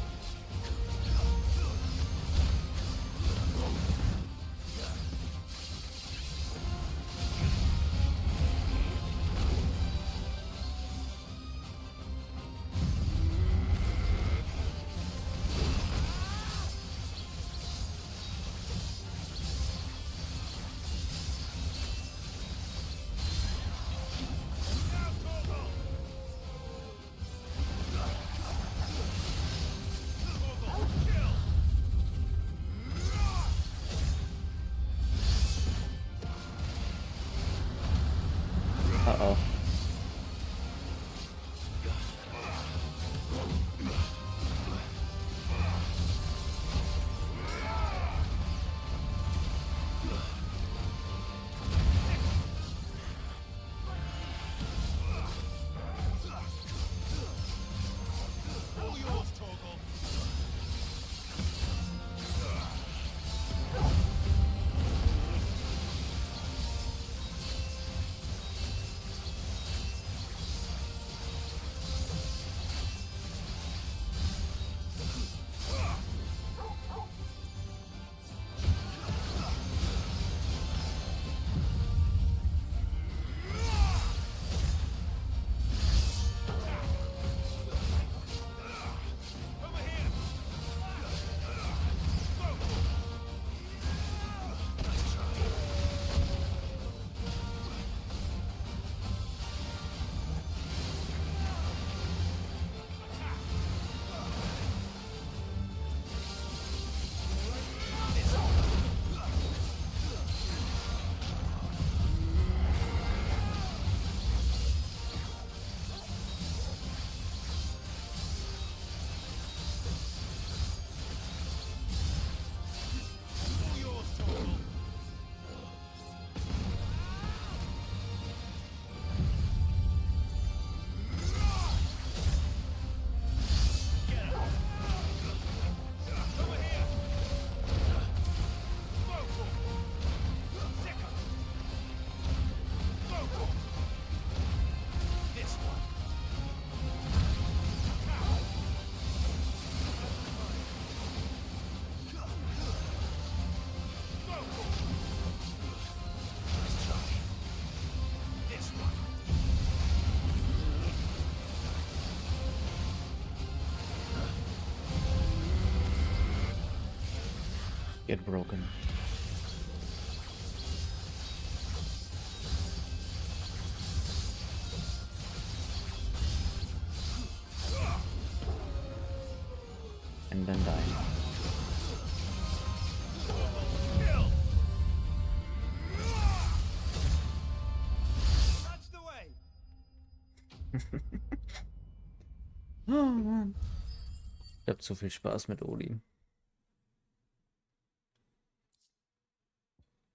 Get broken. And then die. That's the way. Oh Mann. Ich hab zu viel Spaß mit Odin.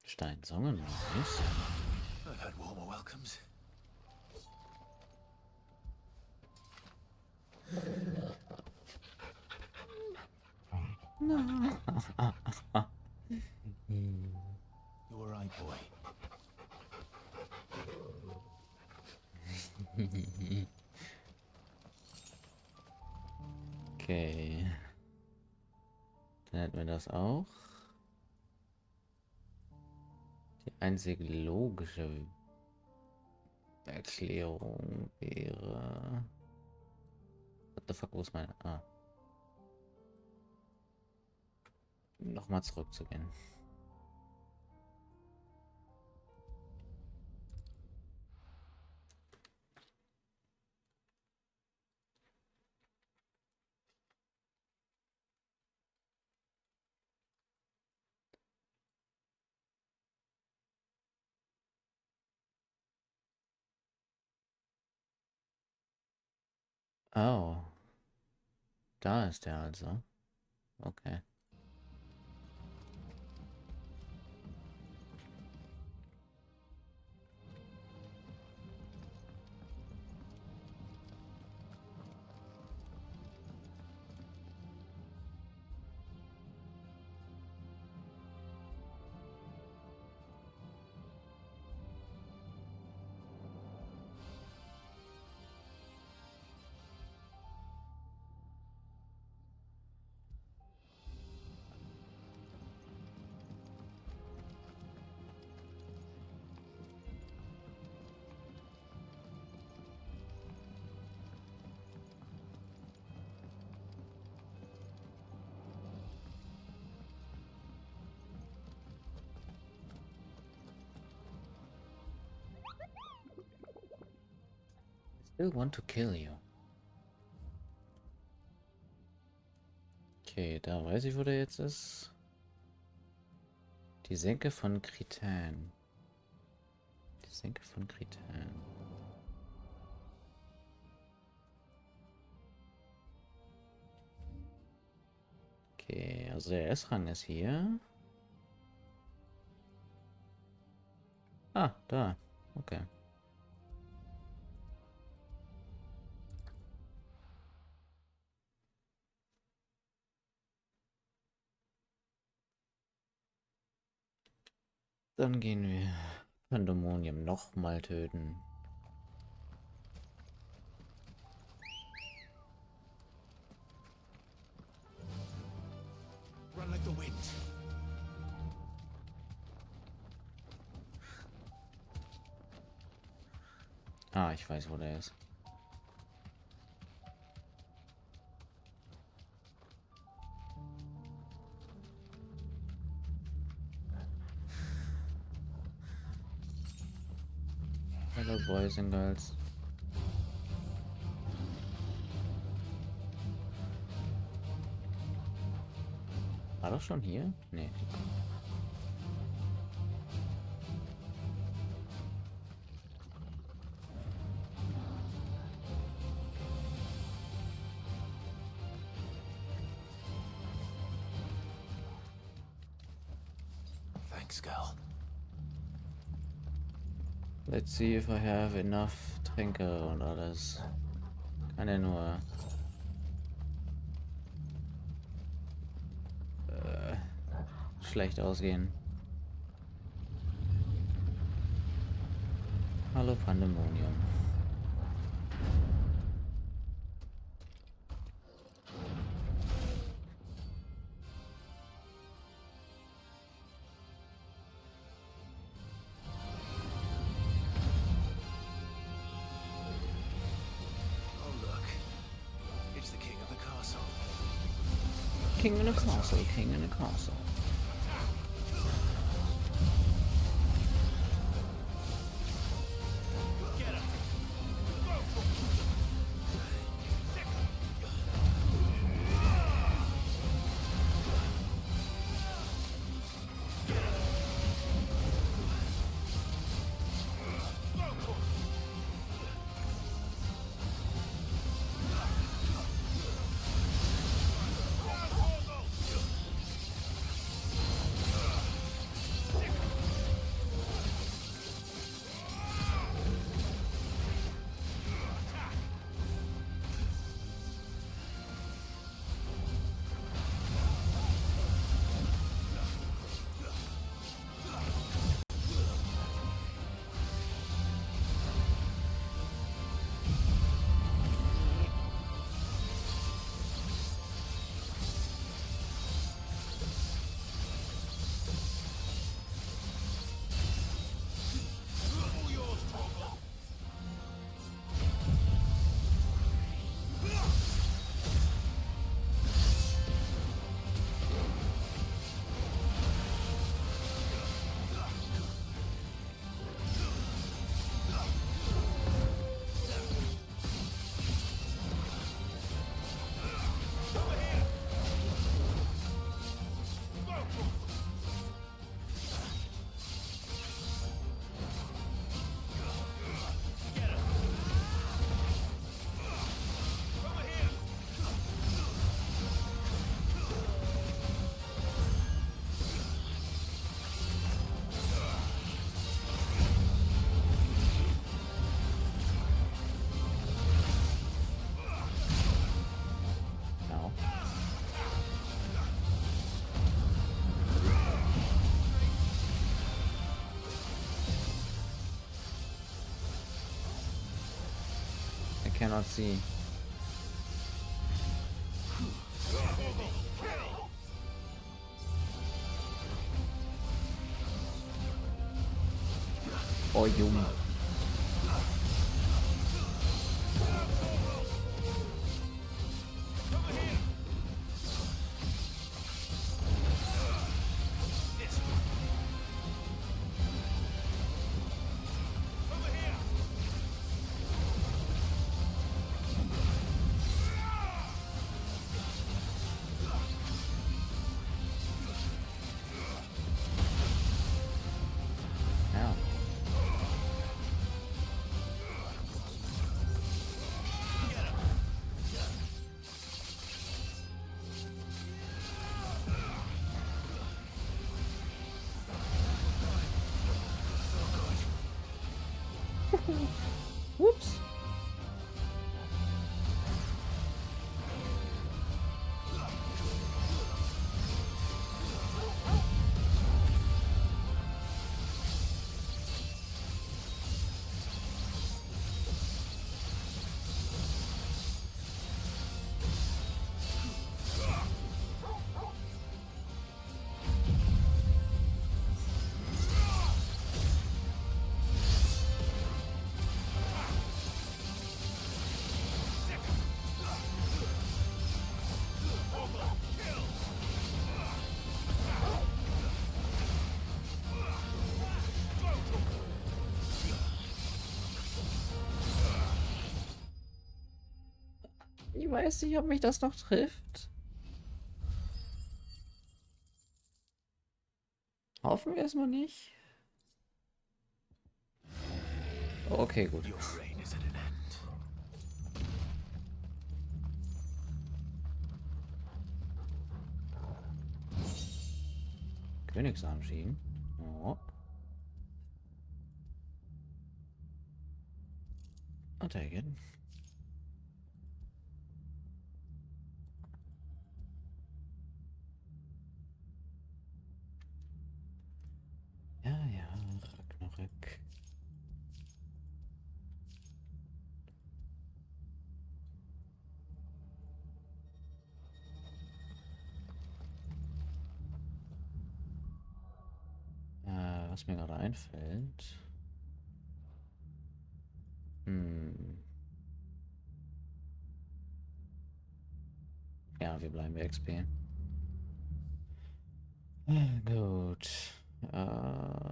Steinsongen, nice. I've had warmer welcomes. No. You were right, boy. Okay. Dann hätten wir das auch. Die einzige logische Erklärung wäre... What the fuck, wo ist meine... Ah. Nochmal zurückzugehen. Oh. Da ist er also. Okay. Still want to kill you. Okay, da weiß ich, wo der jetzt ist. Die Senke von Kritan. Die Senke von Kritan. Okay, also der S-Rang ist hier. Ah, da. Okay. Dann gehen wir Pandemonium nochmal töten. Run like the wind. Ah, ich weiß, wo der ist. Hello, boys and girls. War doch schon hier? Nee. Thanks, girl. Let's see if I have enough Tränke und alles. Kann ja nur... schlecht ausgehen. Hallo Pandemonium. Oh look, it's the king of the castle. King in a castle, king in a castle. cannot see. Oh, Junge. Whoops. Ich weiß nicht, ob mich das noch trifft. Hoffen wir es mal nicht. Okay, gut. Königsanschieden. Oh. I'll take it. Ja, ja, Ragnarök. Was mir gerade einfällt. Ja, wir bleiben bei XP. Gut. Ja.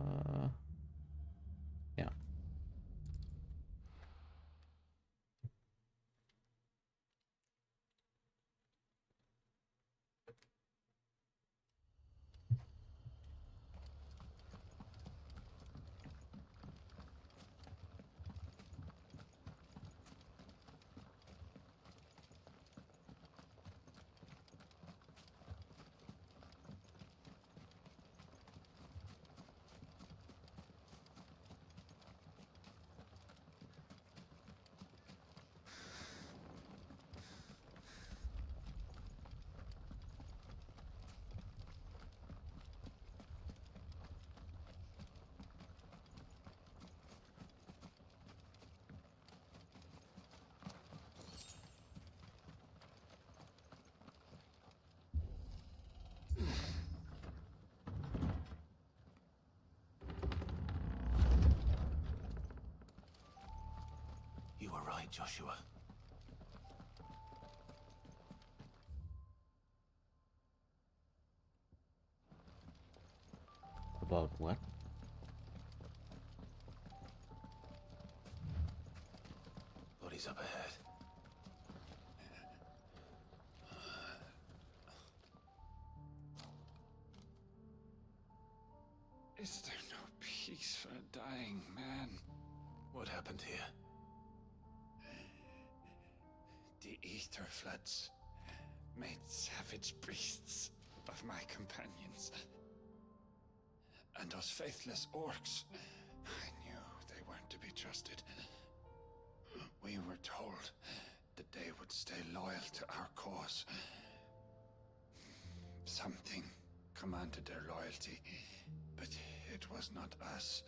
You were right, Joshua. About what? Bodies up ahead. Is there no peace for a dying man? What happened here? The ether floods made savage beasts of my companions. And those faithless orcs, I knew they weren't to be trusted. We were told that they would stay loyal to our cause. Something commanded their loyalty, but it was not us.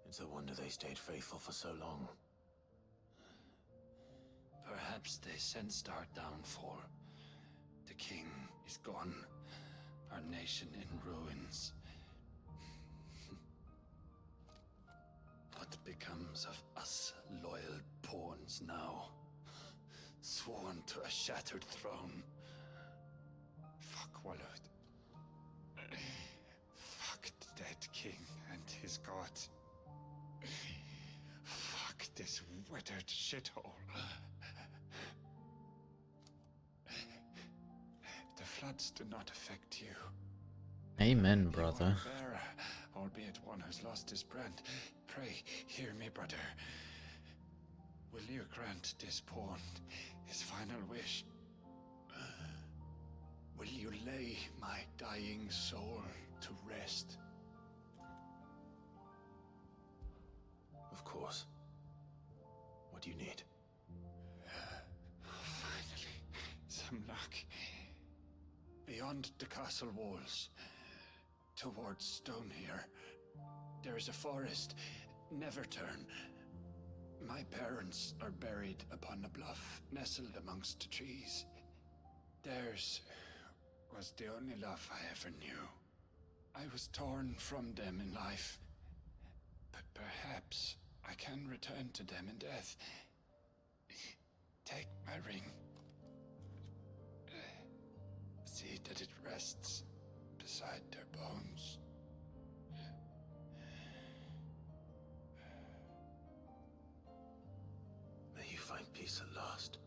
It's a wonder they stayed faithful for so long. Perhaps they sensed our downfall. The king is gone. Our nation in ruins. What becomes of us loyal pawns now? Sworn to a shattered throne. Fuck Walud. Fuck the dead king and his god. Fuck this withered shithole. The floods do not affect you. Amen, brother. You are a bearer, albeit one who's lost his brand. Pray, hear me, brother. Will you grant this pawn his final wish? Will you lay my dying soul to rest? Of course. What do you need? Finally, some luck. Beyond the castle walls, towards Stone here, there is a forest. Never turn. My parents are buried upon a bluff, nestled amongst the trees. Theirs was the only love I ever knew. I was torn from them in life, but perhaps I can return to them in death. Take my ring. See that it rests beside their bones. May you find peace at last.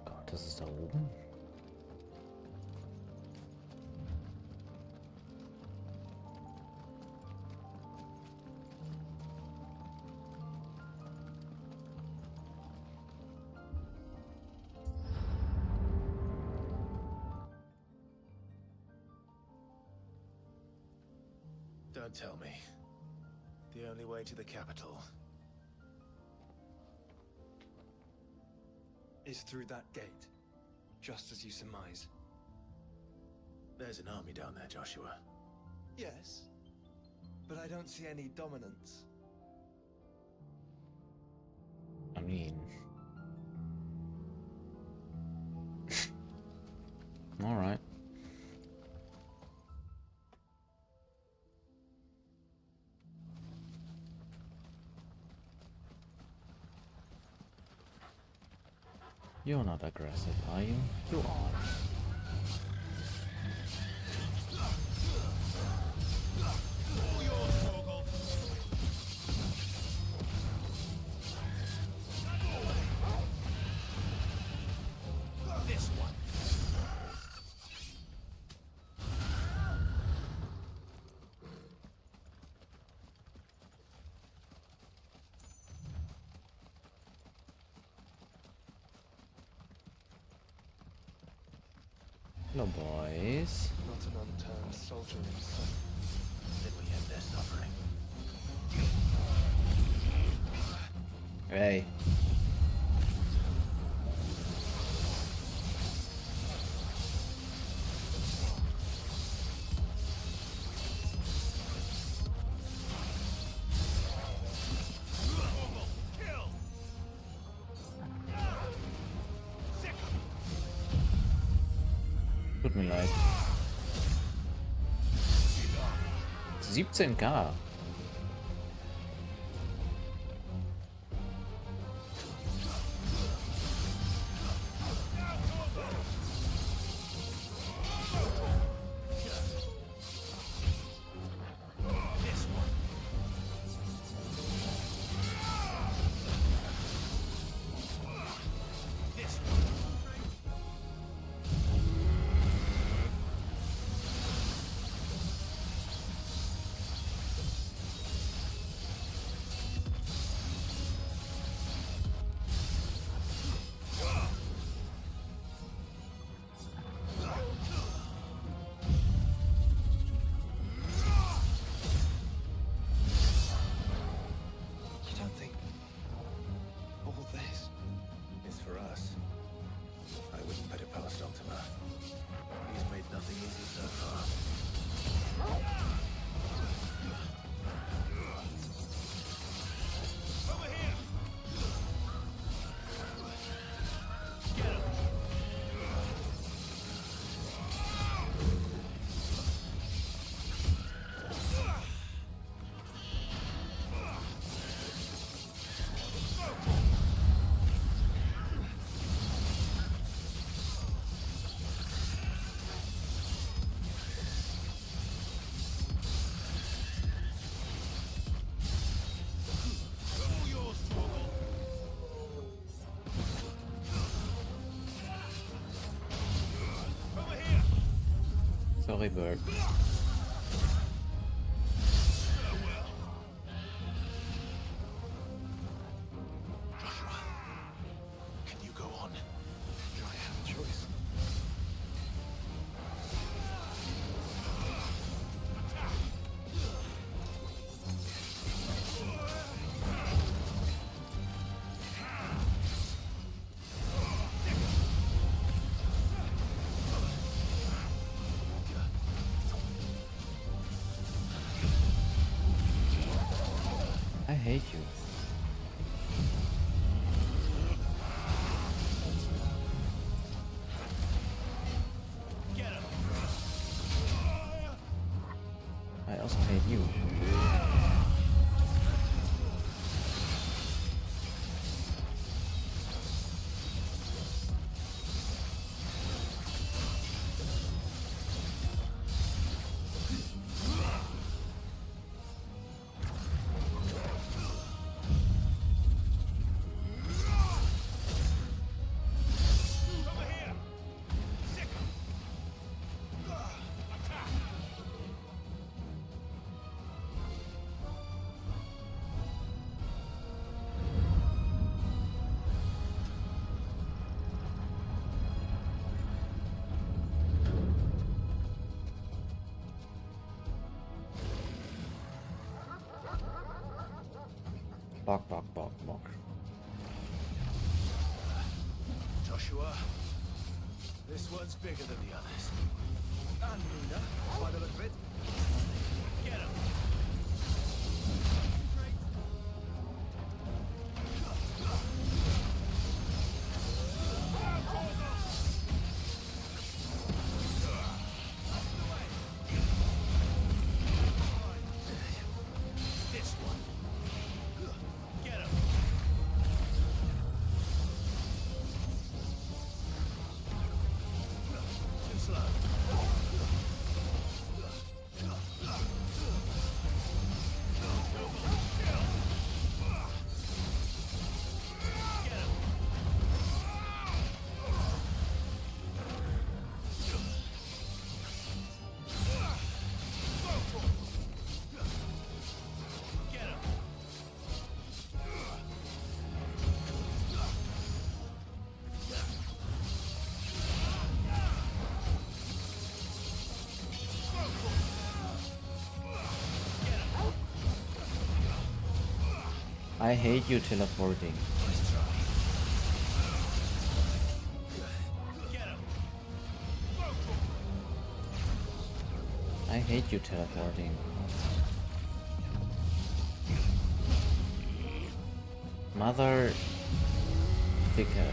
Gott, das ist da oben. Don't tell me. The only way to the capital is through that gate, just as you surmise. There's an army down there, Joshua. Yes, but I don't see any dominance. I mean... Alright. You're not aggressive, are you? You are. This one. Hello, boys. Not an unturned soldier himself. Then we end their suffering. Hey. Tut mir leid. 17k. Sorry, Bird. Can you go on? Do I have a choice? I hate you. I also hate you. Bok, bok, bok, bok. Joshua, this one's bigger than the others. And Luna, by the look of it. Get him! This one. Get him! Too slow. I hate you teleporting. I hate you teleporting. Mother dickhead.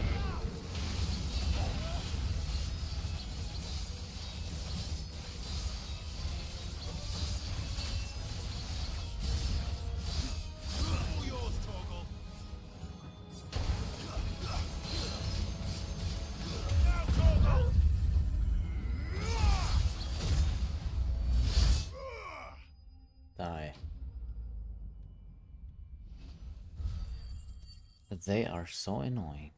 Die. But they are so annoying.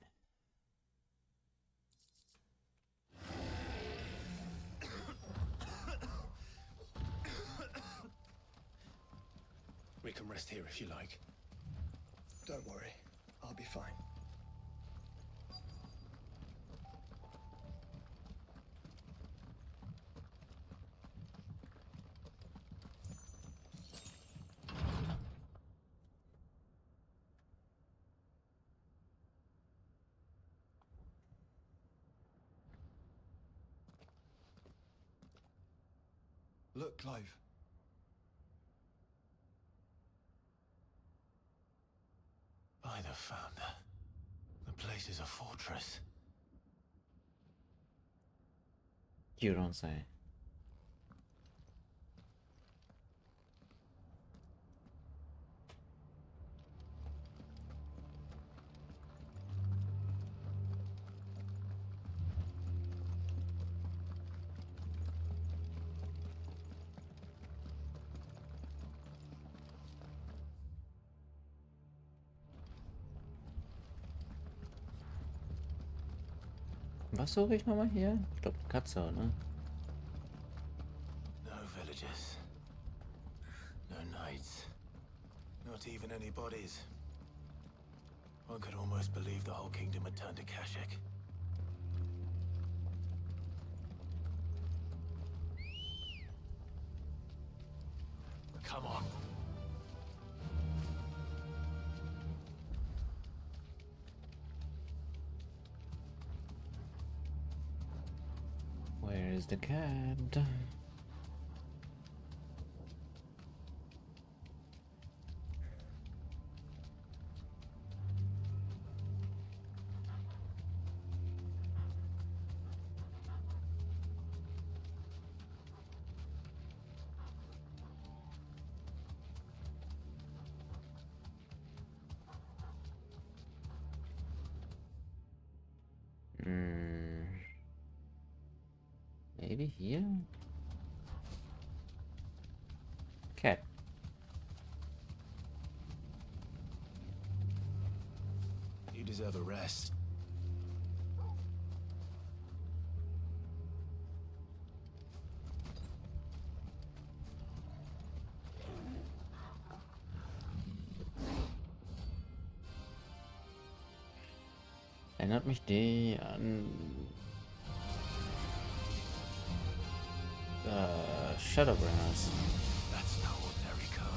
We can rest here if you like. Don't worry, I'll be fine. Look, Clive. By the Founder. The place is a fortress. You don't say. Was suche ich nochmal hier? Ich glaube, Katze, ne? even any bodies. One could almost believe the whole kingdom had turned to Kashyyyk. Come on. Where is the cat? Maybe here? Cat. You deserve a rest. Erinnert mich die an Shadowbringers. That's no ordinary curl.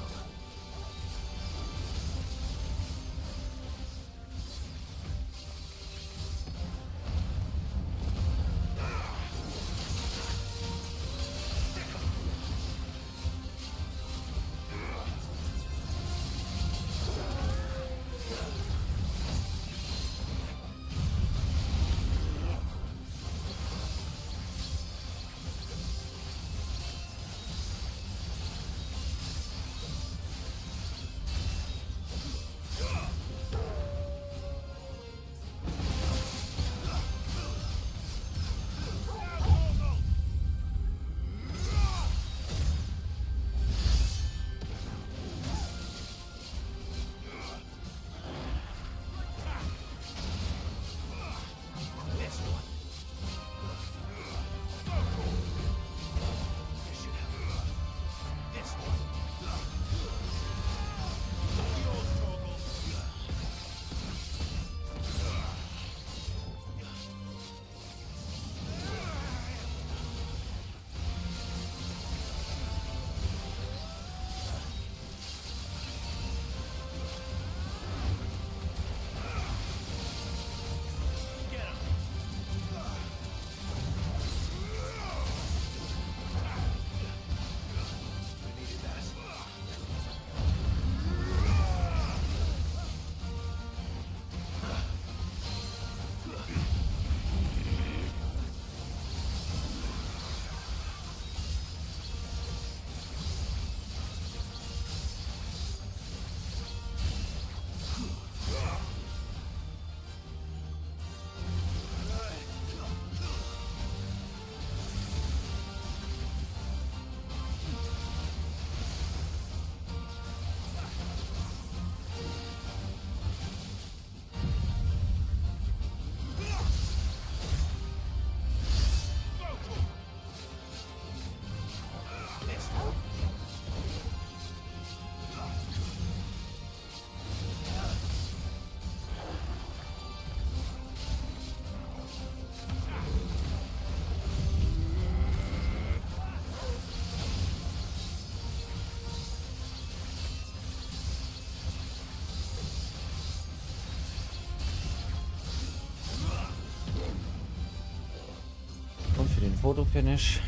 Und für den Fotofinish.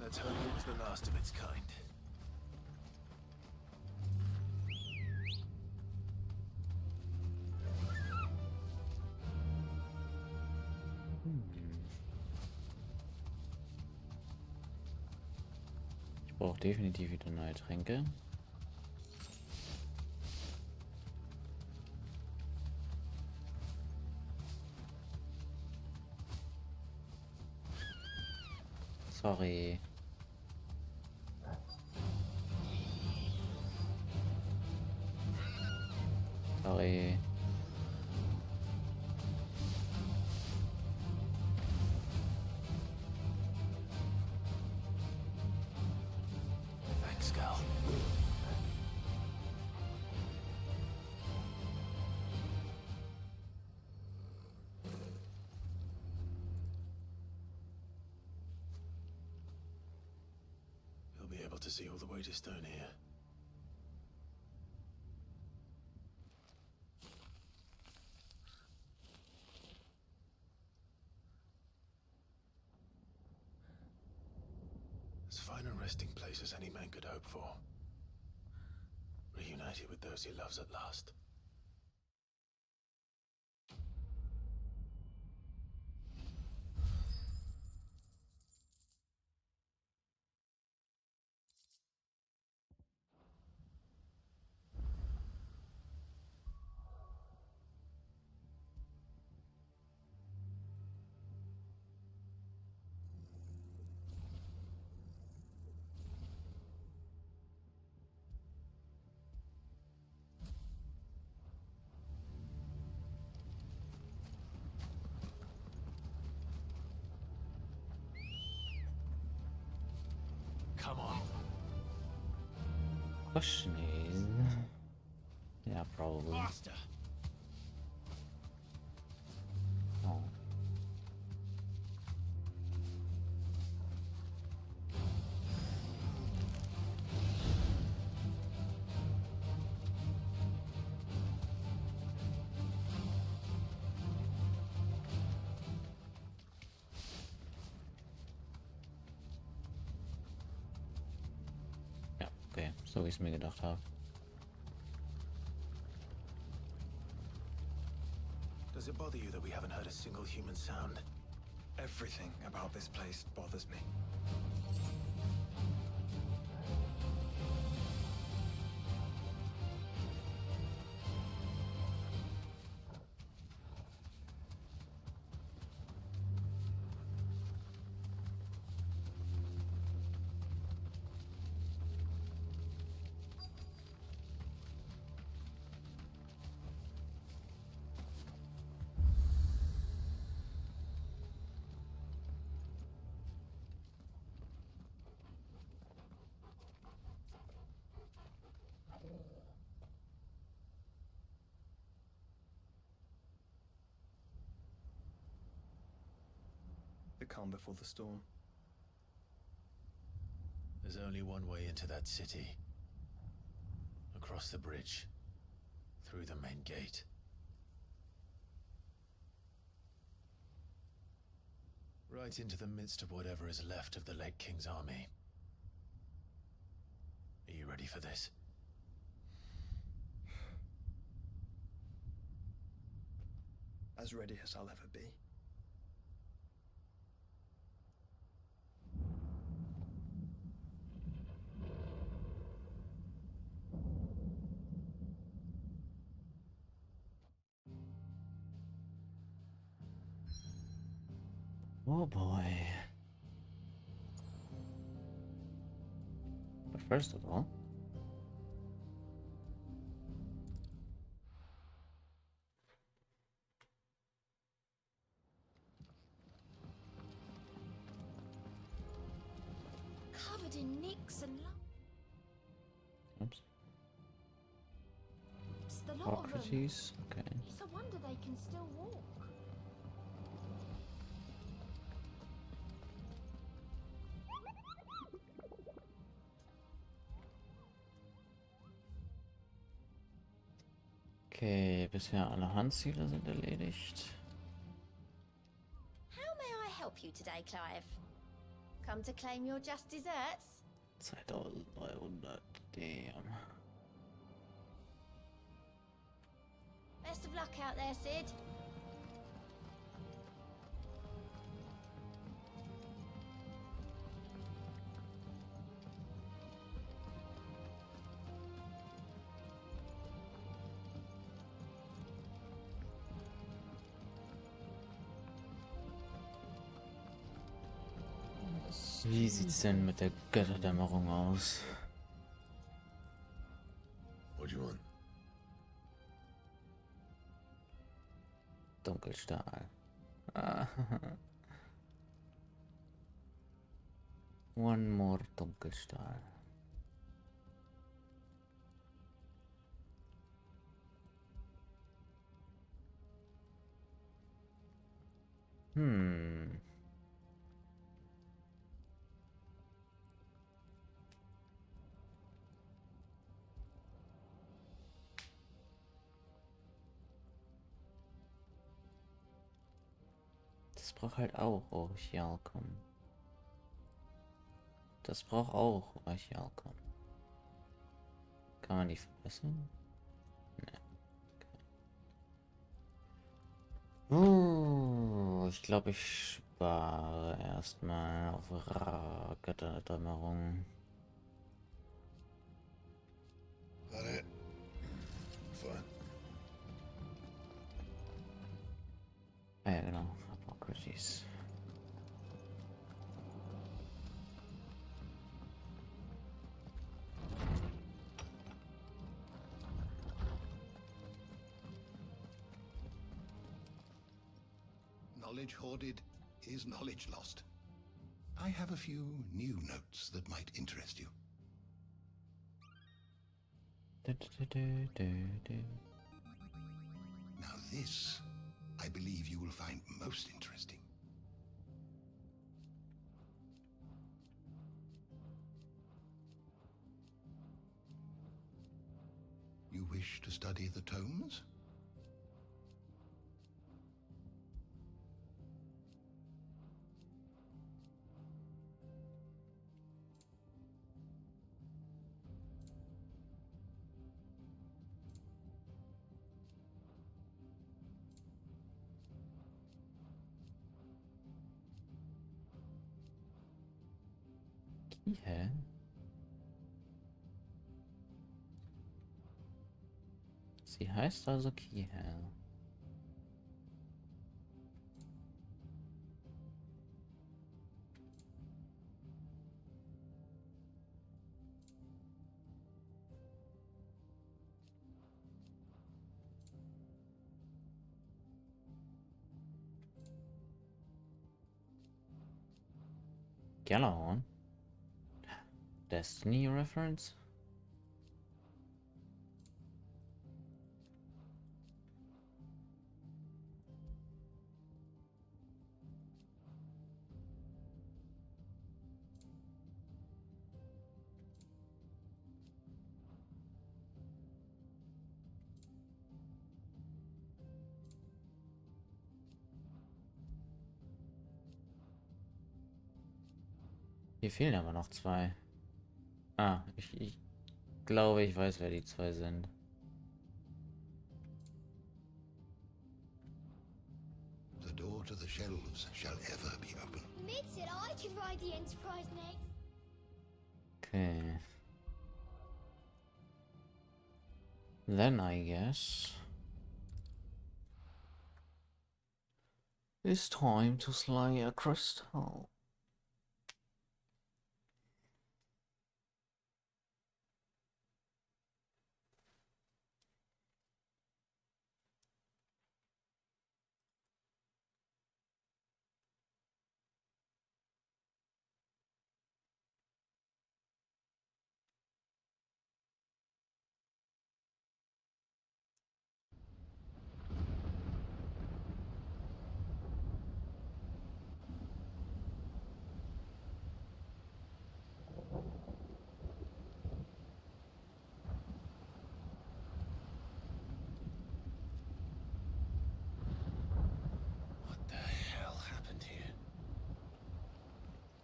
Let's hope it was the last of its kind. Ich brauche definitiv wieder neue Tränke. Sorry. able to see all the way to Stone here. As fine a resting place as any man could hope for. Reunited with those he loves at last. Come on. Question is... Yeah, probably. Faster. Oh. Ja, okay, so wie ich es mir gedacht habe. Does it bother you that we haven't heard a single human sound? Everything about this place bothers me. The calm before the storm. There's only one way into that city. Across the bridge. Through the main gate. Right into the midst of whatever is left of the late King's army. Are you ready for this? As ready as I'll ever be. Oh boy. But first of all... Covered in nicks and Oops. lumps. The lot of them. Socrates? Okay. It's a wonder they can still walk. Okay, bisher alle Handziele sind erledigt. How may I help you today, Clive? Come to claim your just desserts? 2300, damn. Best of luck out there, Sid. Wie sieht's denn mit der Götterdämmerung aus? What do you want? Dunkelstahl. Ah. One more Dunkelstahl. braucht halt auch Orichalcum. Das braucht auch Orichalcum. Kann man die verbessern? Ich glaube, ich spare erstmal auf Götterdämmerung. That it? Fine. Ah ja, genau. Apocryphes. Knowledge hoarded is knowledge lost. I have a few new notes that might interest you. Now this, I believe you will find most interesting. You wish to study the tomes? Hä? Sie heißt also Keyhell. Gjallarhorn? Destiny reference? Hier fehlen aber noch zwei. Ah, ich glaube, ich weiß, wer die zwei sind. The door to the shelves shall ever be open. Mid said I could ride the Enterprise next. Okay. Then I guess it's time to slay a crystal. What the hell happened here?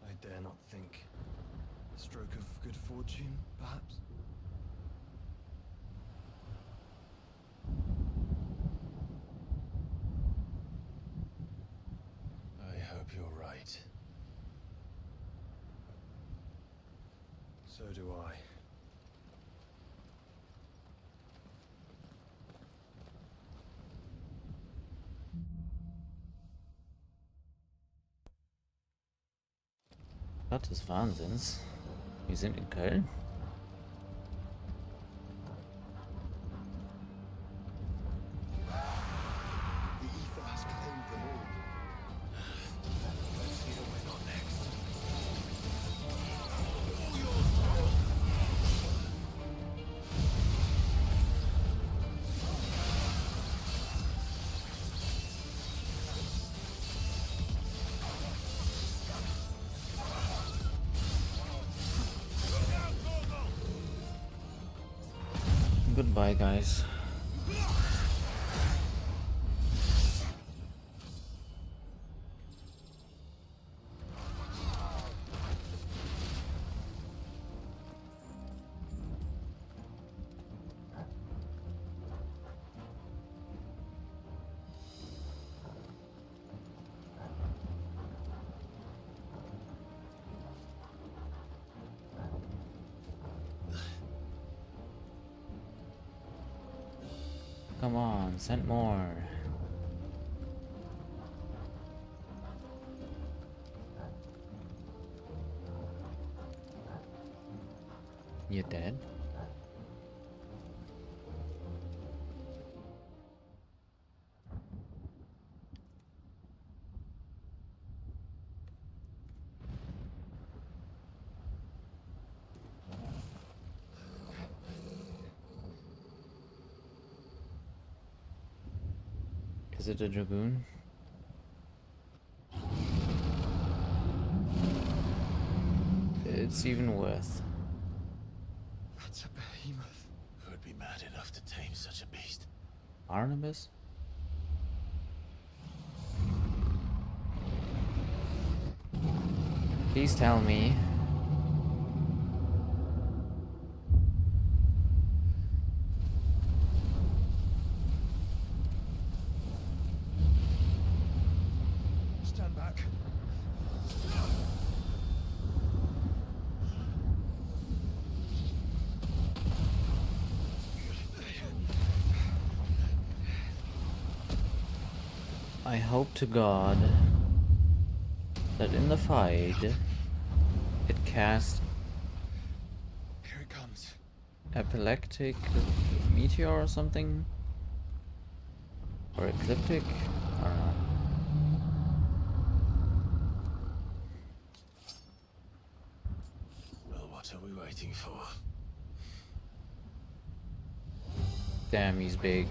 I dare not think. A stroke of good fortune, perhaps? I hope you're right. So do I. Stadt des Wahnsinns. Wir sind in Köln. The ether has claimed them all. Let's see what we got next. Goodbye, guys. Come on, send more. You dead? Is it a dragoon? It's even worse. That's a behemoth. Who would be mad enough to tame such a beast? Barnabas? Please tell me. Stand back. I hope to God that in the fight it cast Here it comes. epileptic meteor or something, or ecliptic. I don't know. Well, what are we waiting for? Damn, he's big.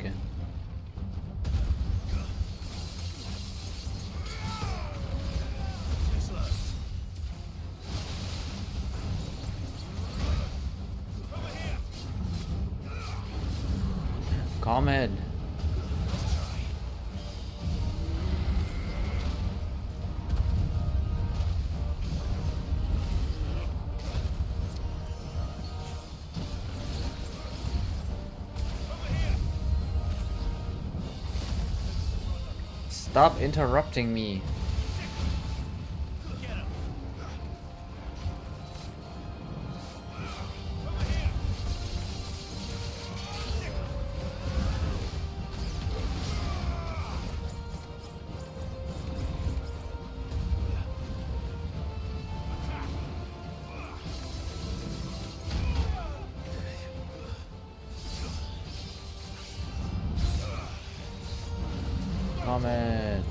Comed. Stop interrupting me. Comed.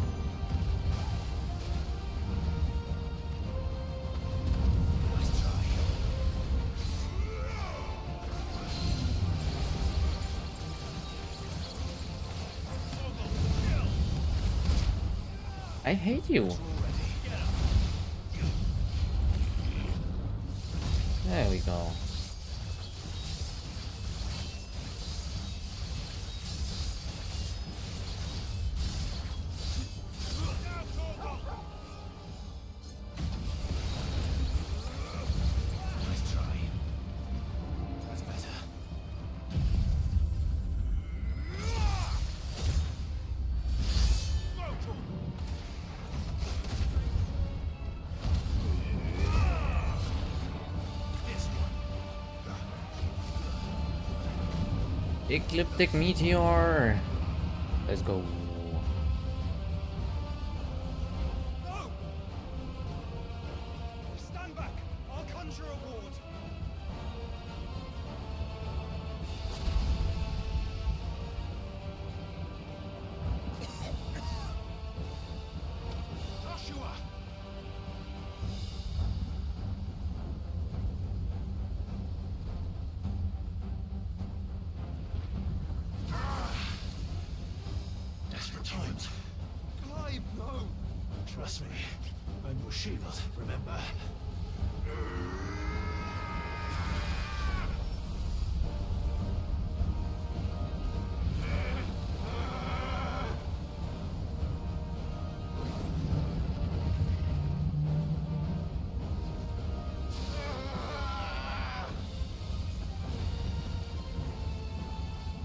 I hate you. There we go. Ecliptic meteor. Let's go. Stand back. I'll conjure a ward. Joshua. Desperate times. Clive, no. Trust me. I'm your shield, remember?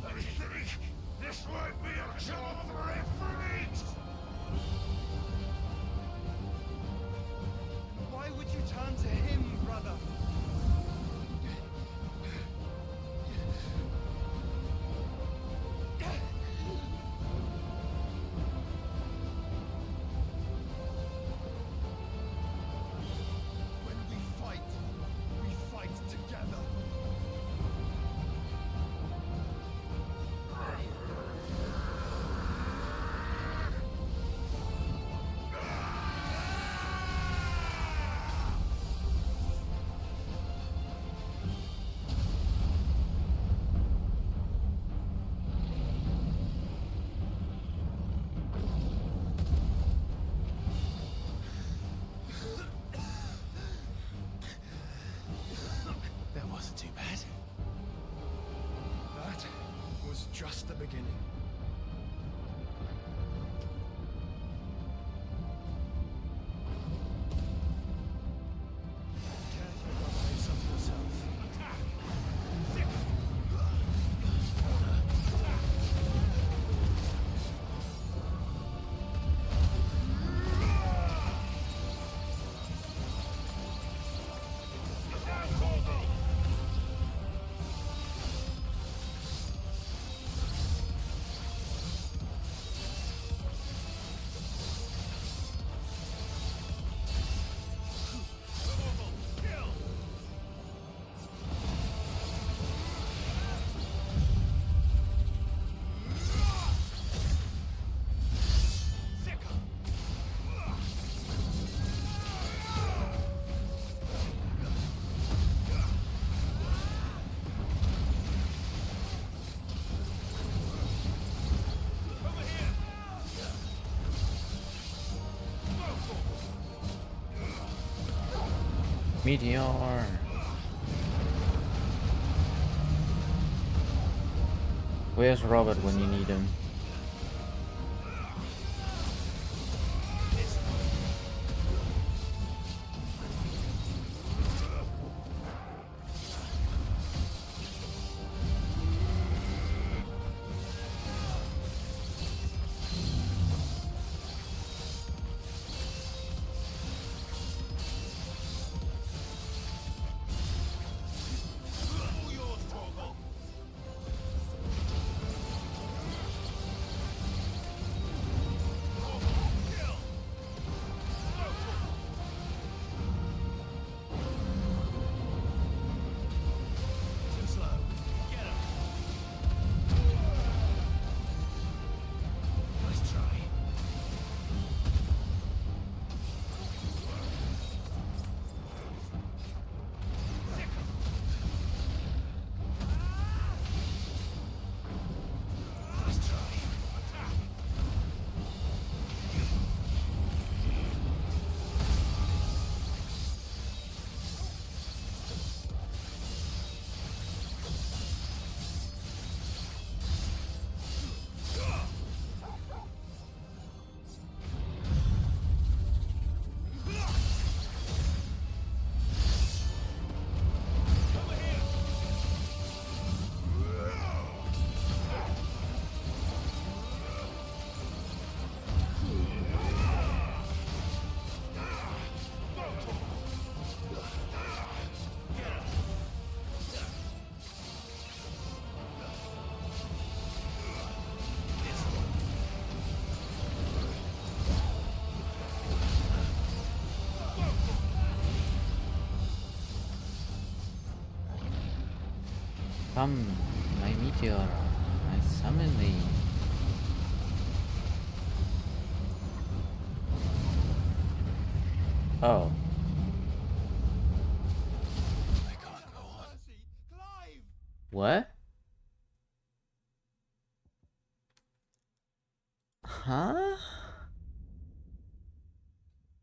I think this might be a job for infinite! Why would you turn to him, brother? Meteor. Where's Robert when you need him? Come, my meteor, I summon thee. Oh. What? Huh?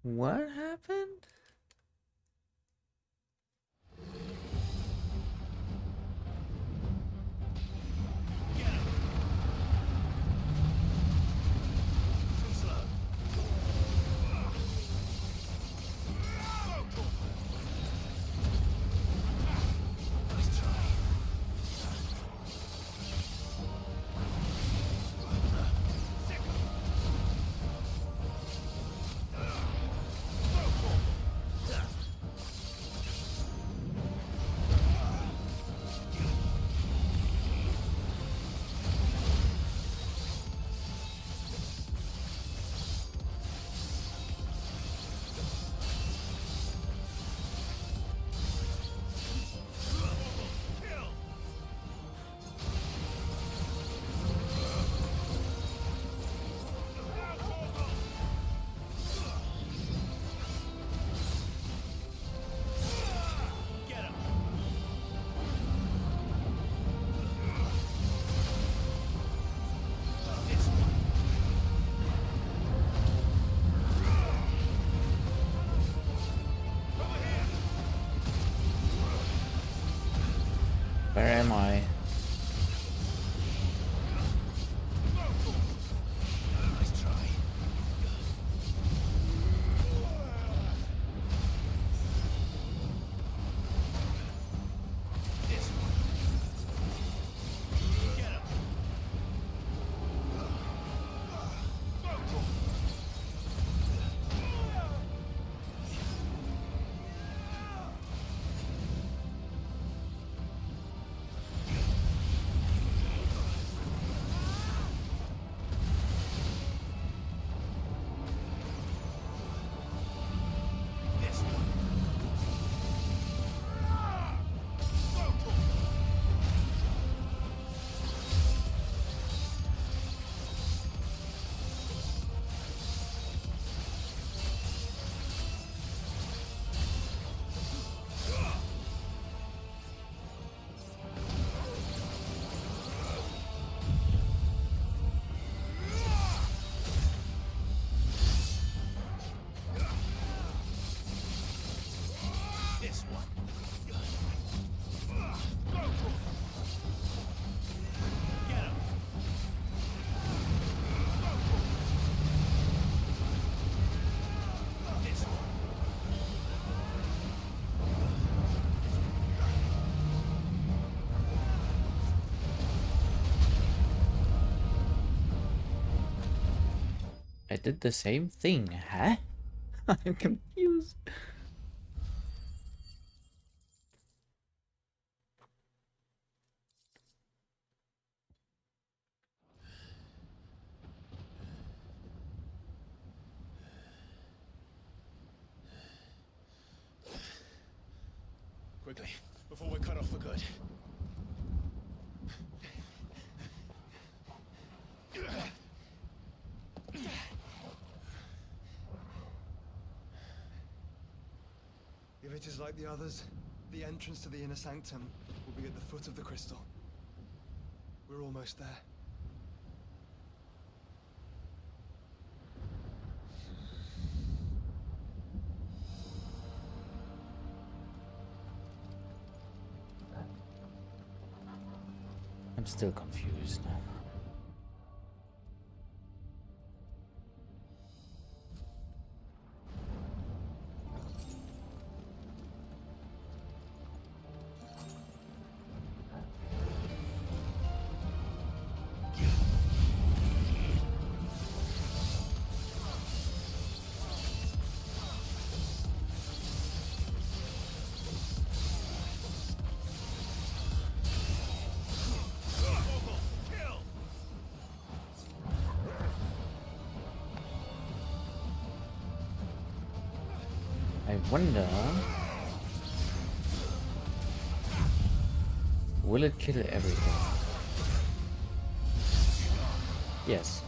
What happened? I did the same thing, huh? I'm confused. Quickly, before we're cut off for good. If it is like the others, the entrance to the inner sanctum will be at the foot of the crystal. We're almost there. I'm still confused. I wonder, will it kill everything? Yes.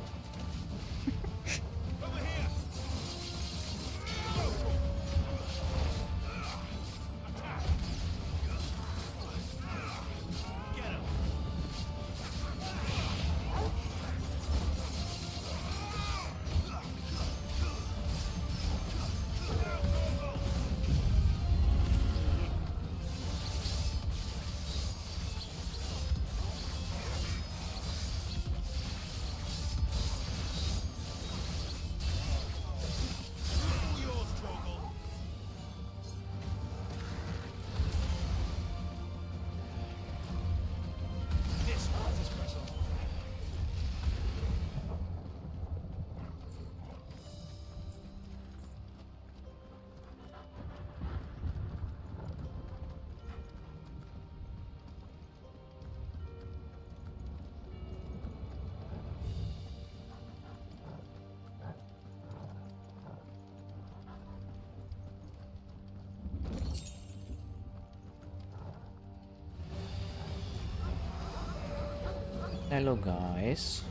Hello guys,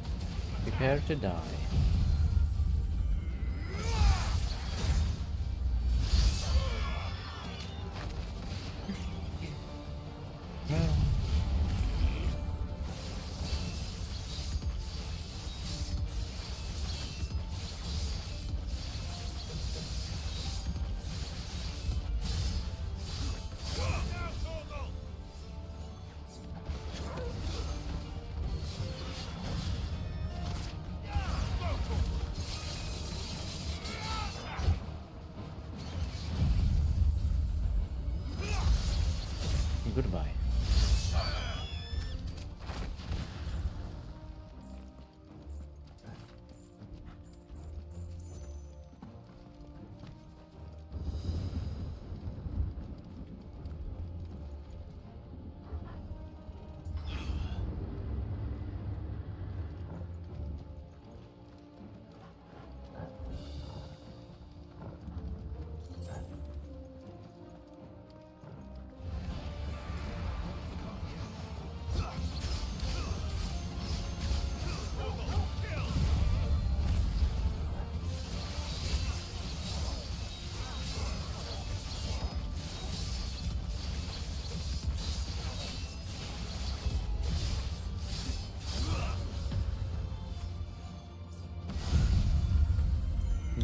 prepare to die. Goodbye.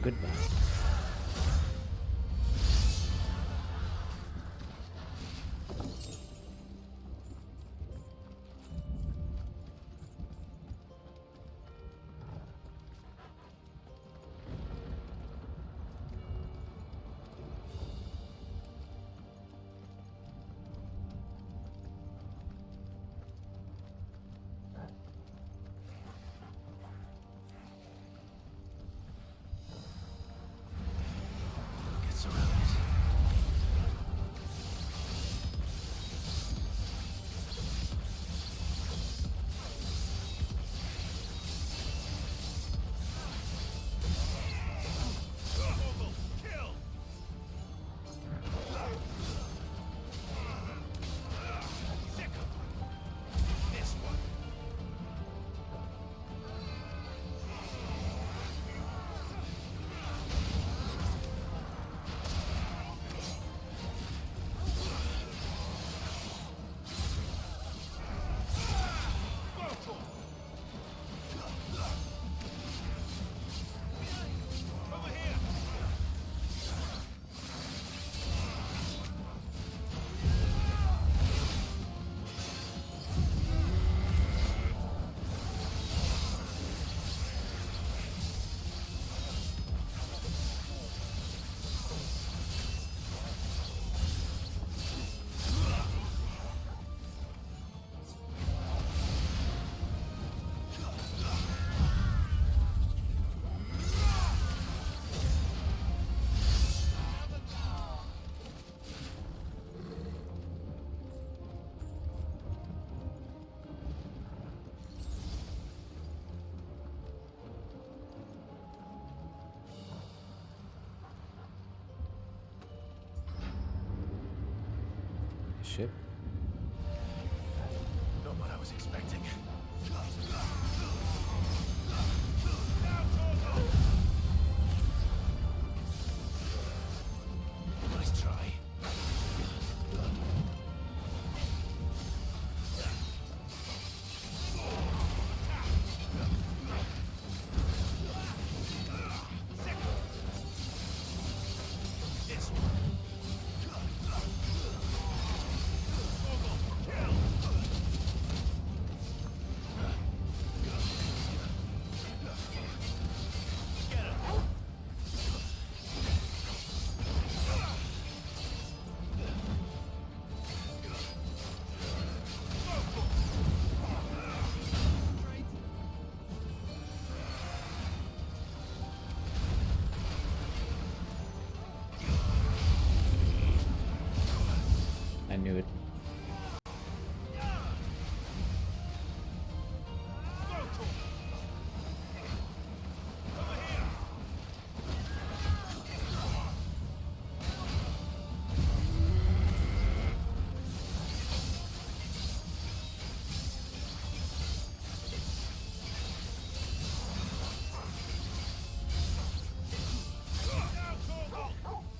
Goodbye. ship. Not what I was expecting. Nice try. I knew it.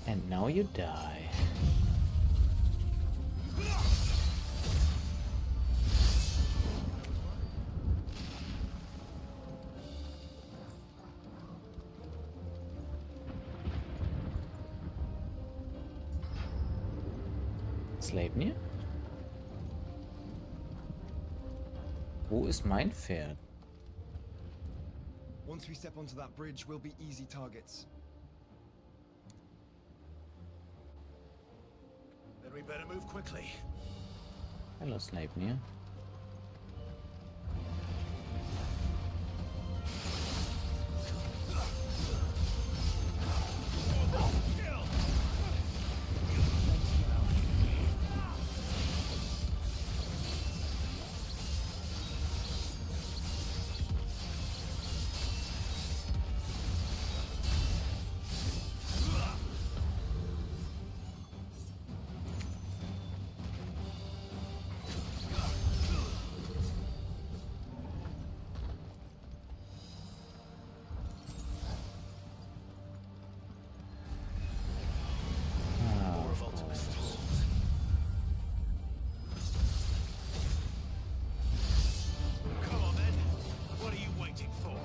And now you die. Sleipnir? Wo ist mein Pferd? Once we step onto that bridge, we'll be easy targets. Then we better move quickly. Hello, Sleipnir. Come on then. What are you waiting for?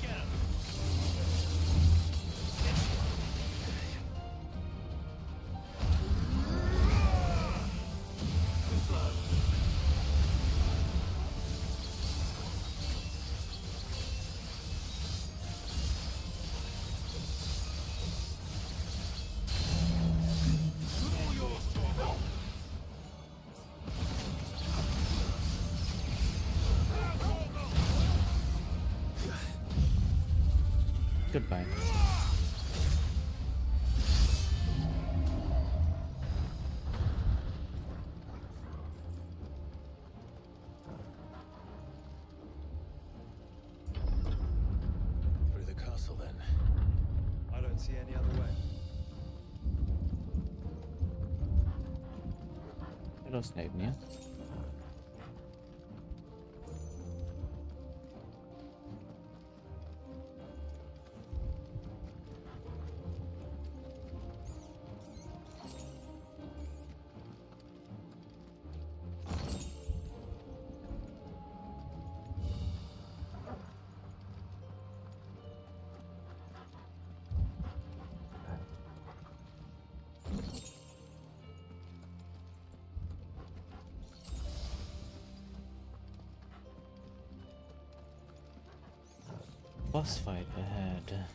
Get him. Goodbye. Through the castle then. I don't see any other way. Hello, Sleipnir. Boss fight ahead.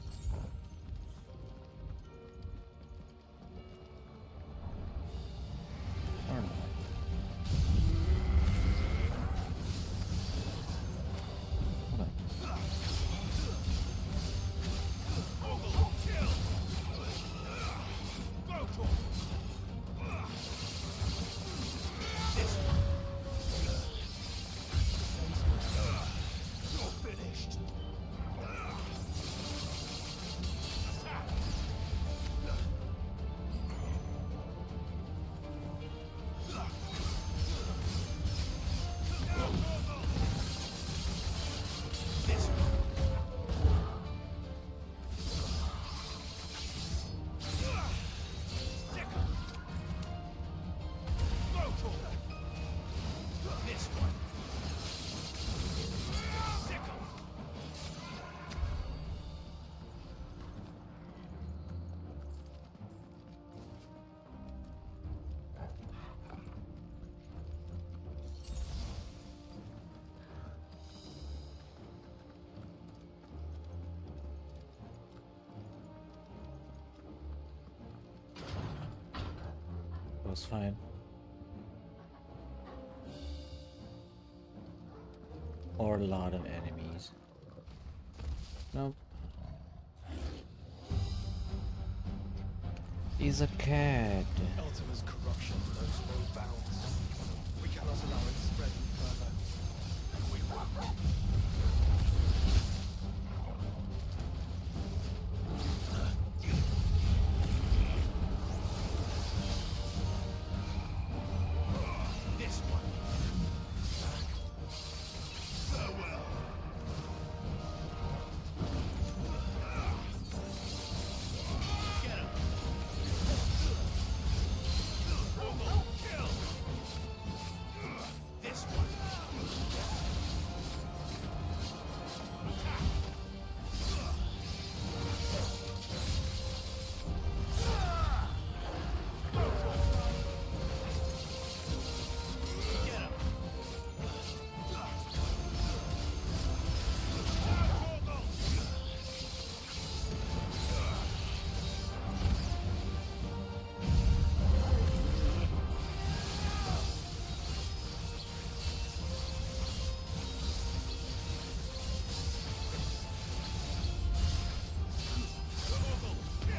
Or not. You're finished. boss fight. Or a lot of enemies. Nope. He's a cat. Ultima's corruption knows no bounds. We cannot allow it to spread any further. We won't. This one. Farewell. Get him. Kill. This one. Get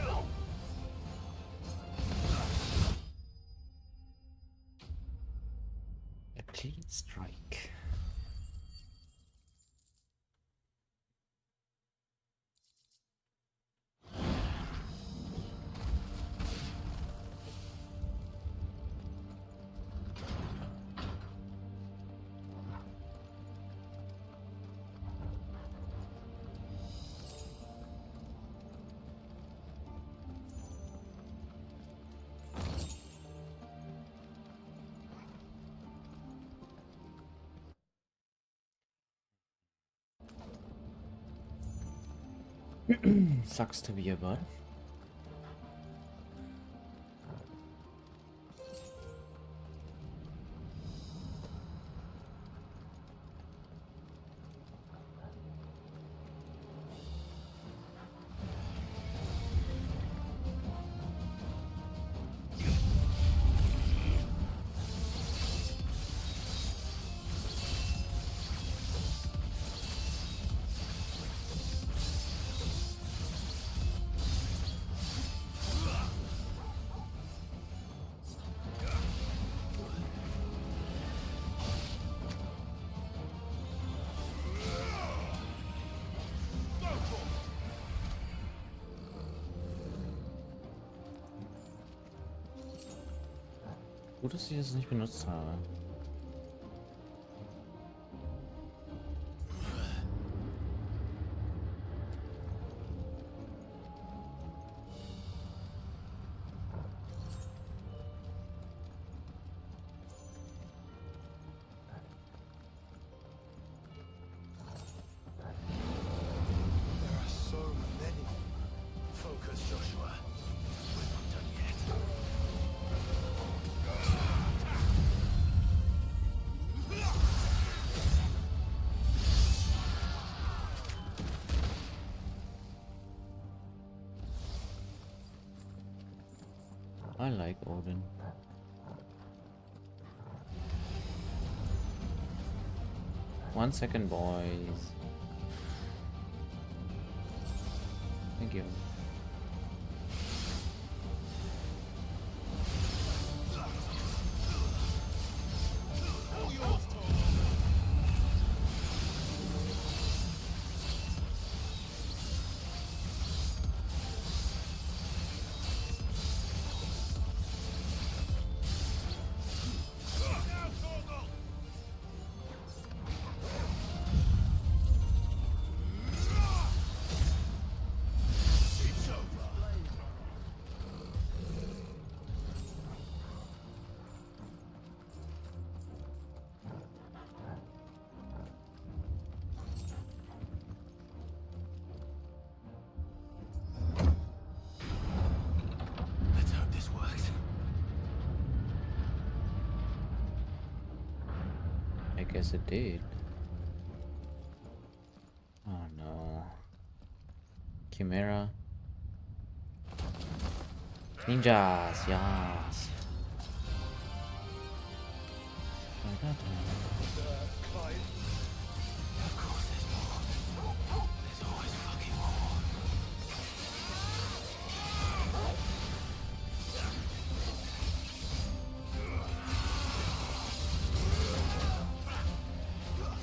him. A clean strike. Sucks to be a bot. Gut, dass ich das nicht benutzt habe. There are so many. Focus, Joshua. We're not done yet. I like Odin. One second, boys. Thank you. Let's hope this works. I guess it did. Oh no. Chimera. Ninjas, yes. Clive. Of course there's more. There's always fucking more.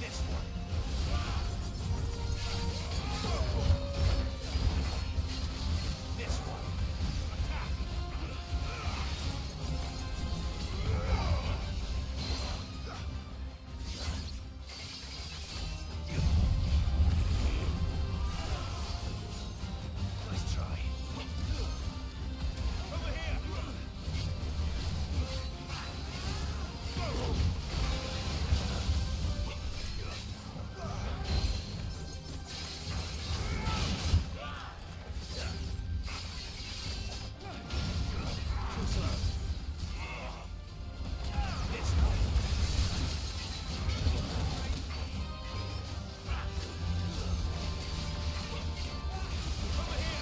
This one. This one. Attack. Nice try. Over here. Too slow. This way. Over here.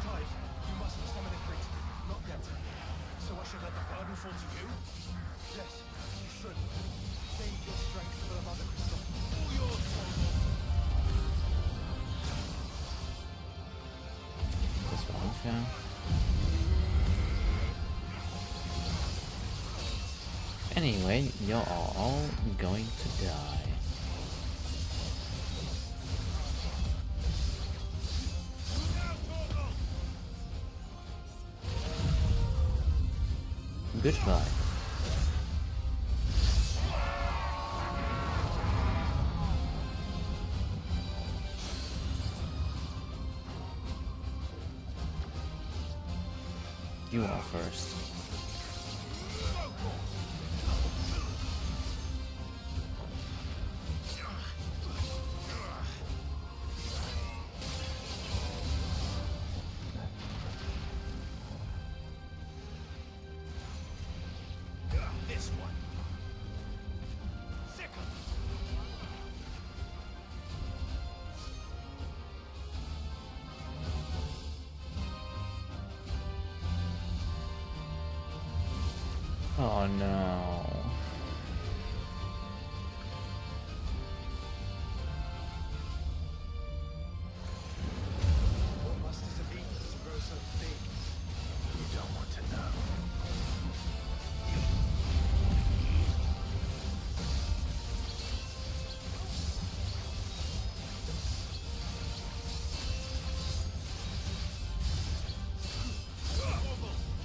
Clive, you mustn't summon a crit. Not yet. So I should let the burden fall to you? Yes, you should. Save your strength for the Mother Crystal. All yours, Das war unfair. Anyway, you're all going to die. Goodbye. You are first. This one. Second. Oh no. What must it be to grow so big? You don't want to know.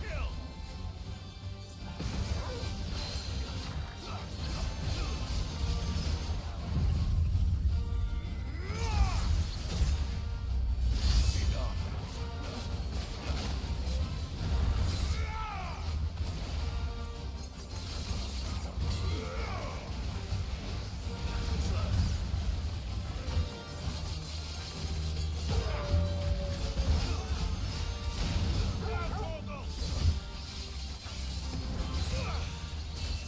Kill!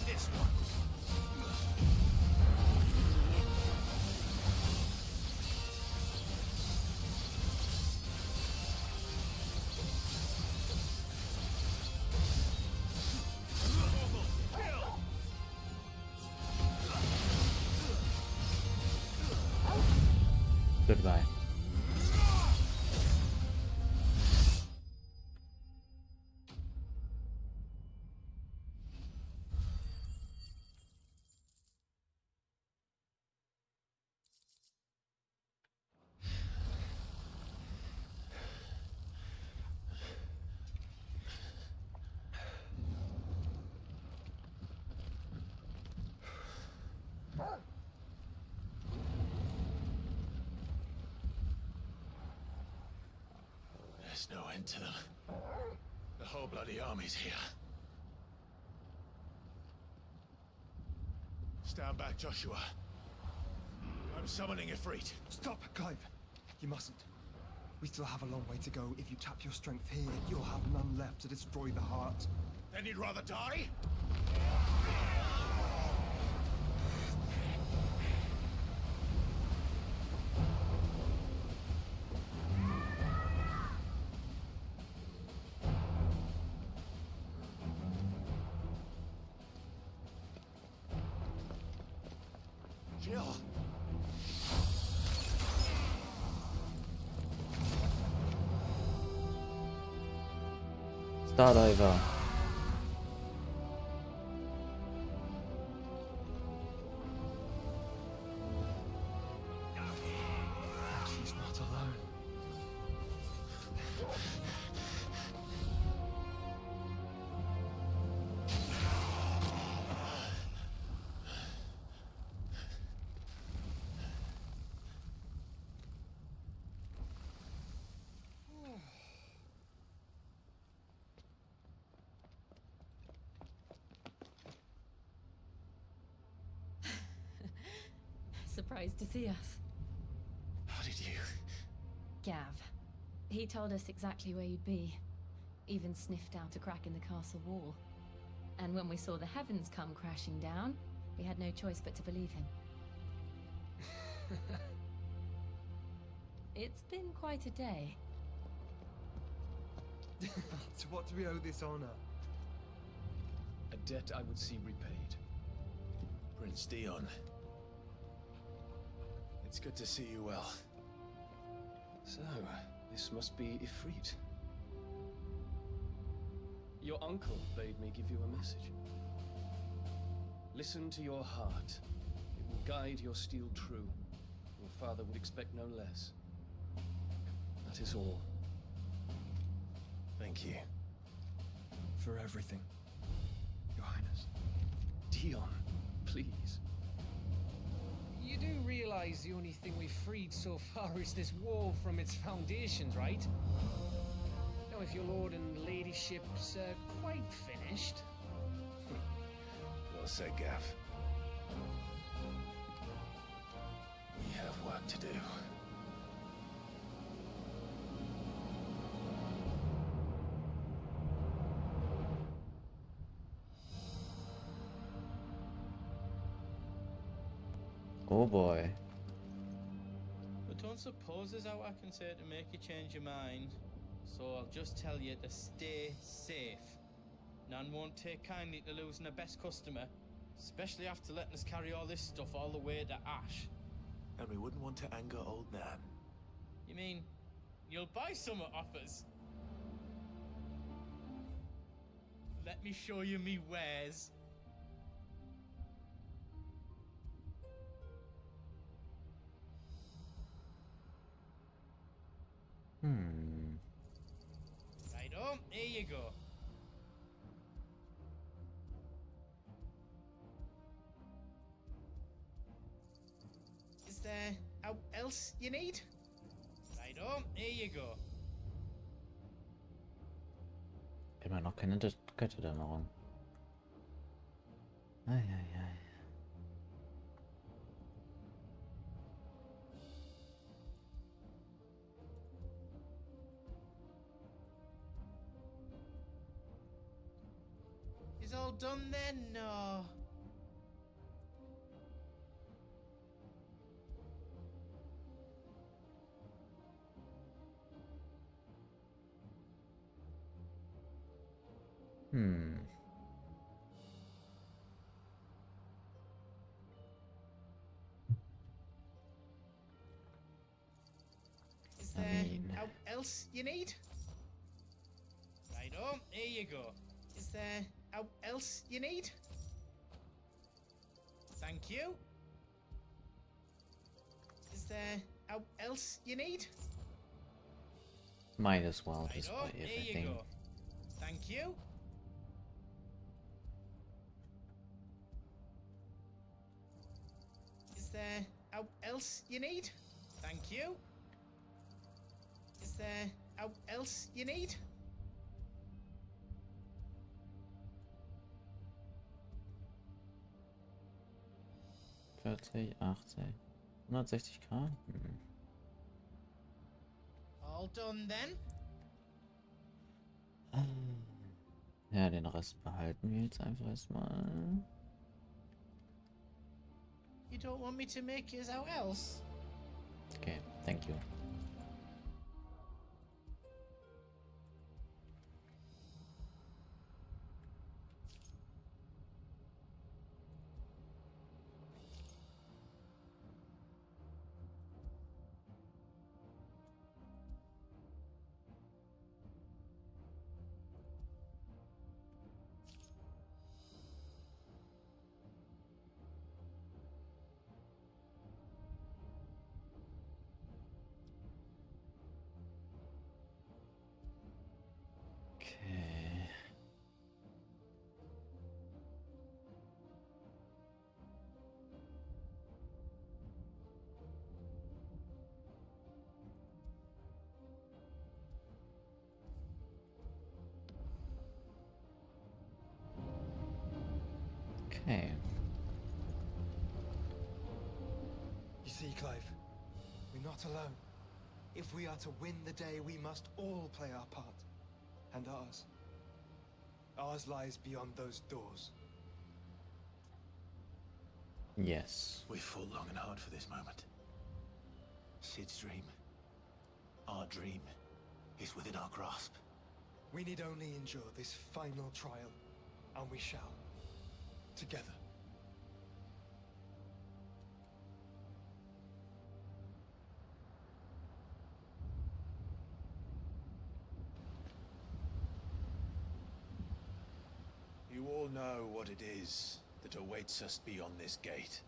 This one. Goodbye. There's no end to them. The whole bloody army's here. Stand back, Joshua. I'm summoning Ifrit. Stop, Clive! You mustn't. We still have a long way to go. If you tap your strength here, you'll have none left to destroy the heart. Then you'd rather die? Jill! Stardiver. She's not alone. Surprised to see us. How did you? Gav. He told us exactly where you'd be. Even sniffed out a crack in the castle wall. And when we saw the heavens come crashing down, we had no choice but to believe him. It's been quite a day. To what do we owe this honor? A debt I would see repaid. Prince Dion. It's good to see you well. So, this must be Ifrit. Your uncle bade me give you a message. Listen to your heart. It will guide your steel true. Your father would expect no less. That is all. Thank you. For everything, Your Highness. Dion, please. You do realize the only thing we've freed so far is this wall from its foundations, right? Now, if your lord and ladyship's quite finished... Well said, Gav. We have work to do. Oh boy. But don't suppose there's out I can say to make you change your mind. So I'll just tell you to stay safe. Nan won't take kindly to losing her best customer, especially after letting us carry all this stuff all the way to Ash. And we wouldn't want to anger old Nan. You mean, you'll buy some off us? Let me show you me wares. Righto, here you go. Is there out else you need? Righto, here you go. Immer noch keine Götterdämmerung. Eieiei. Is all done then? No. Is there out else you need? Righto, here you go. Is there out else you need? Thank you. Is there out else you need? Might as well just Righto, buy here you everything. go. Thank you. Is there out else you need? Thank you. Is there out else else you need? 40, 80, 160k? All done then? Ja, den Rest behalten wir jetzt einfach erstmal. You don't want me to make yours out else? Okay, thank you. Okay. Okay. You see, Clive, we're not alone. If we are to win the day, we must all play our part. And ours. Ours lies beyond those doors. Yes. We've fought long and hard for this moment. Sid's dream, our dream, is within our grasp. We need only endure this final trial, and we shall. Together. You all know what it is that awaits us beyond this gate.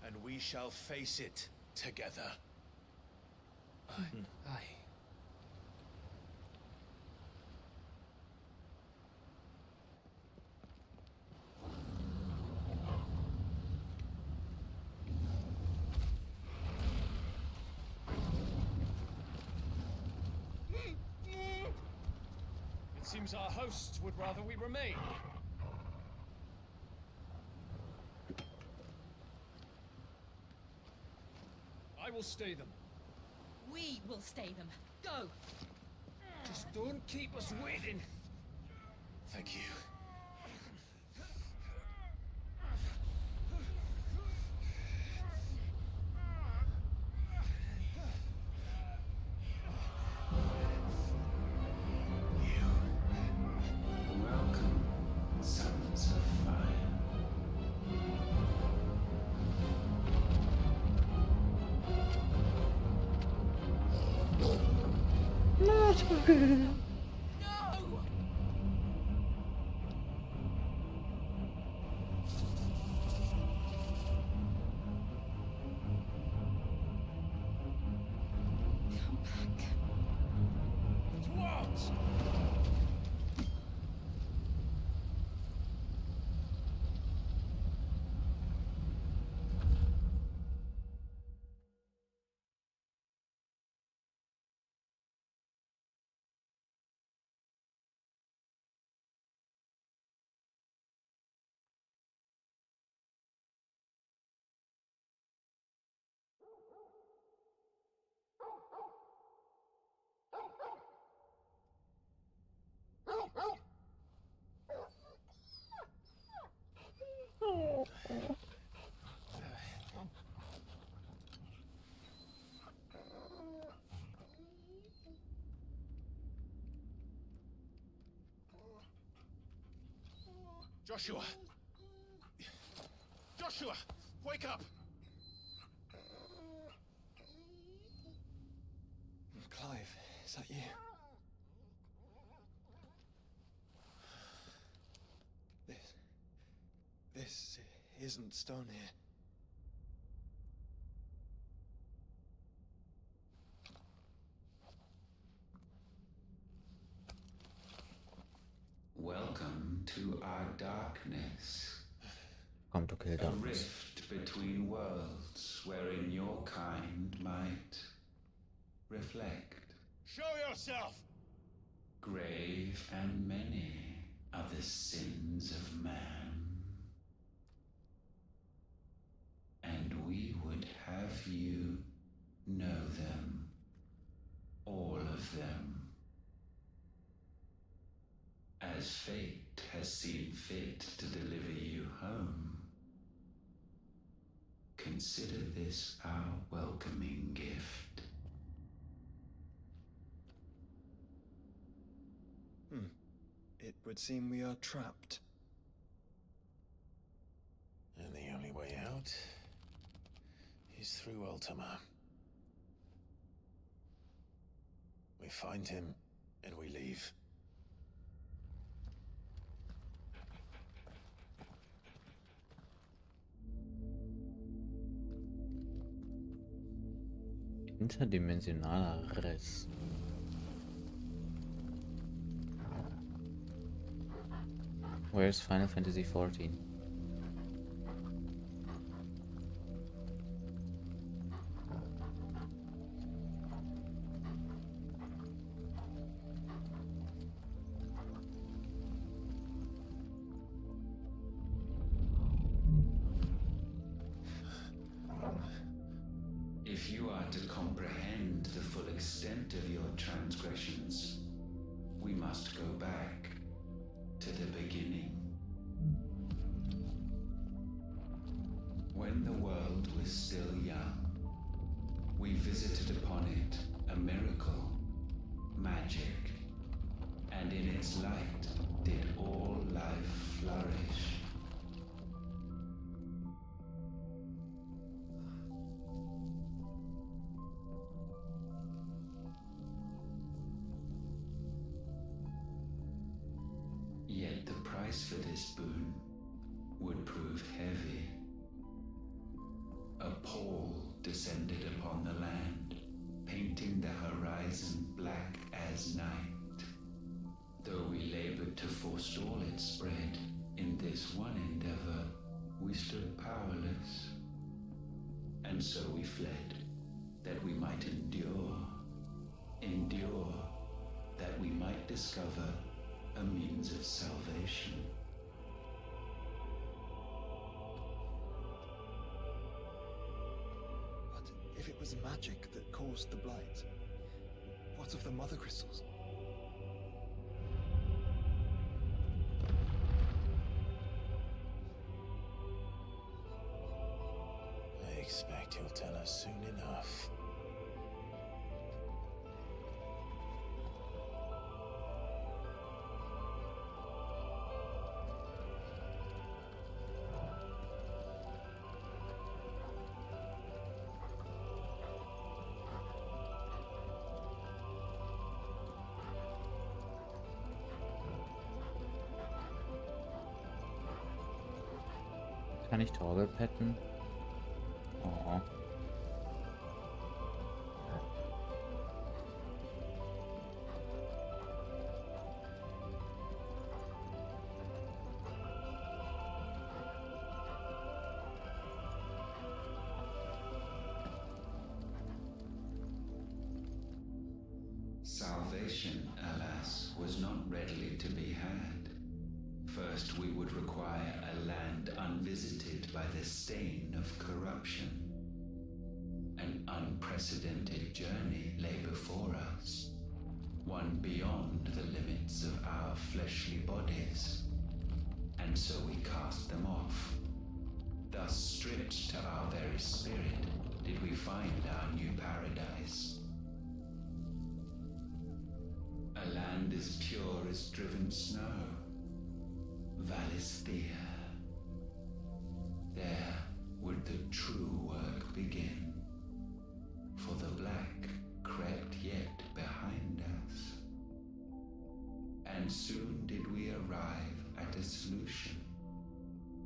And we shall face it together. Aye. It seems our hosts would rather we remain. I will stay them. We will stay them. Go! Just don't keep us waiting. Thank you. Welcome, sons of fire. Towards! Joshua! Joshua! Wake up! Clive, is that you? This isn't stone here. Welcome to our darkness. Come to kill A darkness. rift between worlds wherein your kind might Reflect. Show yourself! Grave and many are the sins of man. And we would have you know them. All of them. As fate has seen fit to deliver you home, consider this our welcoming gift. It would seem we are trapped. And the only way out is through Ultima. We find him, and we leave. Interdimensionaler Riss. Where's Final Fantasy XIV? If you are to comprehend the full extent of your transgressions, we must go back to the beginning. When the world was still young, we visited upon it a miracle, magic, and in its light did all life flourish. Yet the price for this boon would prove heavy. A pall descended upon the land, painting the horizon black as night. Though we labored to forestall its spread, in this one endeavor we stood powerless. And so we fled, that we might endure, that we might discover a means of salvation. But if it was magic that caused the blight, what of the mother crystals? I expect he'll tell us soon enough. Kann ich Torge petten? Oh. Salvation, alas, was not readily to be had. First, we would require a land unvisited by the stain of corruption. An unprecedented journey lay before us, one beyond the limits of our fleshly bodies. And so we cast them off. Thus, stripped to our very spirit, did we find our new paradise. A land as pure as driven snow. Valisthea. There would the true work begin. For the black crept yet behind us. And soon did we arrive at a solution.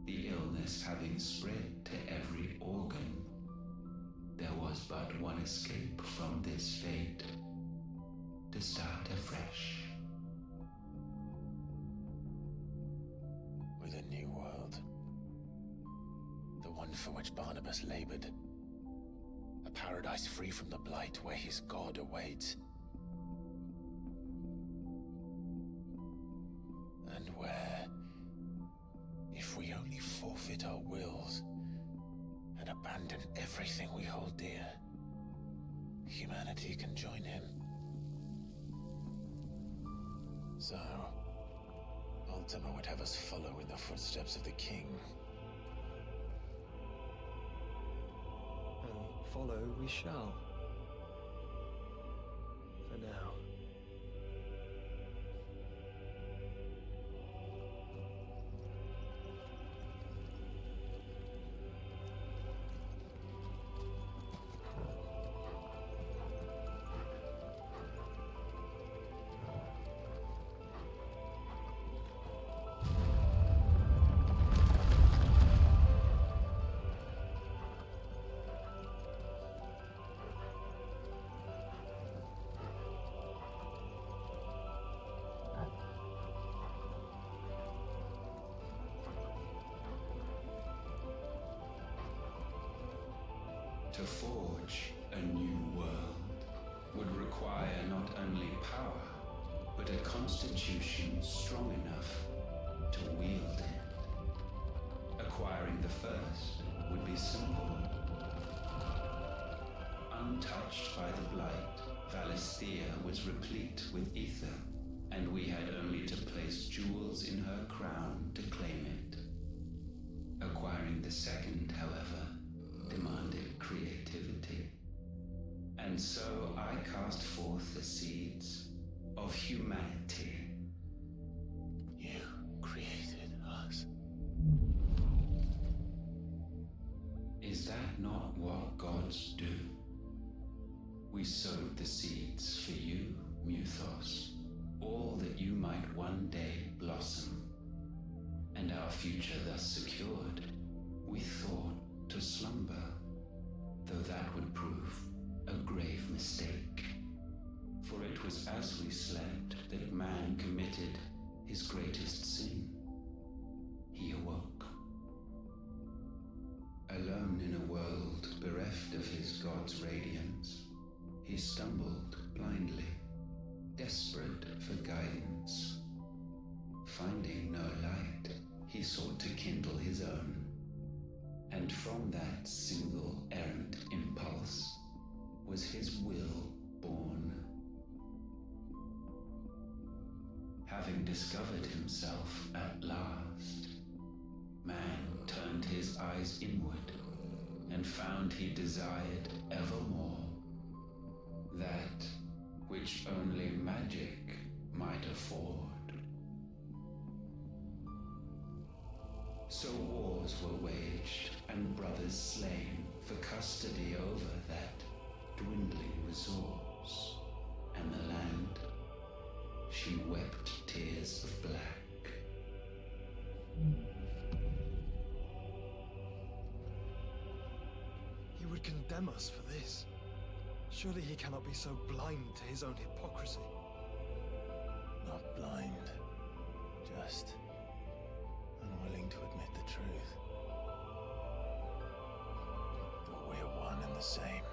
The illness having spread to every organ, there was but one escape from this fate. To start afresh. With a new world. The one for which Barnabas labored. A A paradise free from the blight where his god awaits. And where, if we only forfeit our wills and abandon everything we hold dear, humanity can join him. So, Ultima would have us follow in the footsteps of the king. And follow we shall. For now. To forge a new world would require not only power, but a constitution strong enough to wield it. Acquiring the first would be simple. Untouched by the blight, Valisthea was replete with ether, and we had only to place jewels in her crown to claim it. Acquiring the second, however, demanded creativity. And so I cast forth the seeds of humanity. You created us. Is that not what gods do? We sowed the seeds for you, Muthos, all that you might one day blossom. And our future thus secured, we thought to slumber, though that would prove a grave mistake. For it was as we slept that man committed his greatest sin. He awoke. Alone in a world bereft of his god's radiance, he stumbled blindly, desperate for guidance. Finding no light, he sought to kindle his own. And from that single errant impulse was his will born. Having discovered himself at last, man turned his eyes inward and found he desired evermore that which only magic might afford. So wars were waged and brothers slain for custody over that dwindling resource, and the land, she wept tears of black. He would condemn us for this. Surely he cannot be so blind to his own hypocrisy. Not blind, just unwilling to admit the truth. That we're one and the same.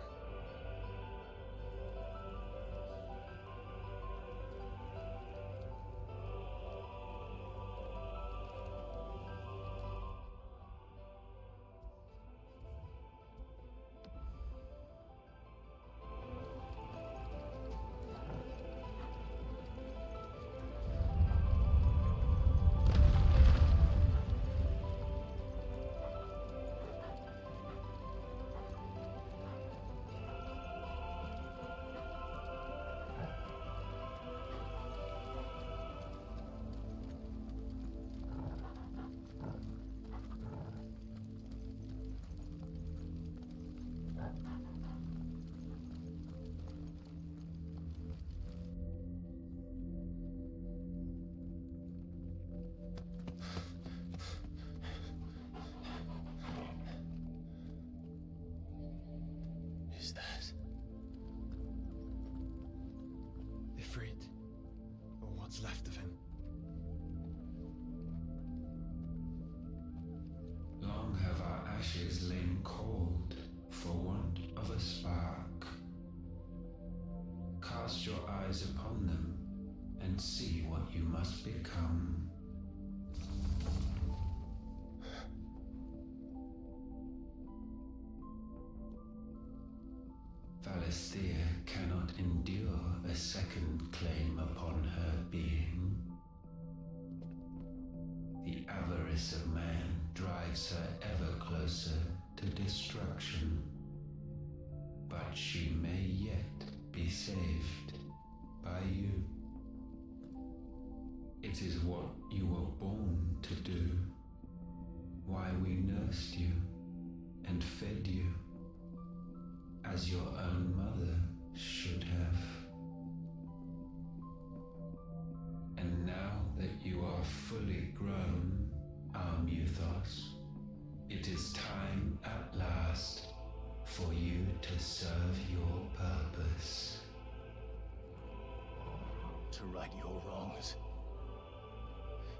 Is that Ifrit, or what's left of him? Long have our ashes lain cold for want of a spark. rise upon them and see what you must become. Valisthea cannot endure a second claim upon her being. The avarice of man drives her ever closer to destruction. But she may yet be saved by you. It is what you were born to do, why we nursed you and fed you, as your own mother should have. And now that you are fully grown, our Muthos, it is time at last for you to serve your purpose. To right your wrongs.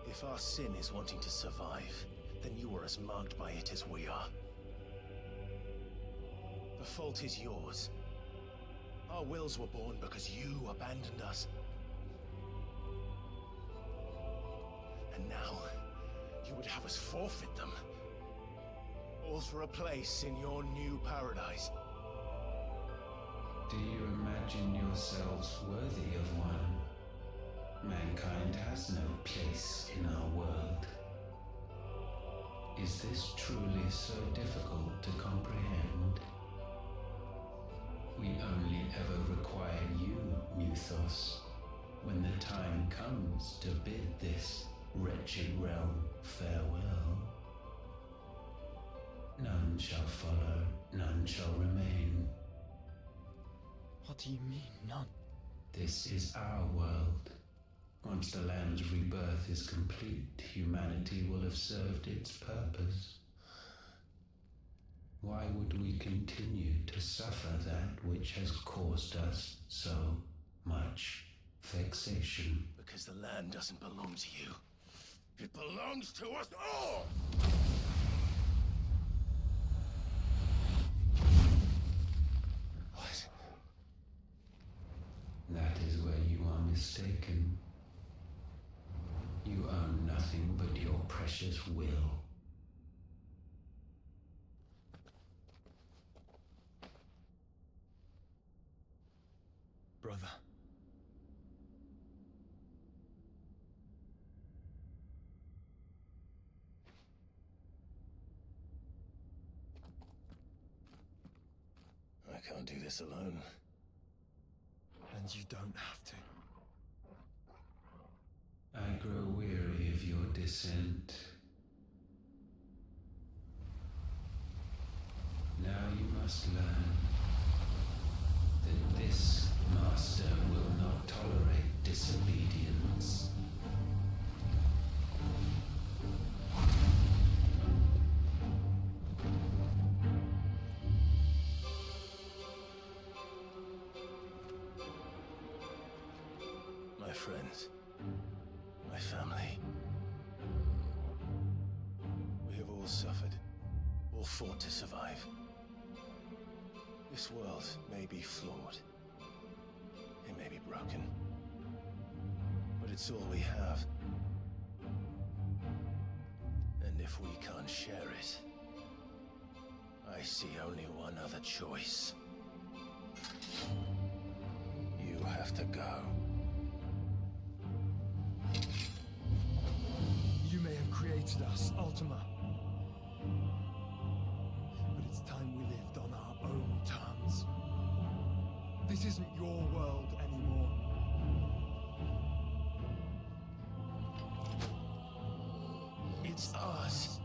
If our sin is wanting to survive, then you are as marked by it as we are. The fault is yours. Our wills were born because you abandoned us. And now, you would have us forfeit them. All for a place in your new paradise. Do you imagine yourselves worthy of one? Mankind has no place in our world. Is this truly so difficult to comprehend? We only ever require you, Muthos, when the time comes to bid this wretched realm farewell. None shall follow, none shall remain. What do you mean, none? This is our world. Once the land's rebirth is complete, humanity will have served its purpose. Why would we continue to suffer that which has caused us so much vexation? Because the land doesn't belong to you. It belongs to us all! What? That is where you are mistaken. You own nothing but your precious will. Brother. I can't do this alone. And you don't have to. I grow weary of your dissent. Now you must learn that this master will not tolerate disobedience. My friends, my family. We have all suffered, all fought to survive. This world may be flawed. It may be broken. But it's all we have. And if we can't share it, I see only one other choice. You have to go. You may have created us, Ultima. But it's time we lived on our own terms. This isn't your world anymore. It's us.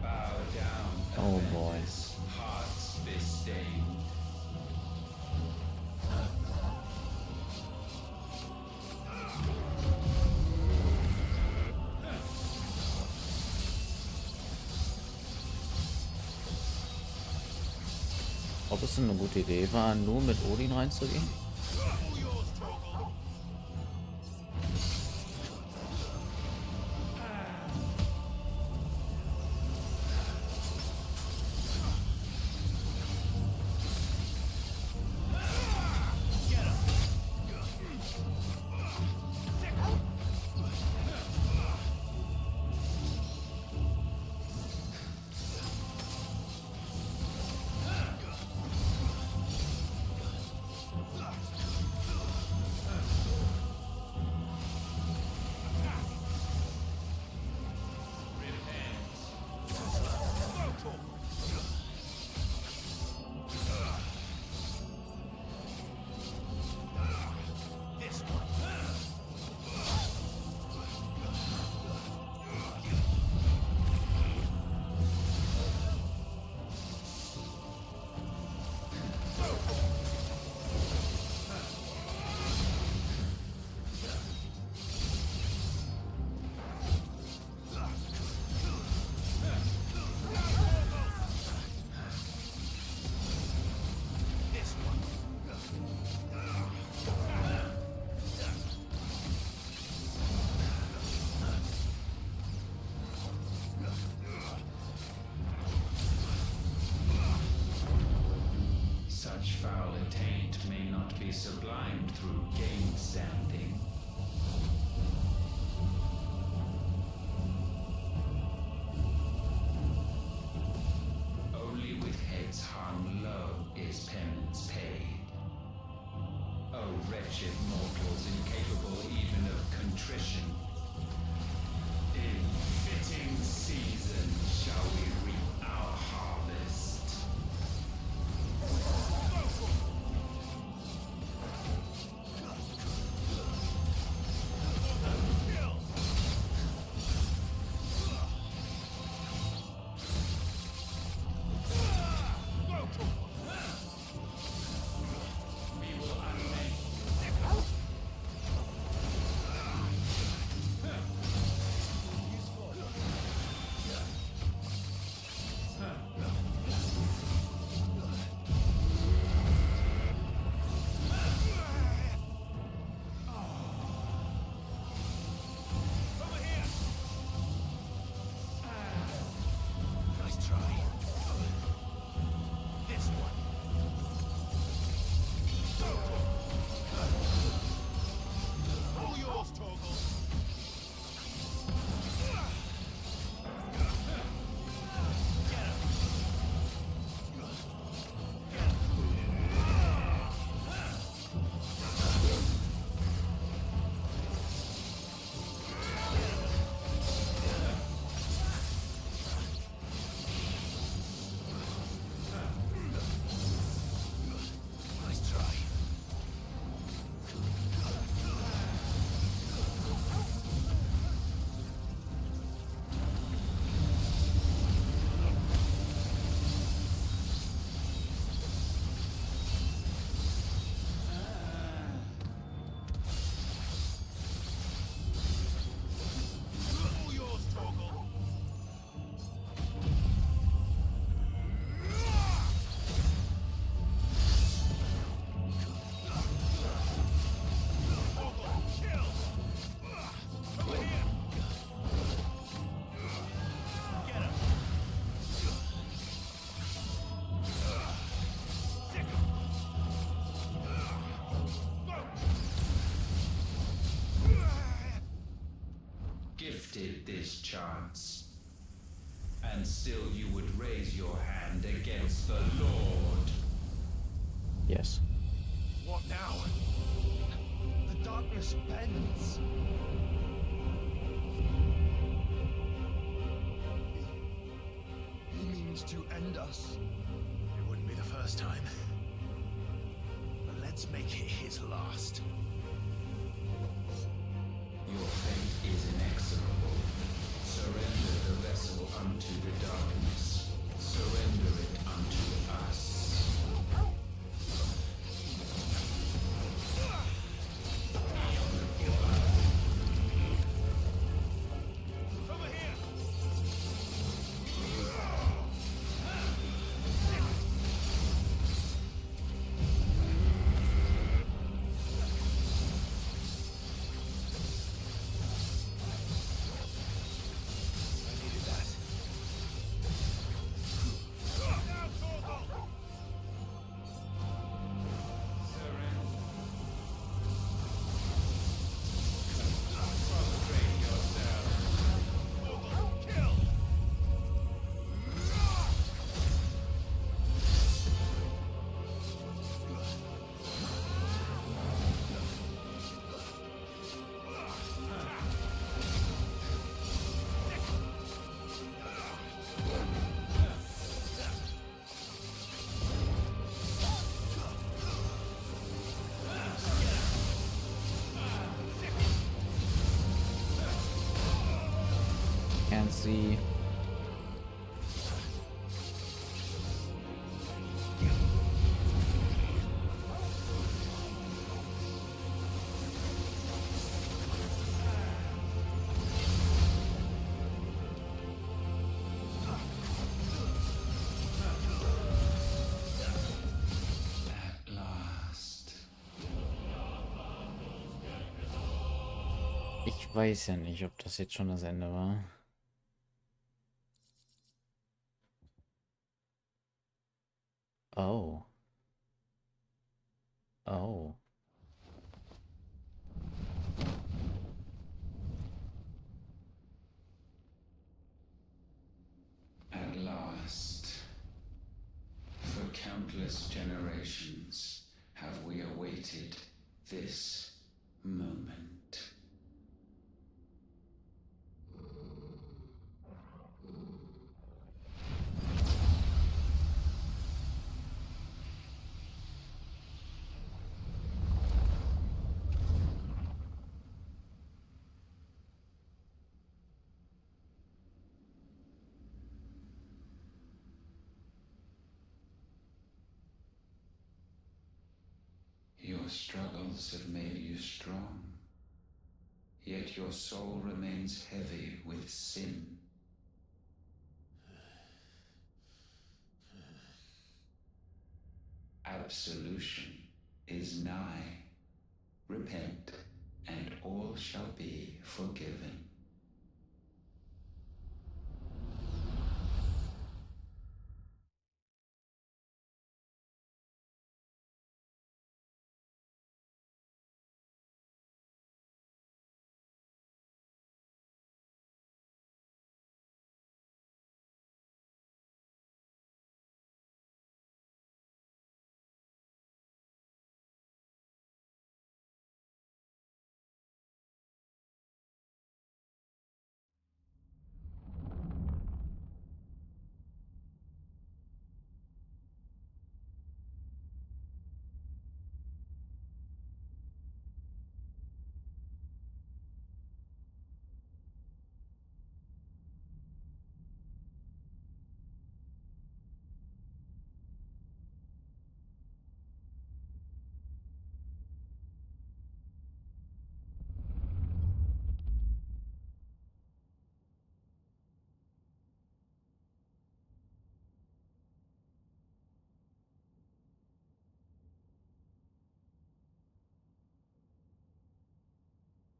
Bow down, Oh boy. offenders, hearts disdain. Ob es eine gute Idee war, nur mit Odin reinzugehen? Such foul attaint may not be sublimed through game standing. Only with heads hung low is penance paid. O wretched mortals incapable even of contrition, in fitting season shall we reap our harvest. Gifted this chance, and still you would raise your hand against the Lord. Yes. What now? The darkness bends. He means to end us. It wouldn't be the first time. But let's make it his last. Your fate is inexorable. Surrender the vessel unto the darkness. Surrender it unto us. Can't see. weiß ja nicht, ob das jetzt schon das Ende war. Oh. Oh. At last, for countless generations, have we awaited this moment. Your struggles have made you strong, yet your soul remains heavy with sin. Absolution is nigh. Repent, and all shall be forgiven.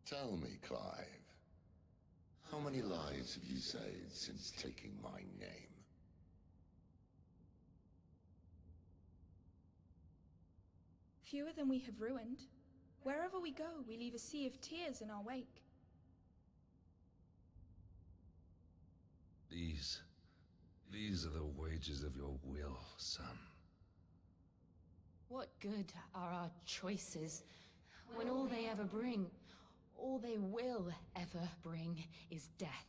Tell me, Clive, how many lives have you saved since taking my name? Fewer than we have ruined. Wherever we go, we leave a sea of tears in our wake. These are the wages of your will, son. What good are our choices when all they ever bring, all they will ever bring, is death?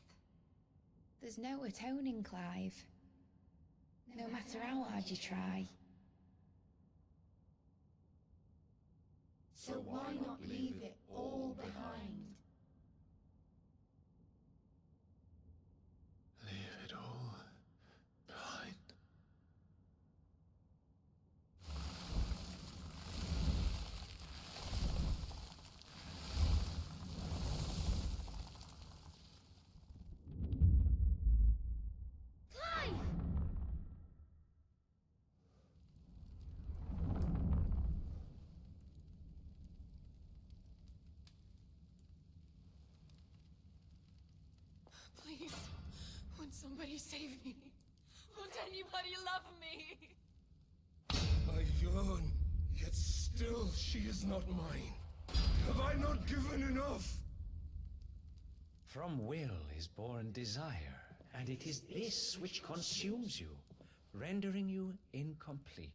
There's no atoning, Clive. No matter how hard you try. So why not leave it all behind? Leave it all behind. Clive! Please, won't somebody save me? Won't anybody love me? I yearn, yet still she is not mine. Have I not given enough? From will is born desire, and it is this which consumes you, rendering you incomplete.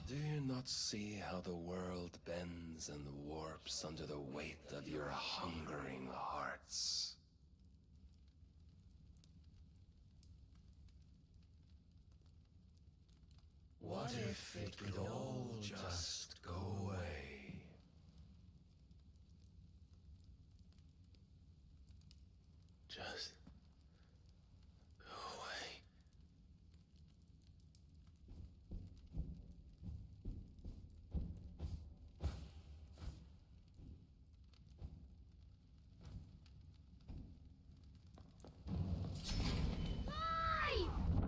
Do you not see how the world bends and warps under the weight of your hungering hearts? What if it could all just go away? Just go away.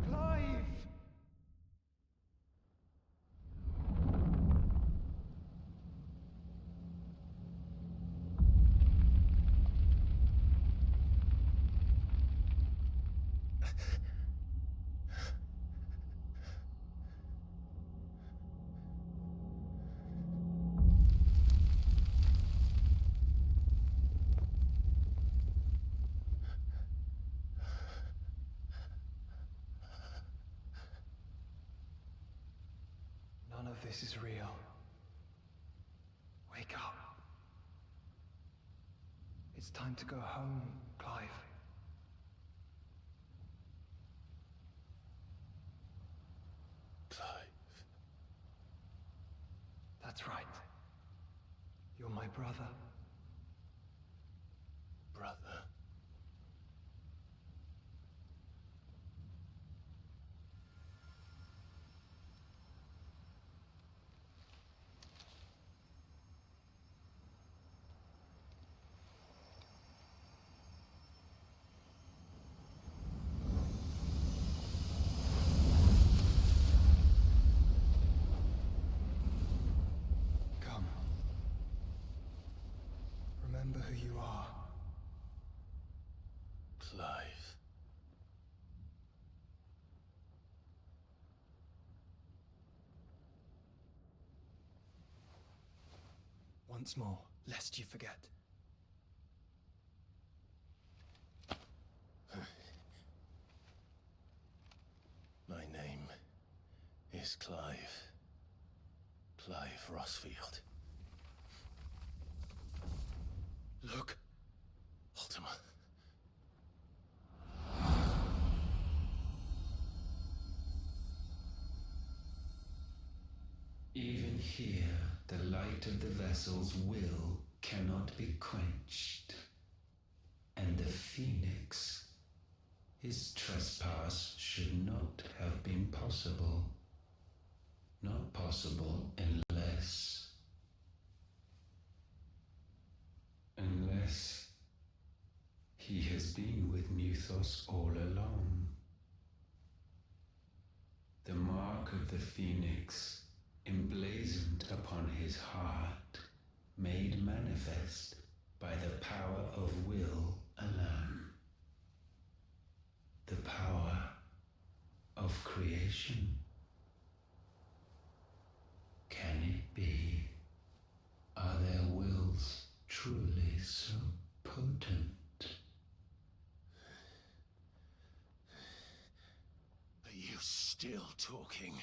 Clive! None of this is real. Wake up. It's time to go home, Clive. Clive. That's right. You're my brother. Brother. Come. Remember who you are. Clive. Once more, lest you forget. My name is Clive. Clive Rossfield. Look, Ultima. Even here, the light of the vessel's will cannot be quenched. And the Phoenix, his trespass should not have been possible. Not possible unless he has been with Muthos all along. The mark of the Phoenix, emblazoned upon his heart, made manifest by the power of will alone. The power of creation. Can it be? Are their wills truly so potent? Are you still talking?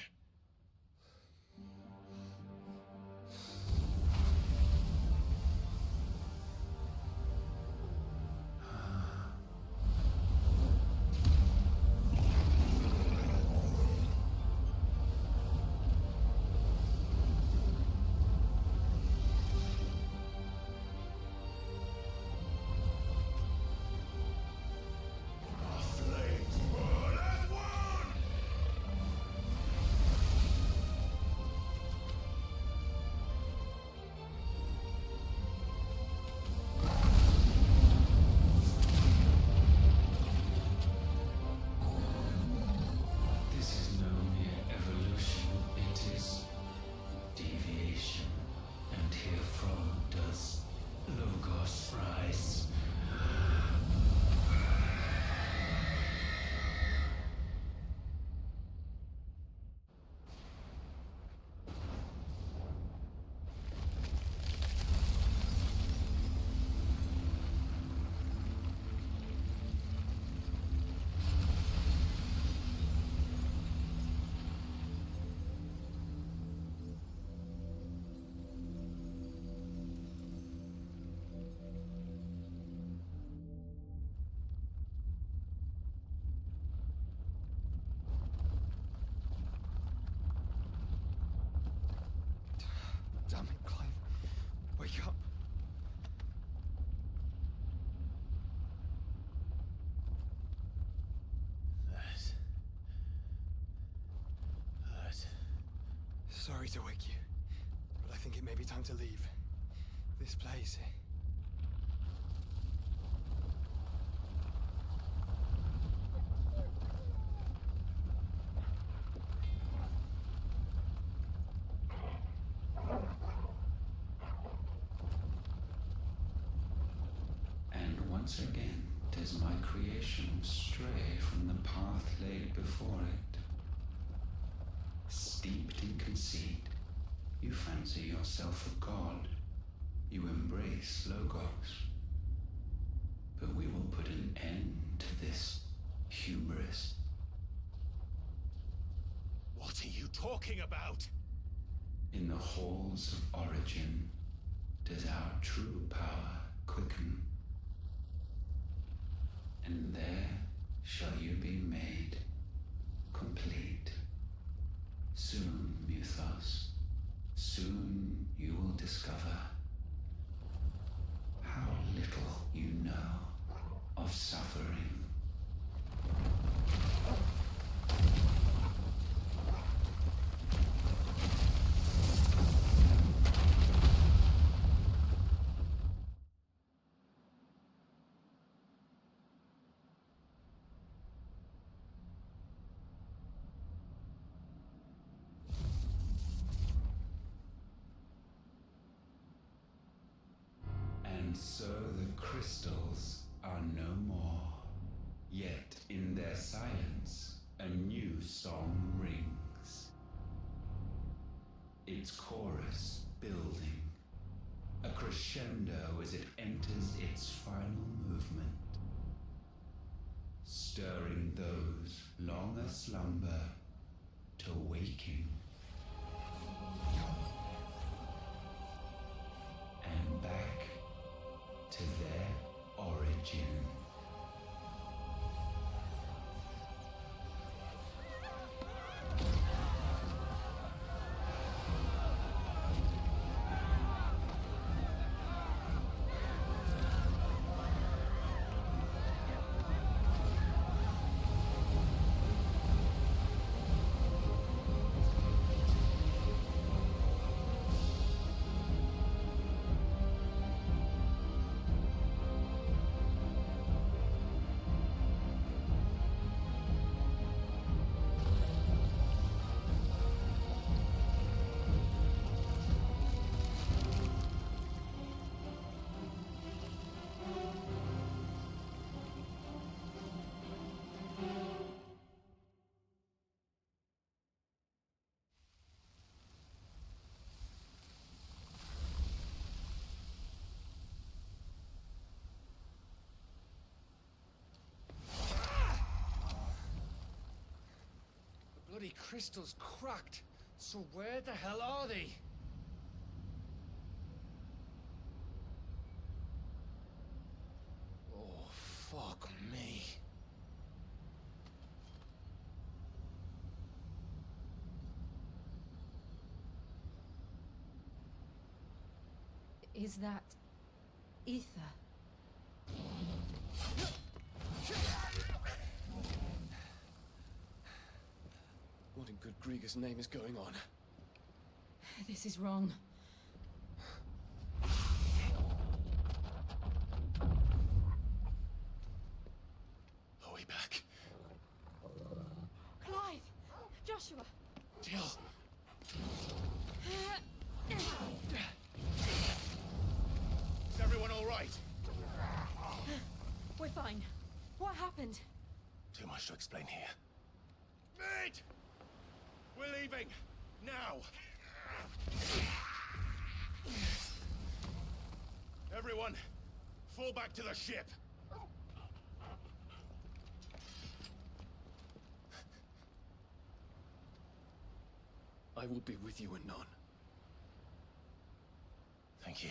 Damn it, Clive. Wake up. That. Sorry to wake you, but I think it may be time to leave. This place. And once again, the as my creation stray from the path laid before it. Steeped in conceit, you fancy yourself a god. You embrace Logos. But we will put an end to this hubris. What are you talking about? In the halls of origin does our true power quicken. And there shall you be made complete. Soon, Mythos, soon you will discover how little you know of suffering. And so the crystals are no more. Yet in their silence, a new song rings. Its chorus building, a crescendo as it enters its final movement, stirring those long aslumber to waking. And back to their origin. Bloody crystal's cracked. So where the hell are they? Oh, fuck me. Is that ether? What in good Grieger's name is going on? This is wrong. Are we back? Clive! Joshua! Jill! Is everyone all right? We're fine. What happened? Too much to explain here. Mate! We're leaving! Now! Everyone, fall back to the ship! I will be with you anon. Thank you.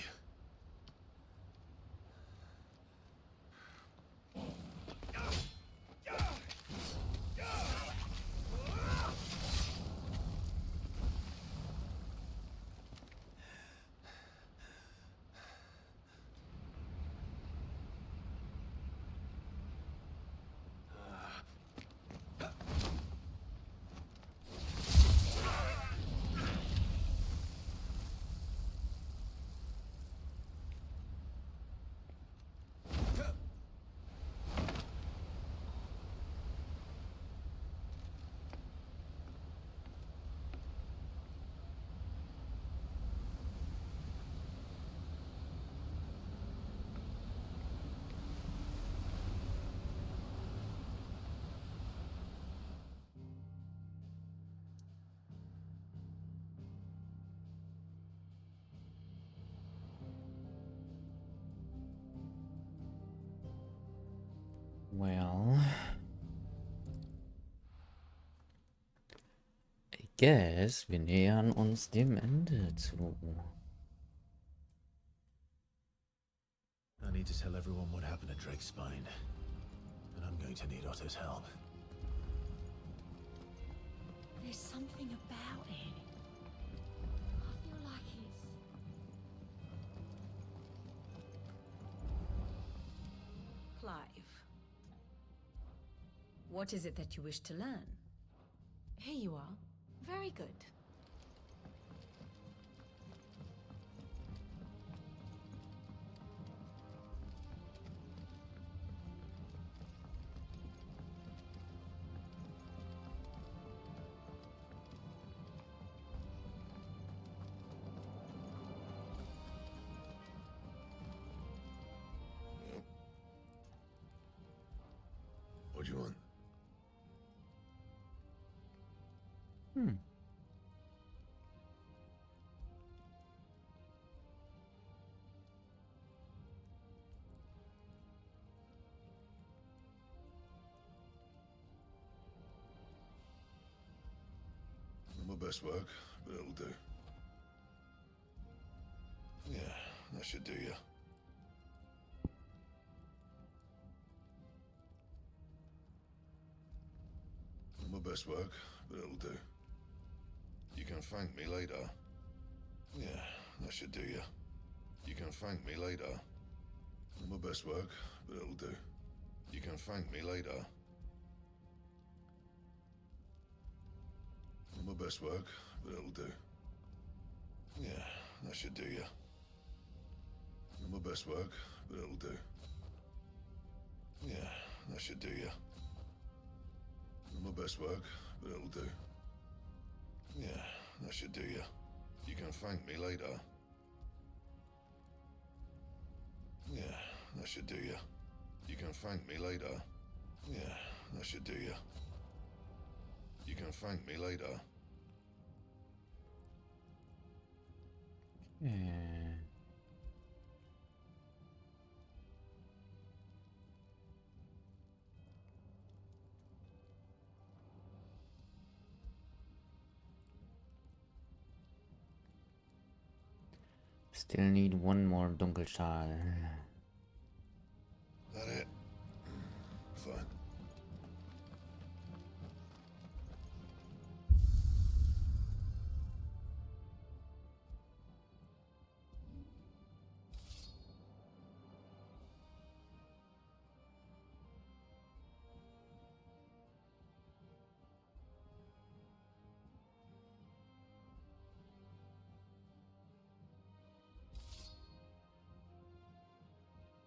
Well, I guess wir nähern uns dem Ende zu. I need to tell everyone what happened at Drake's Spine. And I'm going to need Otto's help. There's something about it. I feel like it's... Clive. What is it that you wish to learn? Here you are. Very good. What do you want? Not my best work, but it'll do. Yeah, that should do you. Not my best work, but it'll do. You can thank me later. Yeah, that should do you. You can thank me later. Not my best work, but it'll do. You can thank me later. Not my best work, but it'll do. Yeah, that should do you. Not my best work, but it'll do. Yeah, that should do you. Not my best work, but it'll do. Yeah, that should do you. You can thank me later. Yeah, that should do you. You can thank me later. Yeah, that should do you. You can thank me later. Still need one more Dunkelschal. That it? Fine.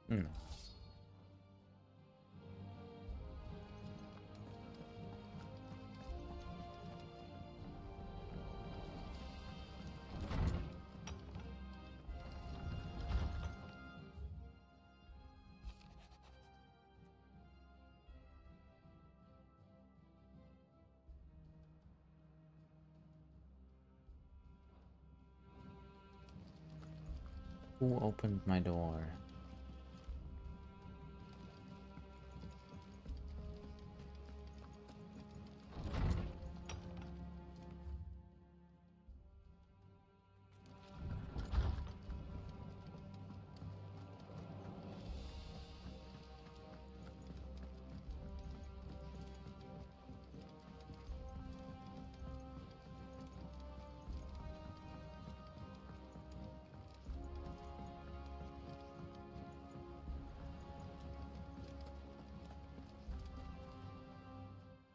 No. Who opened my door?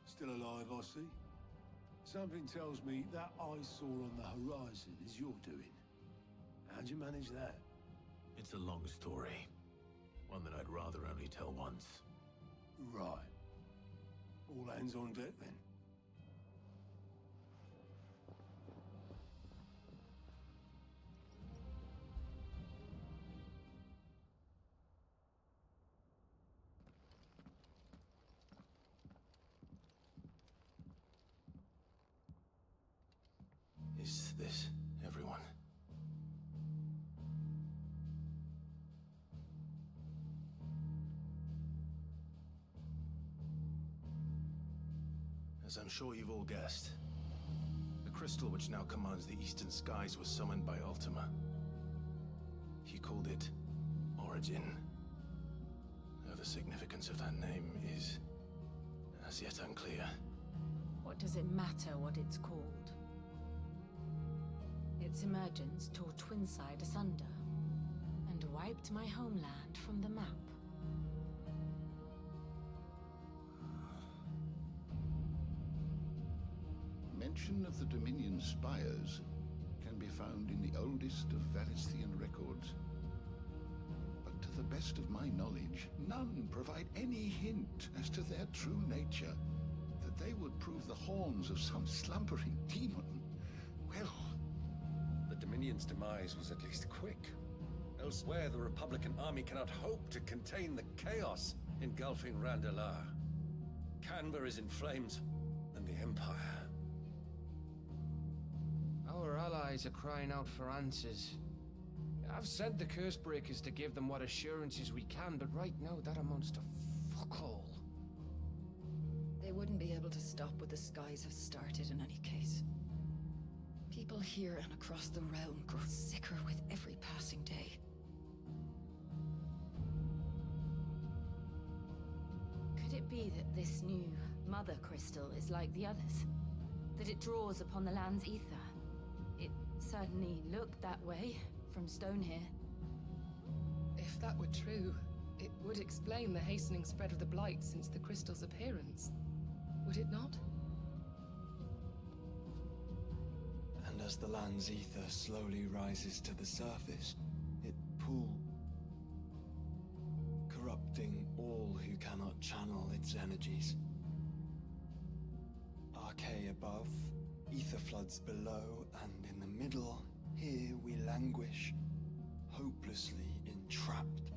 Still alive, I see. Something tells me that eyesore on the horizon is your doing. How'd you manage that? It's a long story. One that I'd rather only tell once. Right. All hands on deck then. Is this everyone? As I'm sure you've all guessed, the crystal which now commands the eastern skies was summoned by Ultima. He called it Origin. Though the significance of that name is as yet unclear. What does it matter what it's called? Its emergence tore Twinside asunder and wiped my homeland from the map. Mention of the Dominion spires can be found in the oldest of Varisthian records. But to the best of my knowledge, none provide any hint as to their true nature. That they would prove the horns of some slumbering demon. Well, The Dominion's demise was at least quick. Elsewhere, the Republican army cannot hope to contain the chaos engulfing Randalar. Canva is in flames, and the Empire. Our allies are crying out for answers. I've sent the curse breakers to give them what assurances we can, but right now that amounts to fuck all. They wouldn't be able to stop what the skies have started in any case. People here and across the realm grow sicker with every passing day. Could it be that this new Mother Crystal is like the others? That it draws upon the land's ether? It certainly looked that way from stone here. If that were true, it would explain the hastening spread of the Blight since the crystal's appearance. Would it not? And as the land's ether slowly rises to the surface, it pools, corrupting all who cannot channel its energies. Archay above, ether floods below, and in the middle, here we languish, hopelessly entrapped.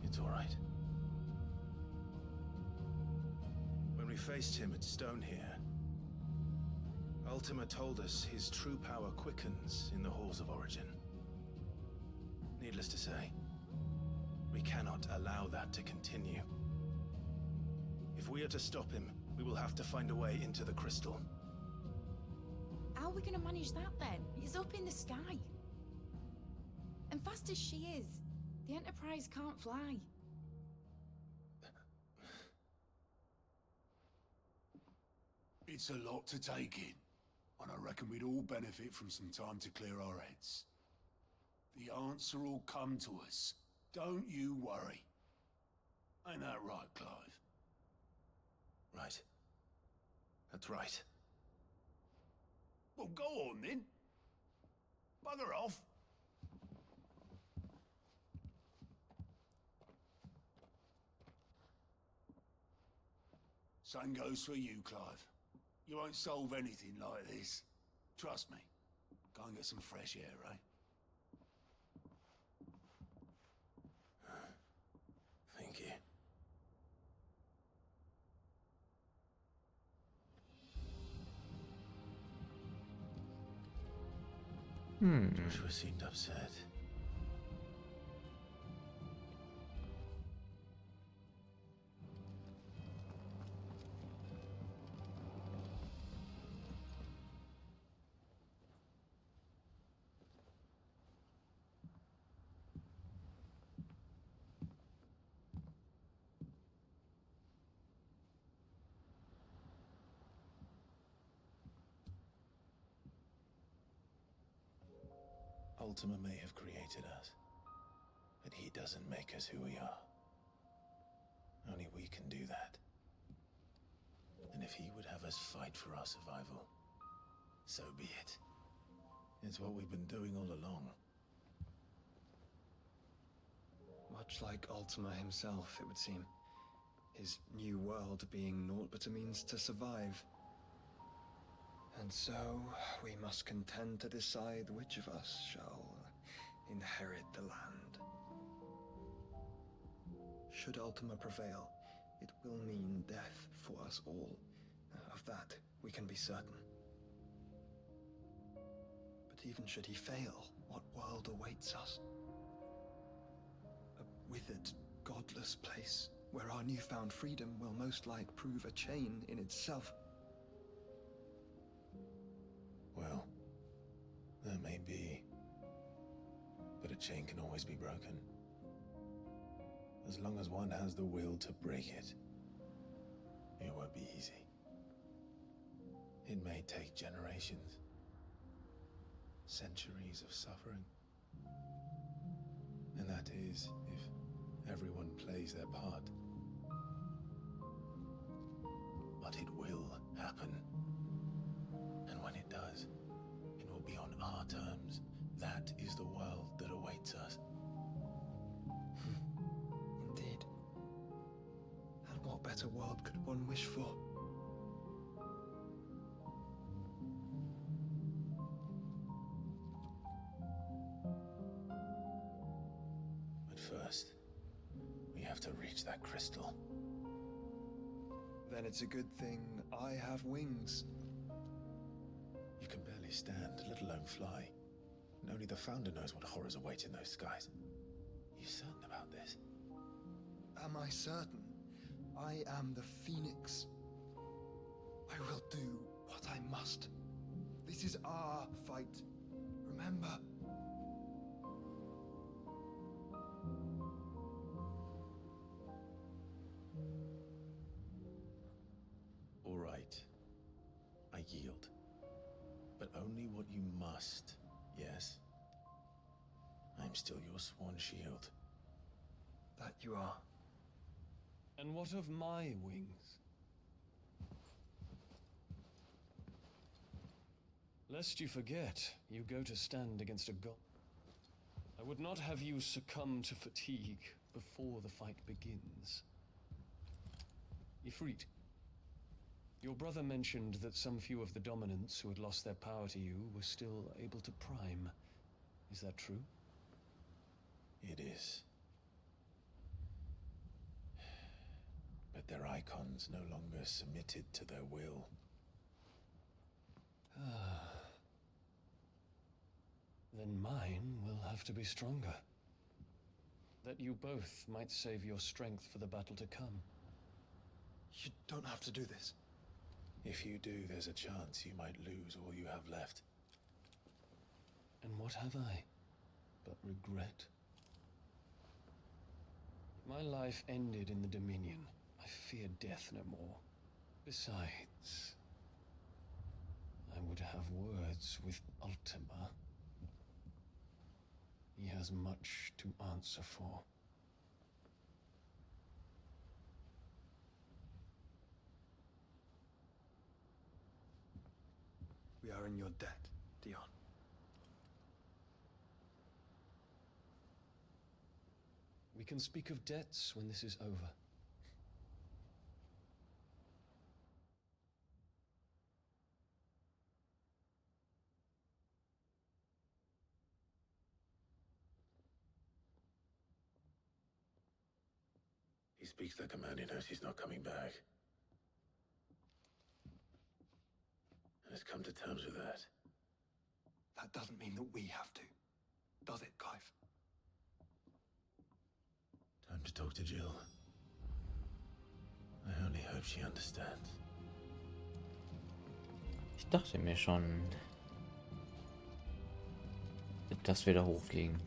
It's all right. When we faced him at Stone here, Ultima told us his true power quickens in the halls of Origin. Needless to say, we cannot allow that to continue. If we are to stop him, we will have to find a way into the crystal. How are we gonna manage that then? It's up in the sky. And fast as she is, the Enterprise can't fly. It's a lot to take in, and I reckon we'd all benefit from some time to clear our heads. The answer will come to us. Don't you worry. Ain't that right, Clive? Right. That's right. Well, go on then. Bugger off. Same goes for you, Clive. You won't solve anything like this. Trust me. Go and get some fresh air, eh? Thank you. Joshua seemed upset. Ultima may have created us, but he doesn't make us who we are. Only we can do that. And if he would have us fight for our survival, so be it. It's what we've been doing all along. Much like Ultima himself, it would seem. His new world being naught but a means to survive. And so, we must contend to decide which of us shall inherit the land. Should Ultima prevail, it will mean death for us all. Of that, we can be certain. But even should he fail, What world awaits us? A withered, godless place where our newfound freedom will most like prove a chain in itself. Well, that may be. But a chain can always be broken. As long as one has the will to break it. It won't be easy. It may take generations. Centuries of suffering. And that is if everyone plays their part. But it will happen. And when it does, it will be on our terms. That is the world that awaits us. Indeed. And what better world could one wish for? But first, we have to reach that crystal. Then it's a good thing I have wings. You can barely stand, let alone fly. And only the Founder knows what horrors await in those skies. You certain about this? Am I certain? I am the Phoenix. I will do what I must. This is our fight. Remember? All right. I yield. But only what you must, yes? I'm still your sworn shield. That you are. And what of my wings? Lest you forget, you go to stand against a god. I would not have you succumb to fatigue before the fight begins. Ifrit, your brother mentioned that some few of the dominants who had lost their power to you were still able to prime. Is that true? It is. But their icons no longer submitted to their will. Then mine will have to be stronger. That you both might save your strength for the battle to come. You don't have to do this. If you do, there's a chance you might lose all you have left. And what have I but regret? My life ended in the Dominion. I fear death no more. Besides, I would have words with Ultima. He has much to answer for. We are in your debt, Dion. We can speak of debts when this is over. He speaks like a man who knows he's not coming back. And has come to terms with that. That doesn't mean that we have to. Does it, Clive? Time to talk to Jill. I only hope she understands. Ich dachte mir schon, dass wir da hochfliegen.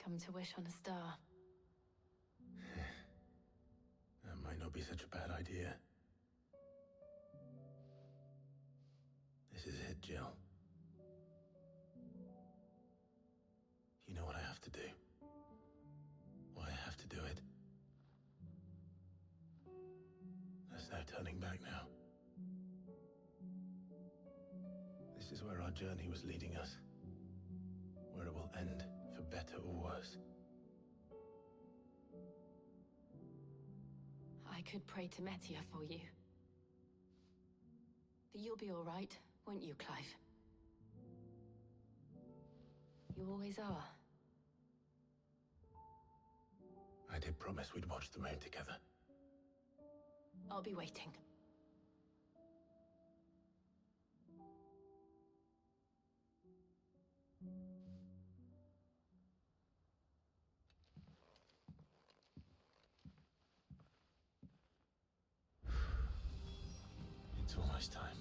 Come to wish on a star. That might not be such a bad idea. This is it, Jill. You know what I have to do. Why I have to do it. There's no turning back now. This is where our journey was leading us. Where it will end, for better or worse. could pray to Metia for you. But you'll be all right, won't you, Clive? You always are. I did promise we'd watch the moon together. I'll be waiting. It's almost time.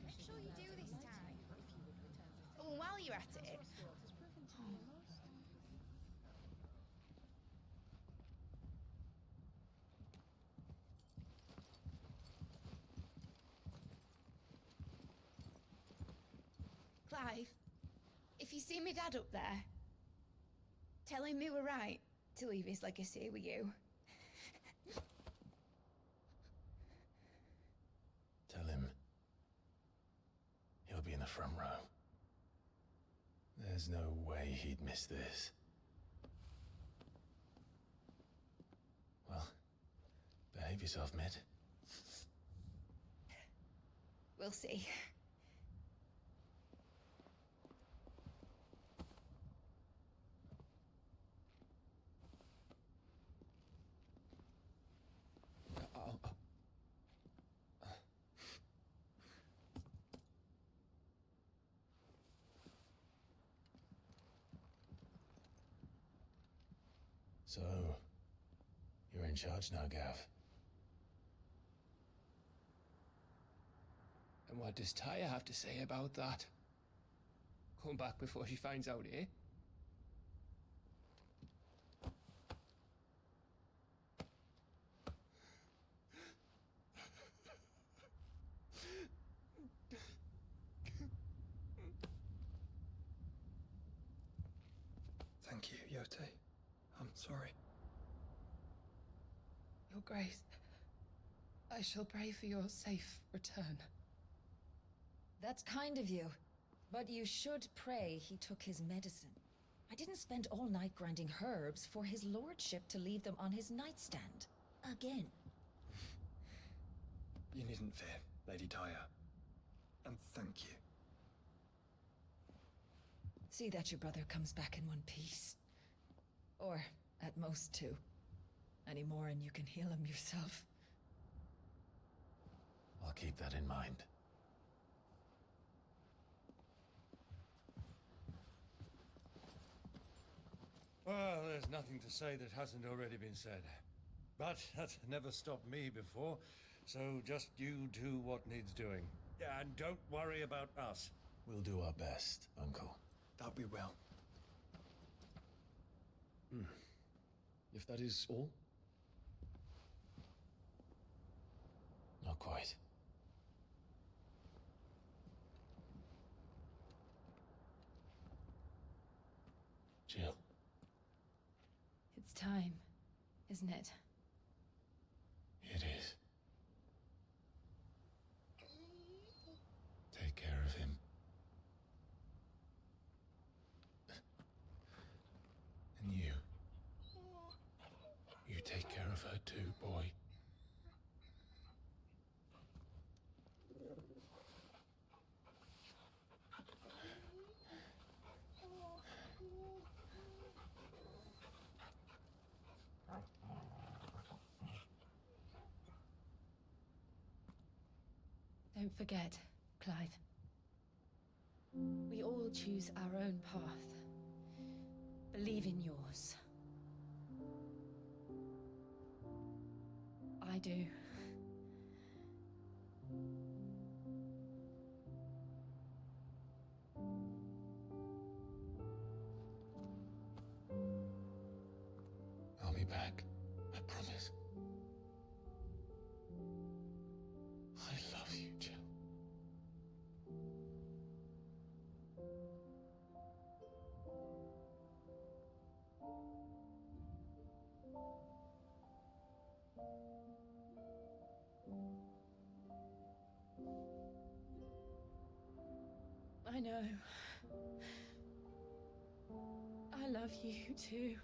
Make sure you do this time. Oh, and while you're at it. Clive, if you see me dad up there, tell him we were right to leave his legacy with you. Tell him he'll be in the front row. There's no way he'd miss this. Well, behave yourself, Mid. We'll see. So, you're in charge now, Gav. And what does Tyre have to say about that? Come back before she finds out, eh? Thank you, Yote. I'm sorry. Your Grace, I shall pray for your safe return. That's kind of you. But you should pray he took his medicine. I didn't spend all night grinding herbs for his lordship to leave them on his nightstand. Again. You needn't fear, Lady Tyre. And thank you. See that your brother comes back in one piece. Or, at most, two. Any more and you can heal him yourself. I'll keep that in mind. Well, there's nothing to say that hasn't already been said. But that's never stopped me before, so just you do what needs doing. Yeah, and don't worry about us. We'll do our best, Uncle. That we will. If that is all? Not quite. Jill. It's time, isn't it? It is. Take care of him. you. You take care of her too, boy. Don't forget, Clive. We all choose our own path. Believe in yours. I do. I'll be back. I promise. I love you, Jill. I know. I love you too.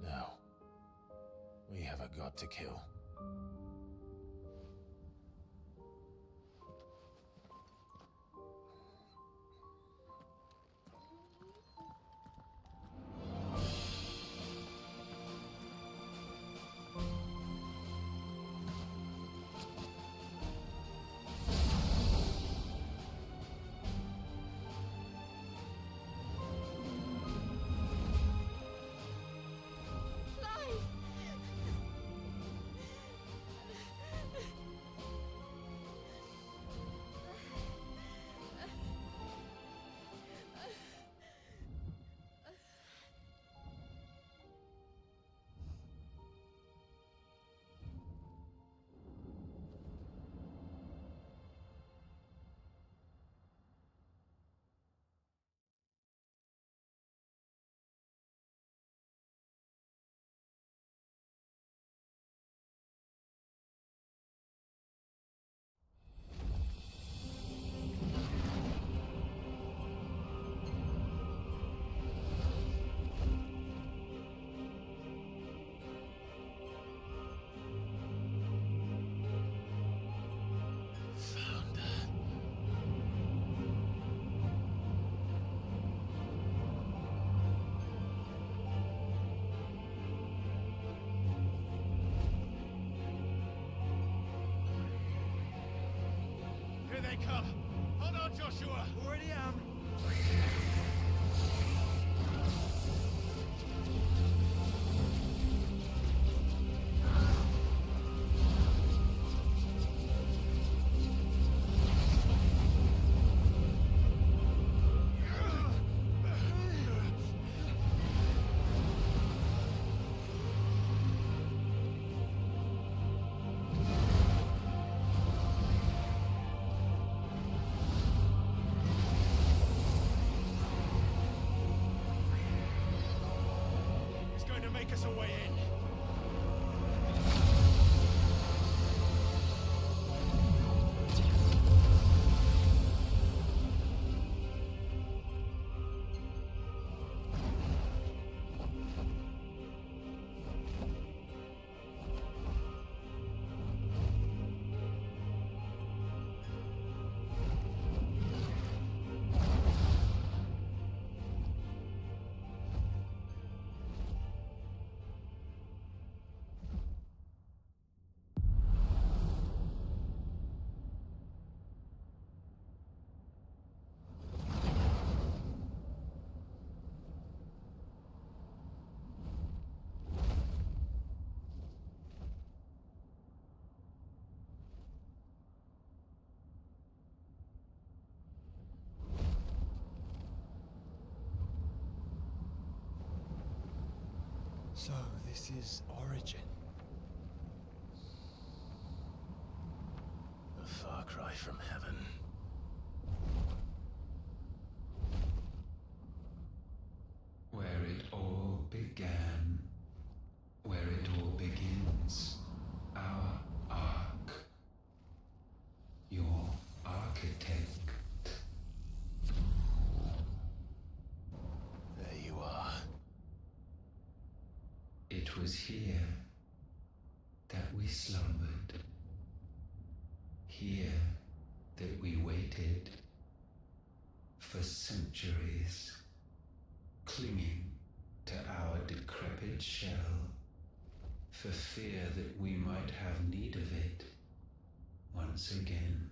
Now, we have a god to kill. Here they come! Hold on, Joshua! Already am! He's going to make us a way in. So, this is Origin. A far cry from heaven. Where it all began, where it all begins, our ark, your architect. There you are. It was here that we slumbered, here that we waited for centuries, clinging to our decrepit shell, for fear that we might have need of it once again.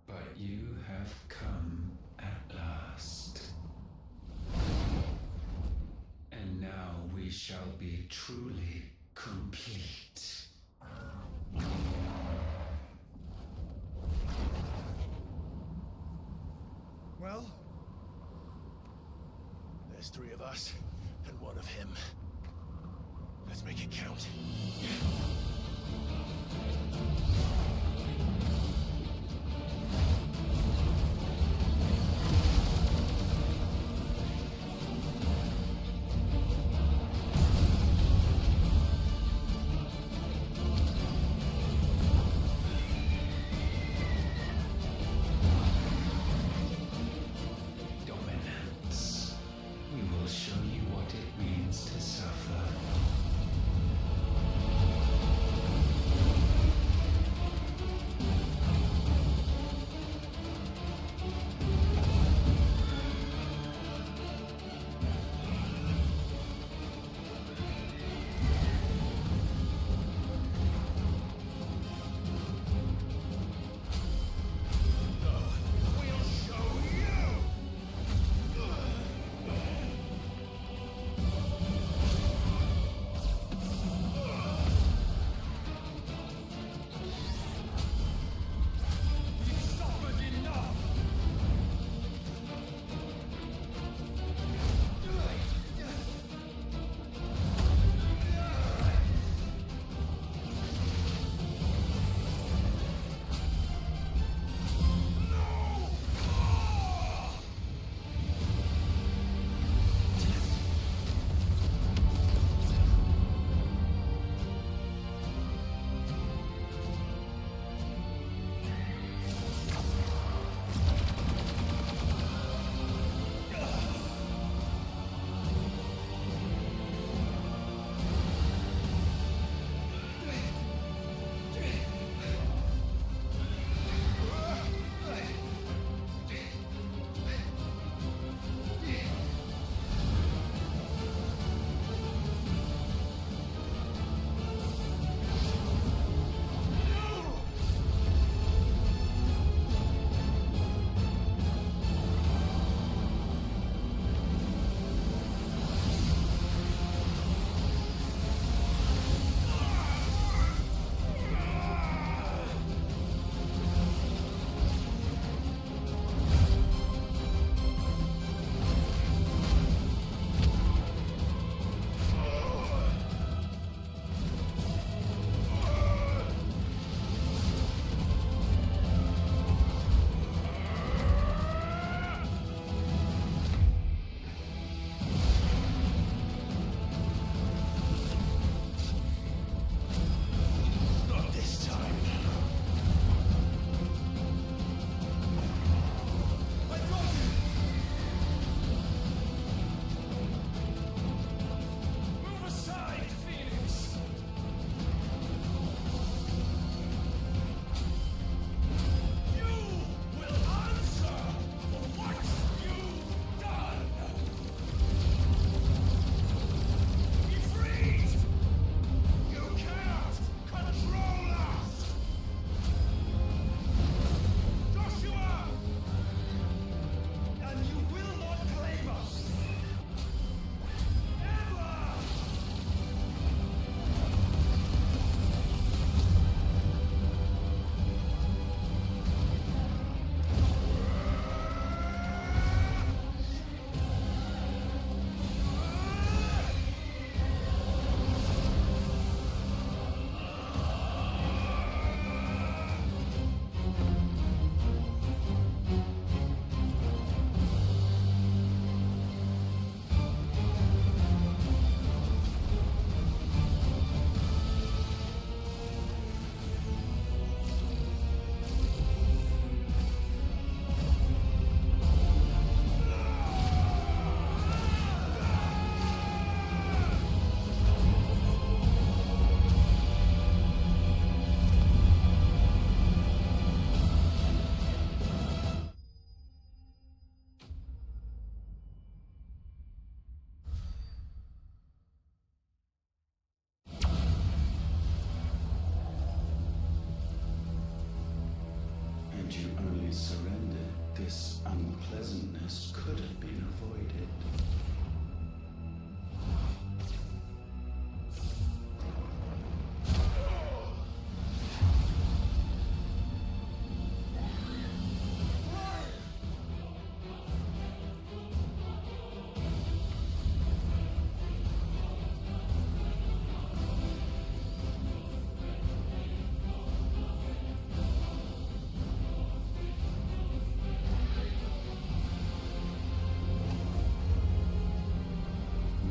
But you have come at last. And now we shall be truly complete. Well? There's 3 of us, and 1 of him. Let's make it count. Dominance. We will show you what it means to suffer. surrendered, this unpleasantness could have been avoided.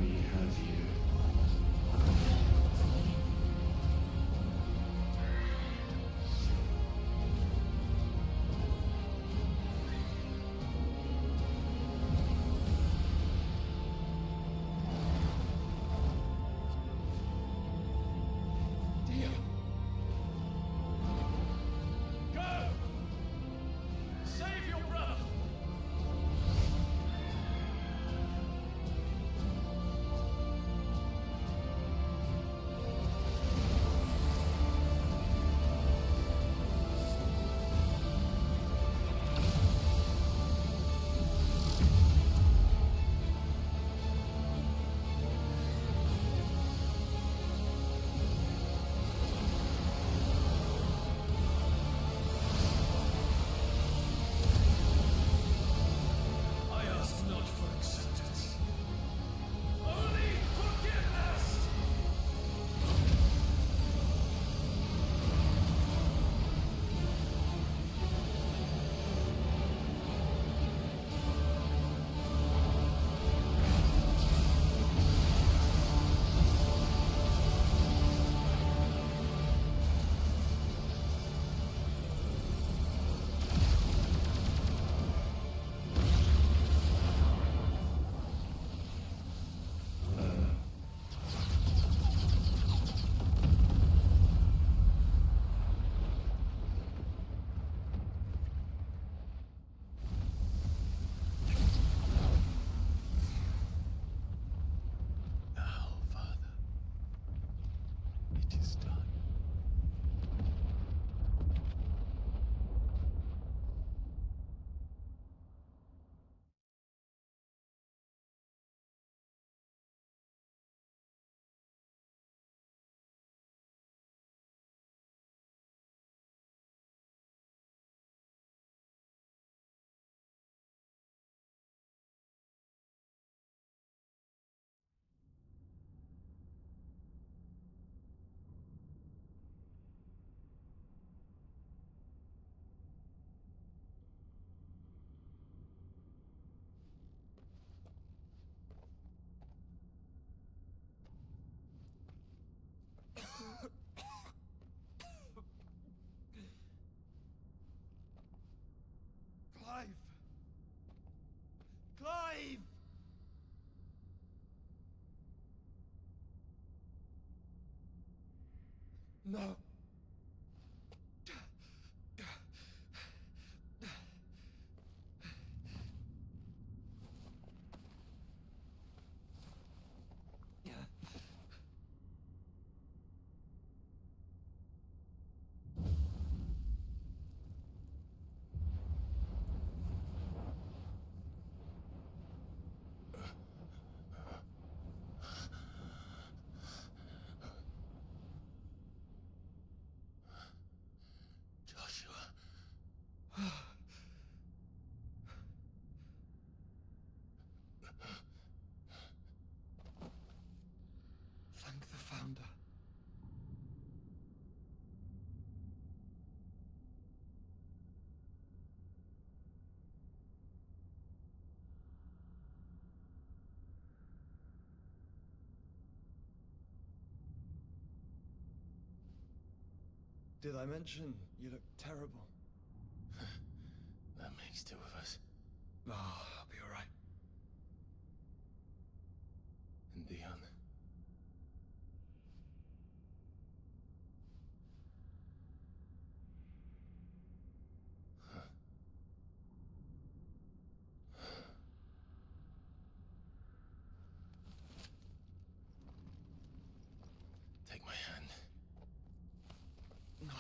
We have you. Go! Save your brother! I ask not for acceptance, only forgiveness! Now, Father, it is done. Clive! Clive! No. Joshua. Thank the Founder. Did I mention you look terrible? That makes two of us. Oh, I'll be alright. And Dion. Take my hand.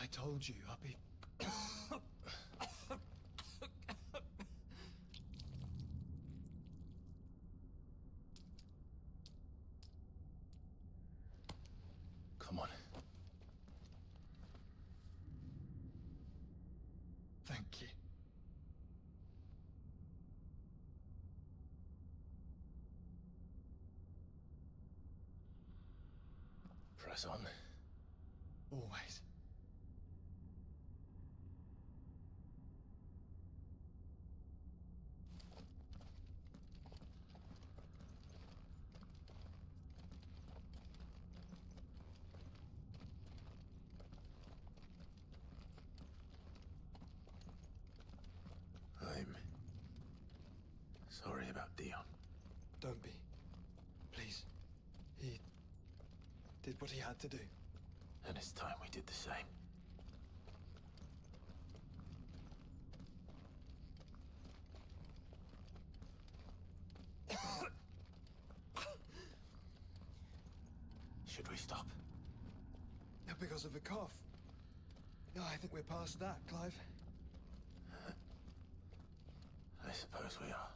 I told you I'll be... Press on. Always. I'm sorry about Dion. Don't be. Please. He did what he had to do. And it's time we did the same. Should we stop? Because of the cough. No, I think we're past that, Clive. I suppose we are.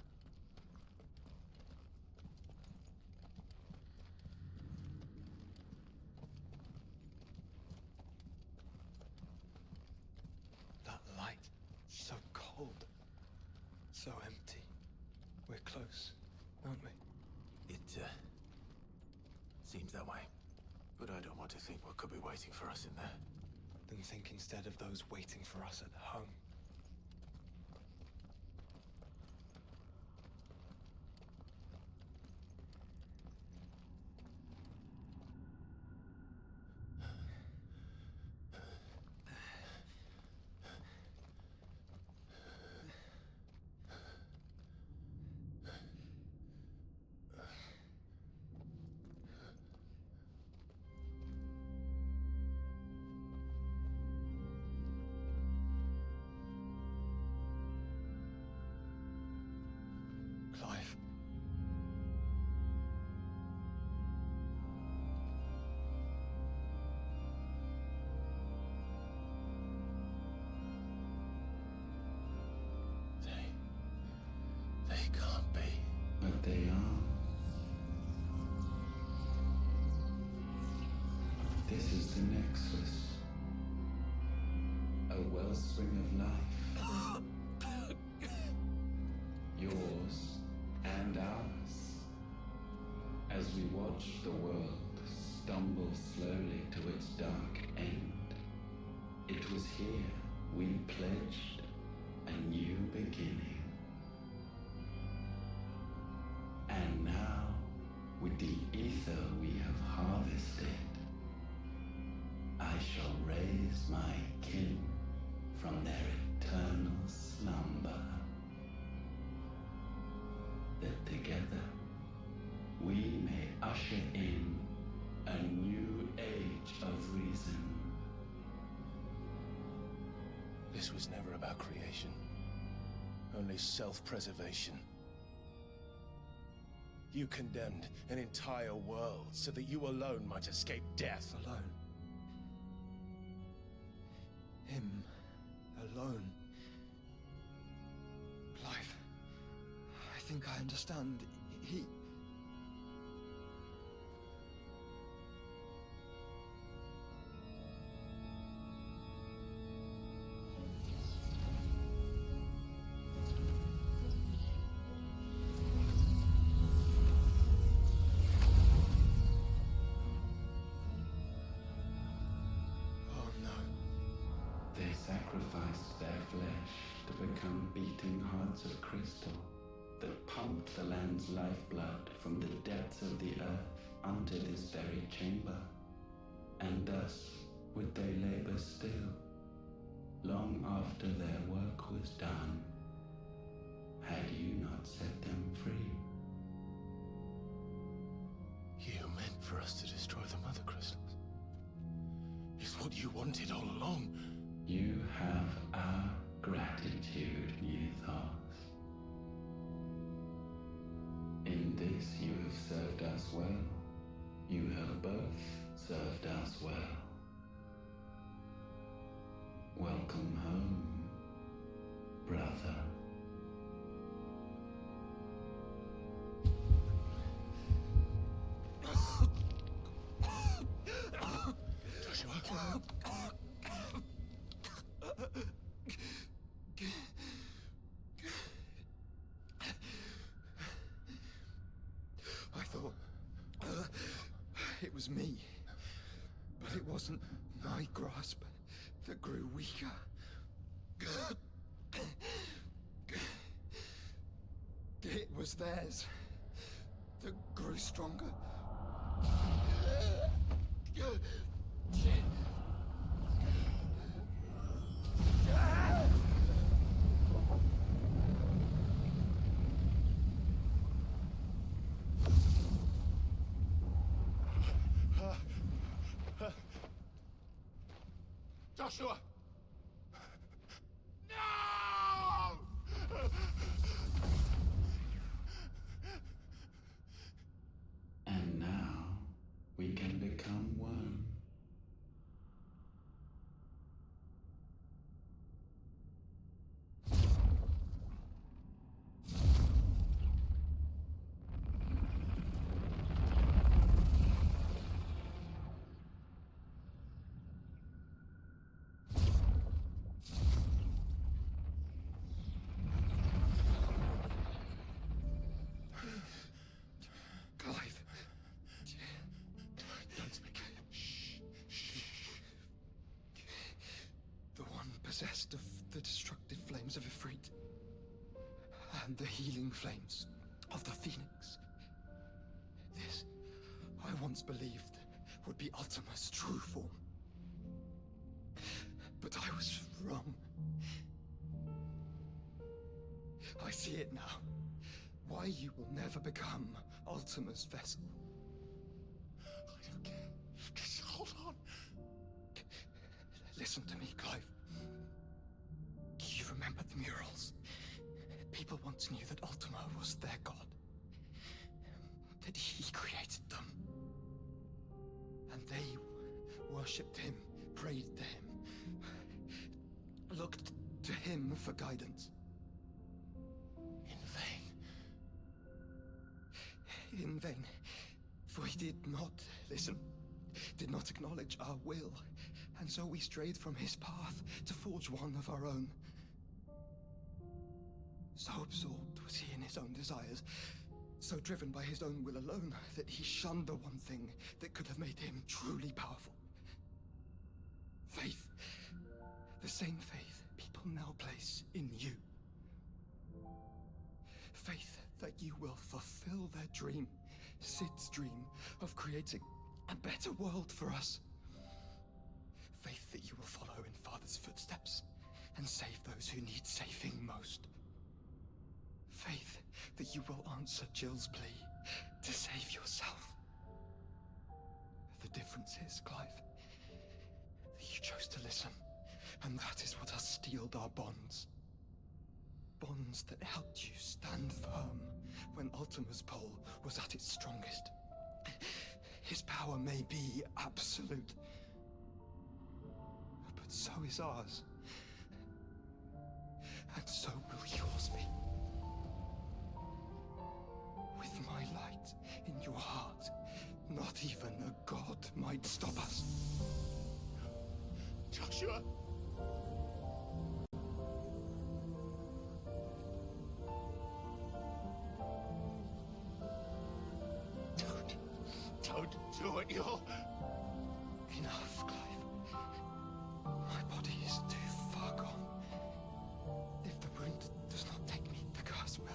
That light, so cold. So empty. We're close, aren't we? It, seems that way. But I don't want to think what could be waiting for us in there. Then think instead of those waiting for us at home. Clive. They can't be. But they are. This is the Nexus. A wellspring of life. Yours and ours. As we watch the world stumble slowly to its dark end, it was here we pledged a new beginning. And now, with the ether we have harvested, I shall raise my kin from their eternal slumber. That together we may usher in a new age of reason. This was never about creation. Only self-preservation. You condemned an entire world so that you alone might escape death. Alone. Him. Alone. Clive. I think I understand. He... Oh no. They sacrificed their flesh to become beating hearts of crystal that pumped the land's lifeblood from the depths of the earth unto this very chamber. And thus would they labor still, long after their work was done, had you not set them free. You meant for us to destroy the Mother Crystals. It's what you wanted all along. You have our gratitude, Newthos. In this you have served us well. You have both served us well. Welcome home, brother. Joshua? I thought... it was me. It wasn't my grasp that grew weaker. It was theirs that grew stronger. Joshua! No! And now we can become one. Clive. Don't speak. Shh. The one possessed of the destructive flames of Ifrit. And the healing flames of the Phoenix. This, I once believed, would be Ultima's true form. But I was wrong. I see it now. Why you will never become Ultima's vessel. I don't care. Just hold on. Listen to me, Clive. You remember the murals? People once knew that Ultima was their god. That he created them. And they worshipped him, prayed to him, looked to him for guidance. In vain. In vain. For he did not listen, did not acknowledge our will, and so we strayed from his path to forge one of our own. So absorbed was he in his own desires, so driven by his own will alone, that he shunned the one thing that could have made him truly powerful. Faith. The same faith people now place in you. Faith that you will fulfill their dream, Sid's dream, of creating a better world for us. Faith that you will follow in Father's footsteps and save those who need saving most. Faith that you will answer Jill's plea to save yourself. The difference is, Clive, that you chose to listen, and that is what has steeled our bonds. Bonds that helped you stand firm when Ultima's pull was at its strongest. His power may be absolute, but so is ours. And so will yours be. With my light in your heart, not even a god might stop us. Joshua! Don't do it, you'll... Enough, Clive. My body is too far gone. If the wound does not take me, the curse will.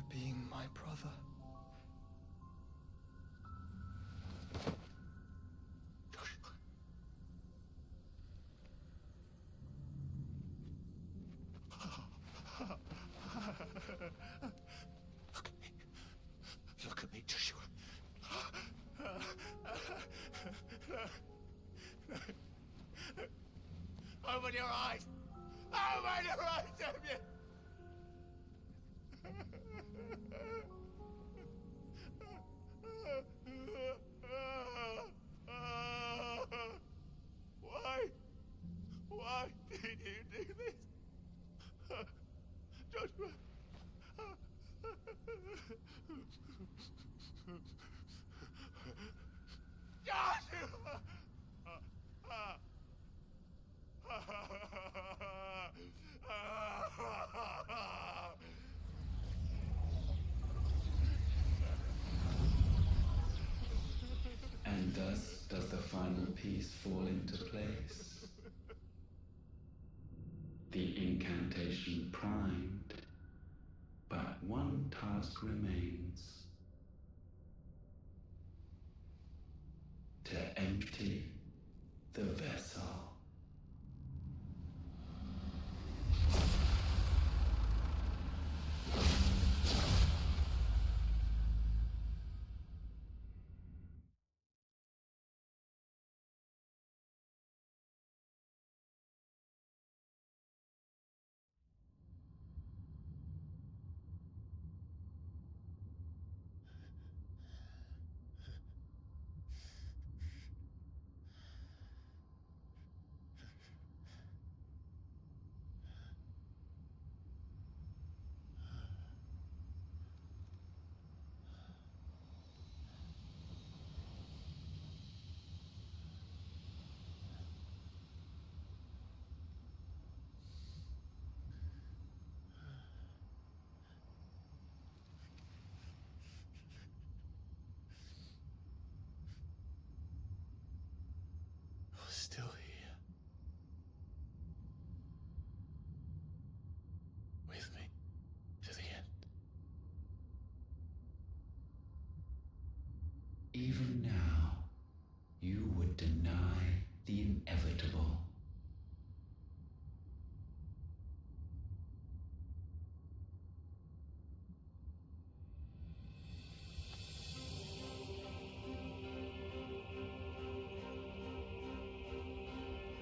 Being my brother. Open your eyes! Open your eyes, damn Why? Why did you do this? Joshua! Joshua! And thus does the final piece fall into place. The incantation primed, but one task remains. To empty the vessel. Still here. With me to the end. Even now, you would deny the inevitable.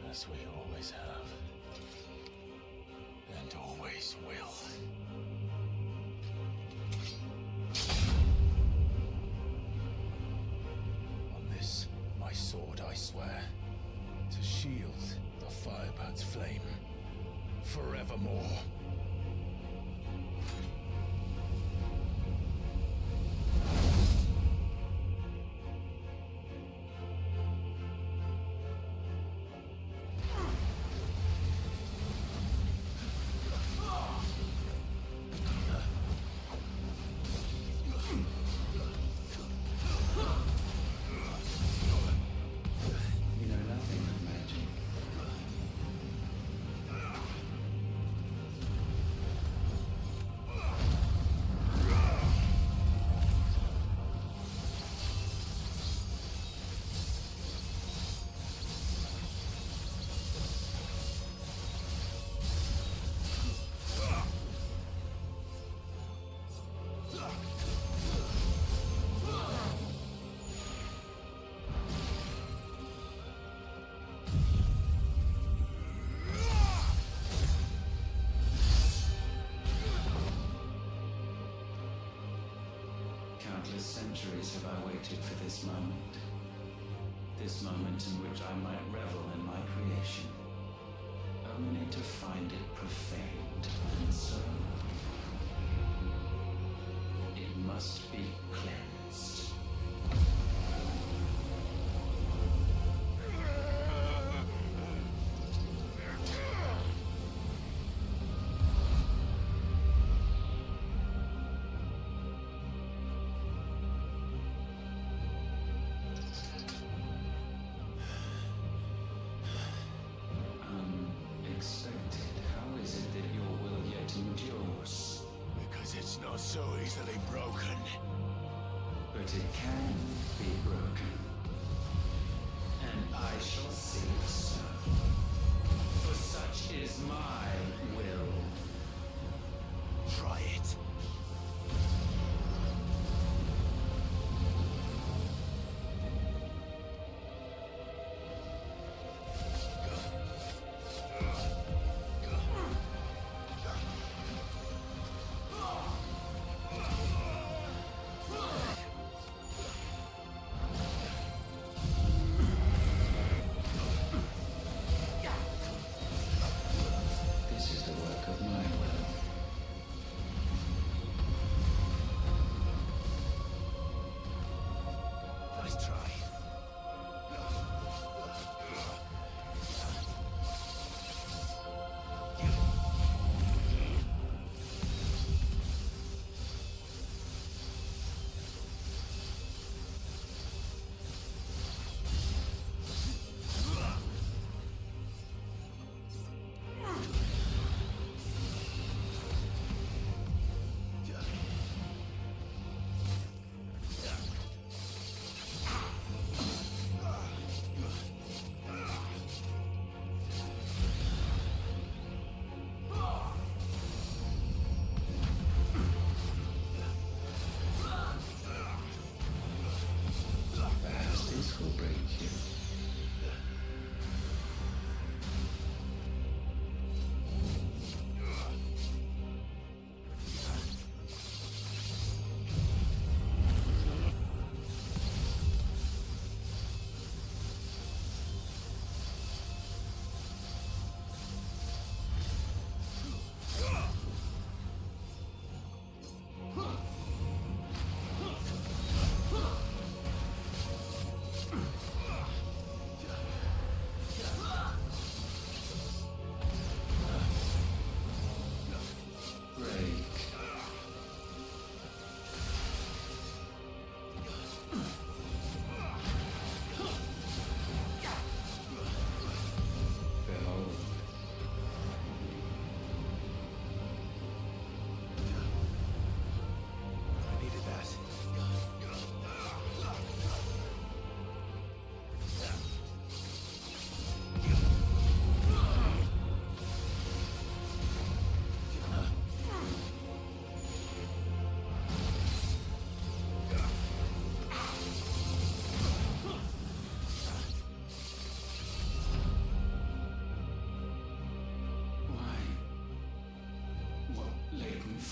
As we always have. And always will. On this, my sword, I swear, to shield the Firebird's flame forevermore. You know nothing of magic. Countless centuries have I waited for this moment. This moment in which I might revel in my creation, only to find it profaned and so it must be cleansed. Unexpected. How is it that your will yet endures? Because it's not so easily broken. But it can be broken. And I shall see it so. For such is my will. Try it.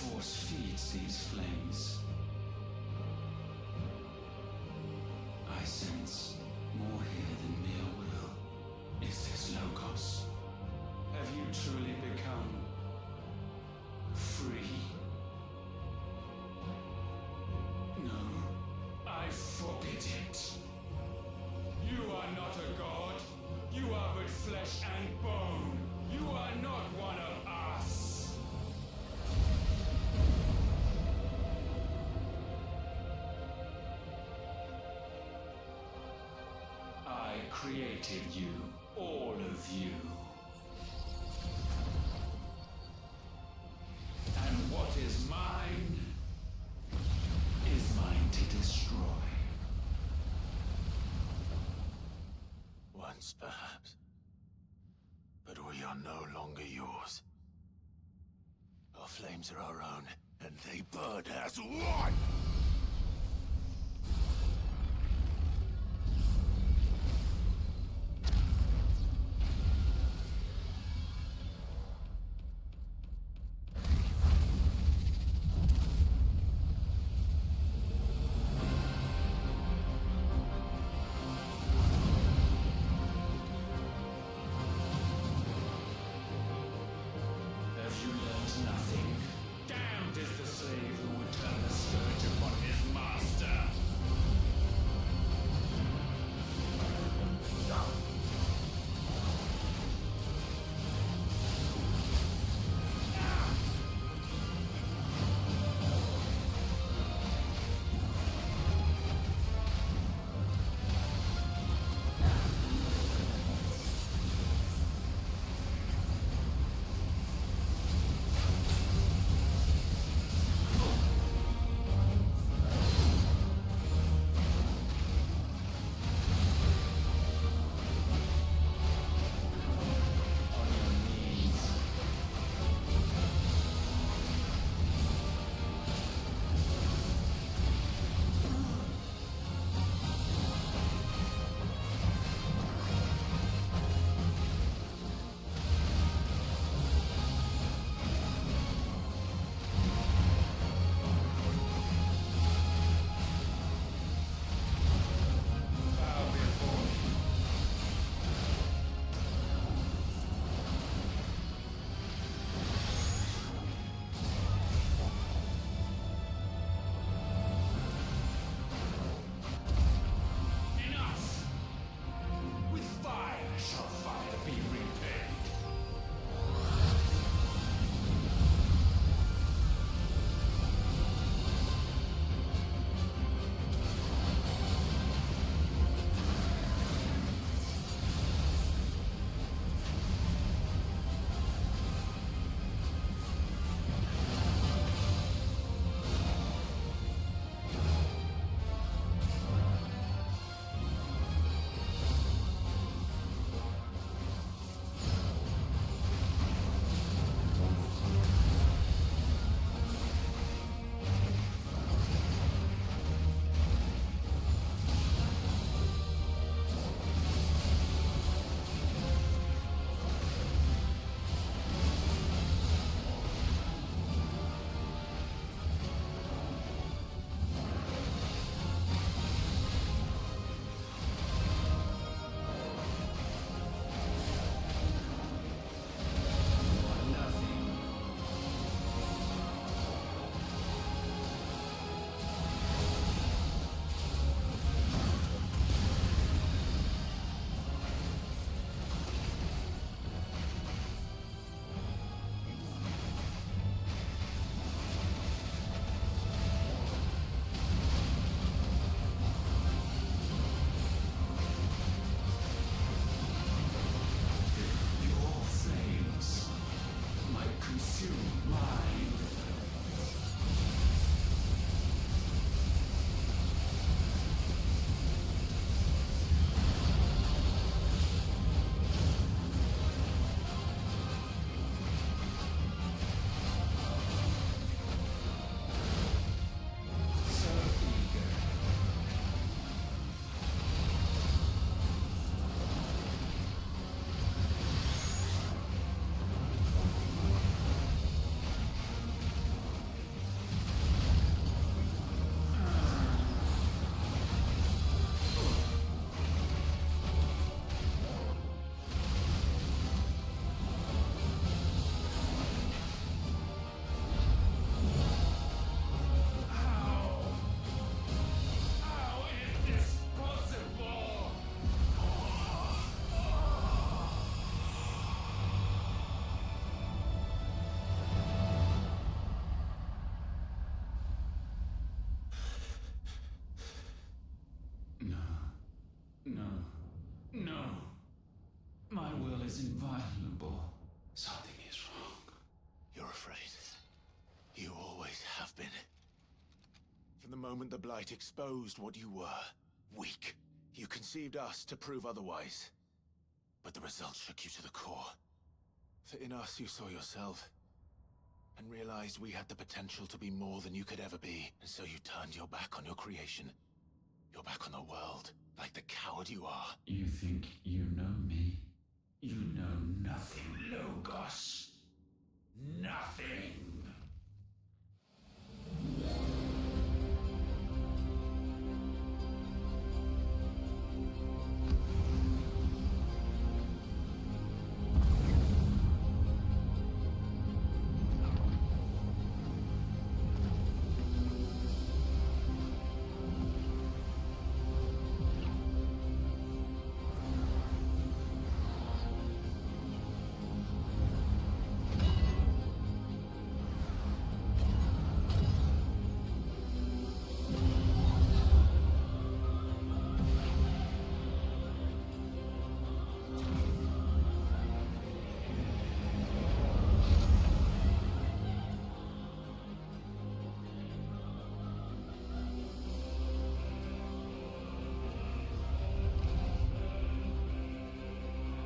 force feeds these flames. I sense more here than mere will. Is this Logos? Have you truly become free? No, I forbid it. You are not a god. You are but flesh and bone. You are not one of us. I created you, all of you. And what is mine is mine to destroy. Once, perhaps. But we are no longer yours. Our flames are our own, and they burn as one! Have you learned nothing? Damned is the slave who would turn the scourge upon is inviolable. Something is wrong. You're afraid. You always have been. From the moment the Blight exposed what you were, weak, you conceived us to prove otherwise. But the results shook you to the core. For in us you saw yourself, and realized we had the potential to be more than you could ever be, and so you turned your back on your creation. Your back on the world, like the coward you are. You think you know me? You know nothing, Logos. Nothing.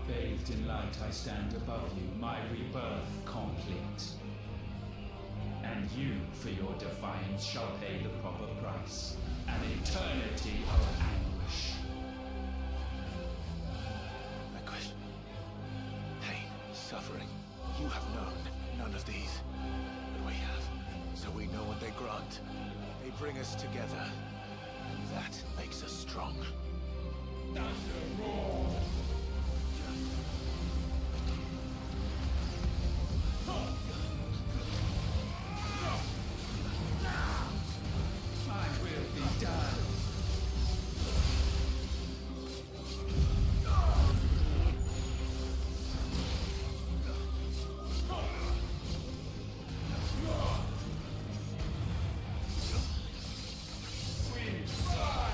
Bathed in light, I stand above you, my rebirth complete. And you, for your defiance, shall pay the proper price. An eternity of anguish. My question. Pain, suffering. You have known none of these. But we have. So we know what they grant. They bring us together. And that makes us strong. Thunder roar! My will be done. We fly!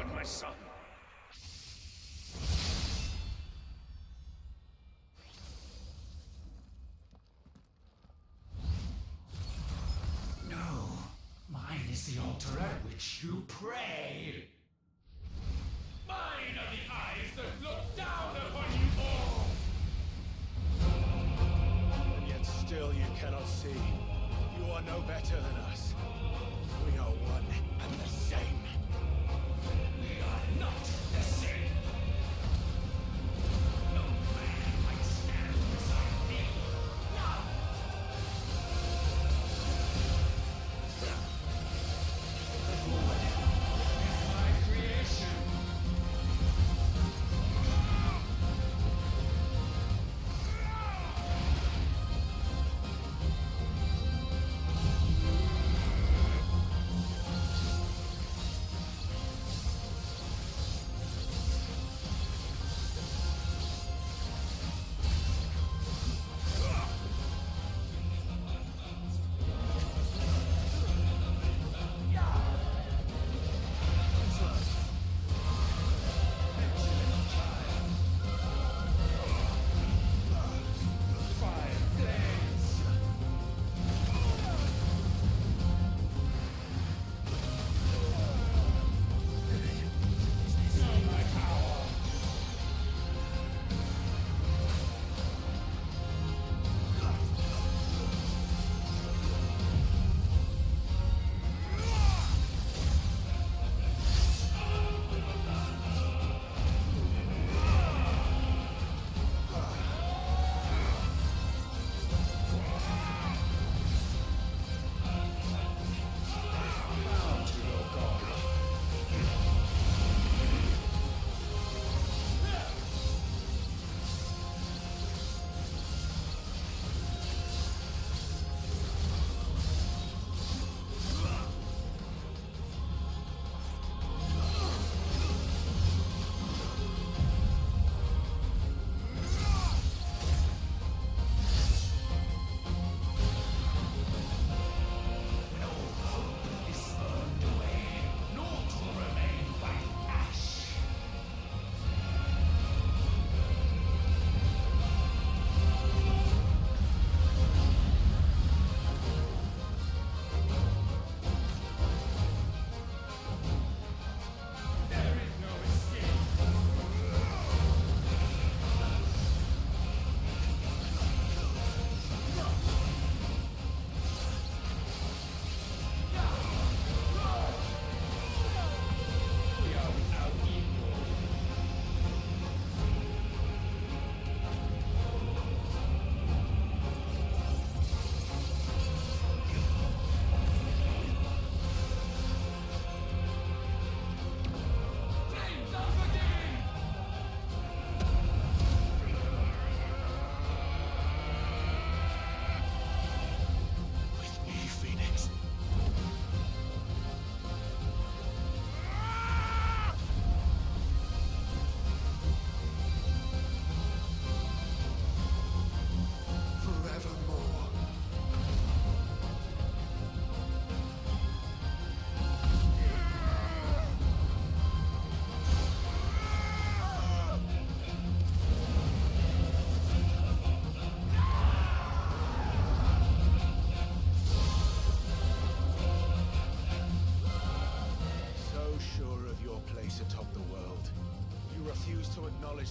on my son! No, mine is the altar at which you pray. Mine are the eyes that look down upon you all! And yet still you cannot see. You are no better than us. We are one and the same. We are not the same! No man might stand beside me! None! The wood is my creation.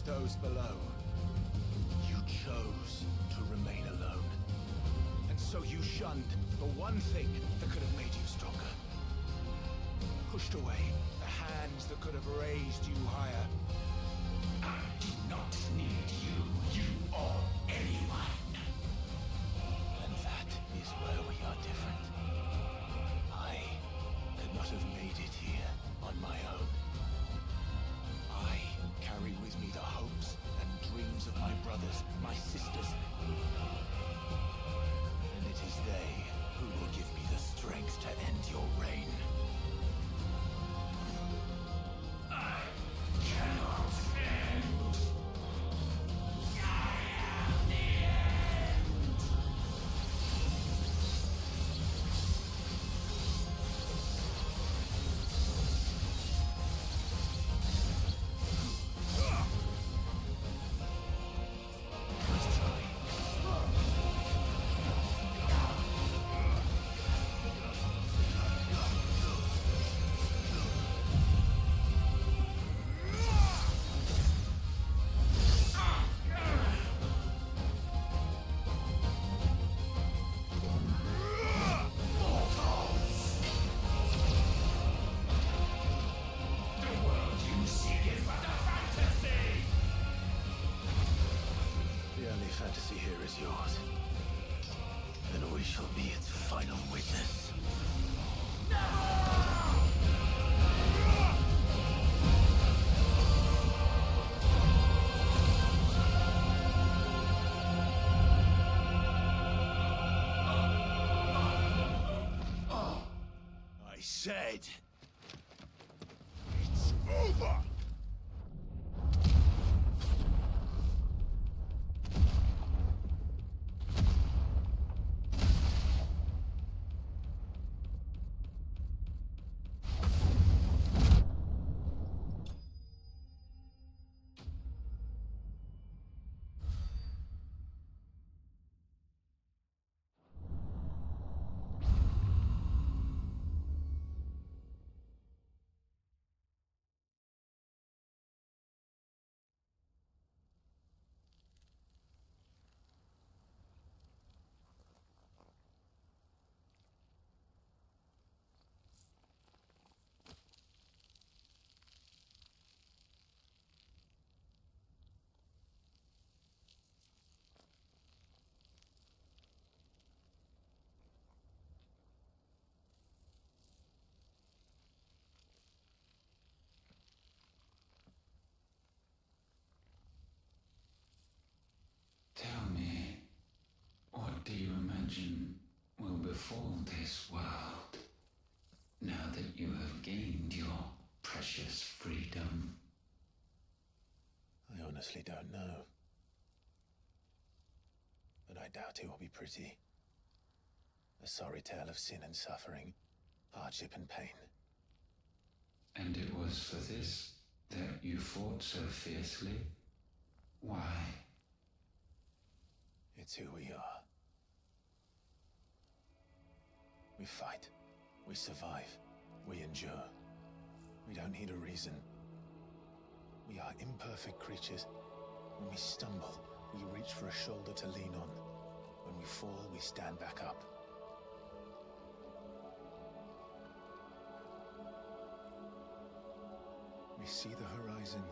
Those below. You chose to remain alone. And so you shunned the one thing that could have made you stronger. Pushed away the hands that could have raised you higher. I do not need you or anyone. And that is where we are different. I could not have made it here on my own. I carry with me the hopes and dreams of my brothers, my sisters. And it is they who will give me the strength to end your reign. I cannot end. fantasy here is yours. Then we shall be its final witness. I said... It's over! Tell me, what do you imagine will befall this world now that you have gained your precious freedom? I honestly don't know. But I doubt it will be pretty. A sorry tale of sin and suffering, hardship and pain. And it was for this that you fought so fiercely? Why? It's who we are. We fight. We survive. We endure. We don't need a reason. We are imperfect creatures. When we stumble, we reach for a shoulder to lean on. When we fall, we stand back up. We see the horizon,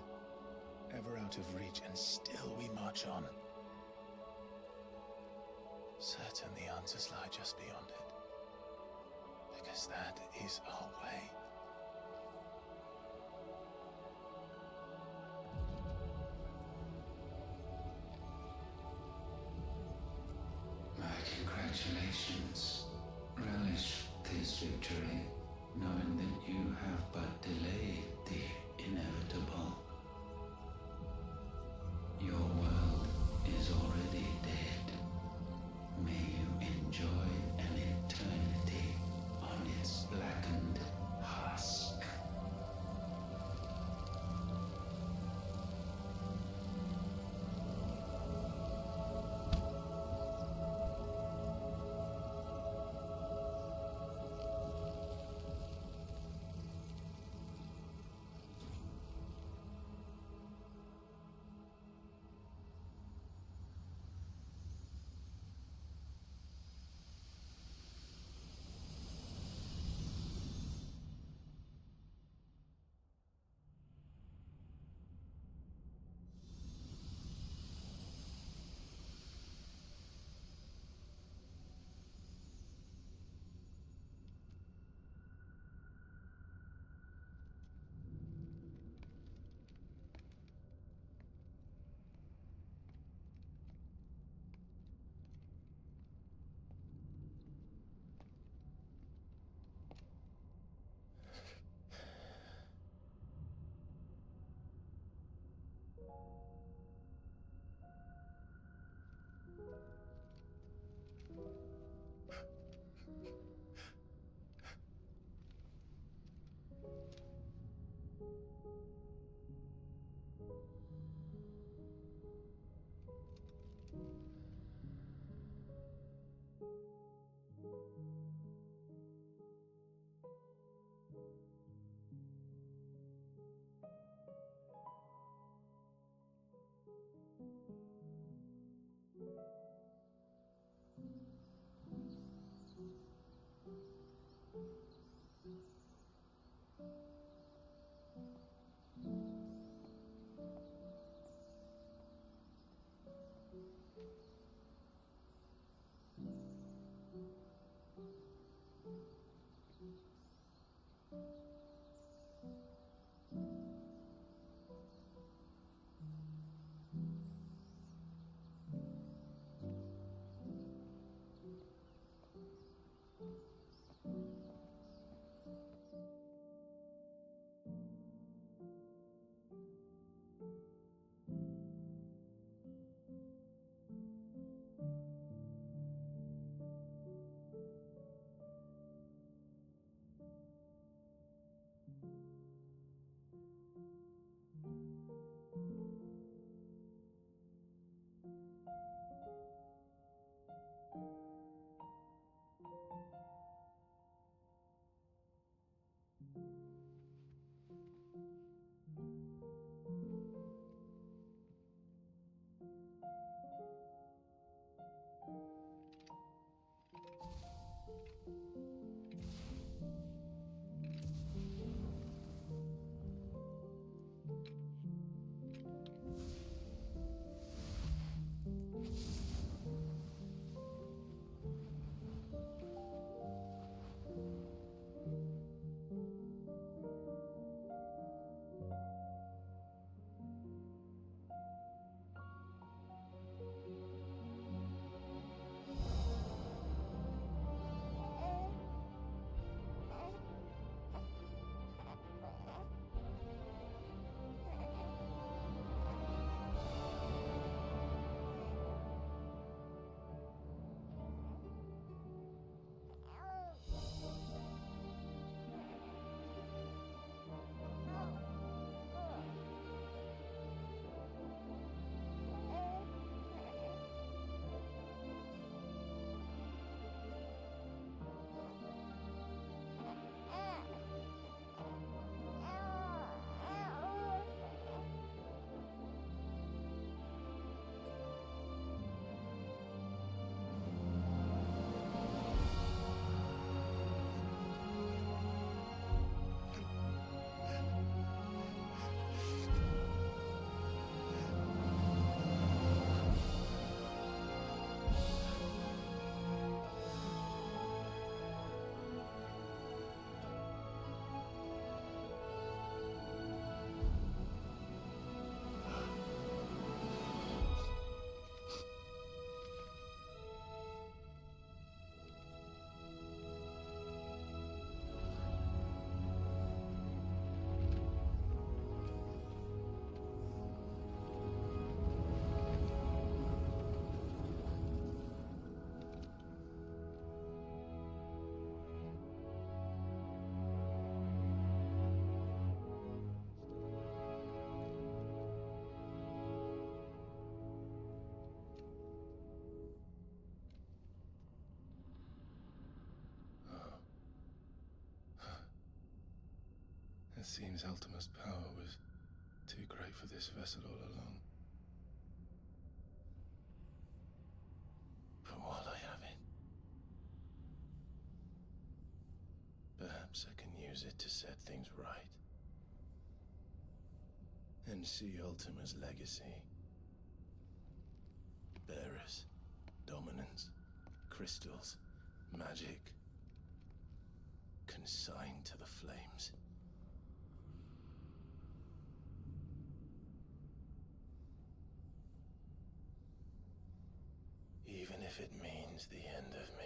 ever out of reach, and still we march on. Certain the answers lie just beyond it, because that is our way. My congratulations. Relish this victory, knowing that you have but delayed the inevitable. Your world is already dead. May you enjoy an eternity on its blackened husk. It seems Ultima's power was too great for this vessel all along. But while I have it, perhaps I can use it to set things right. And see Ultima's legacy. Bearers, dominance, crystals, magic, consigned to the flames. Even if it means the end of me.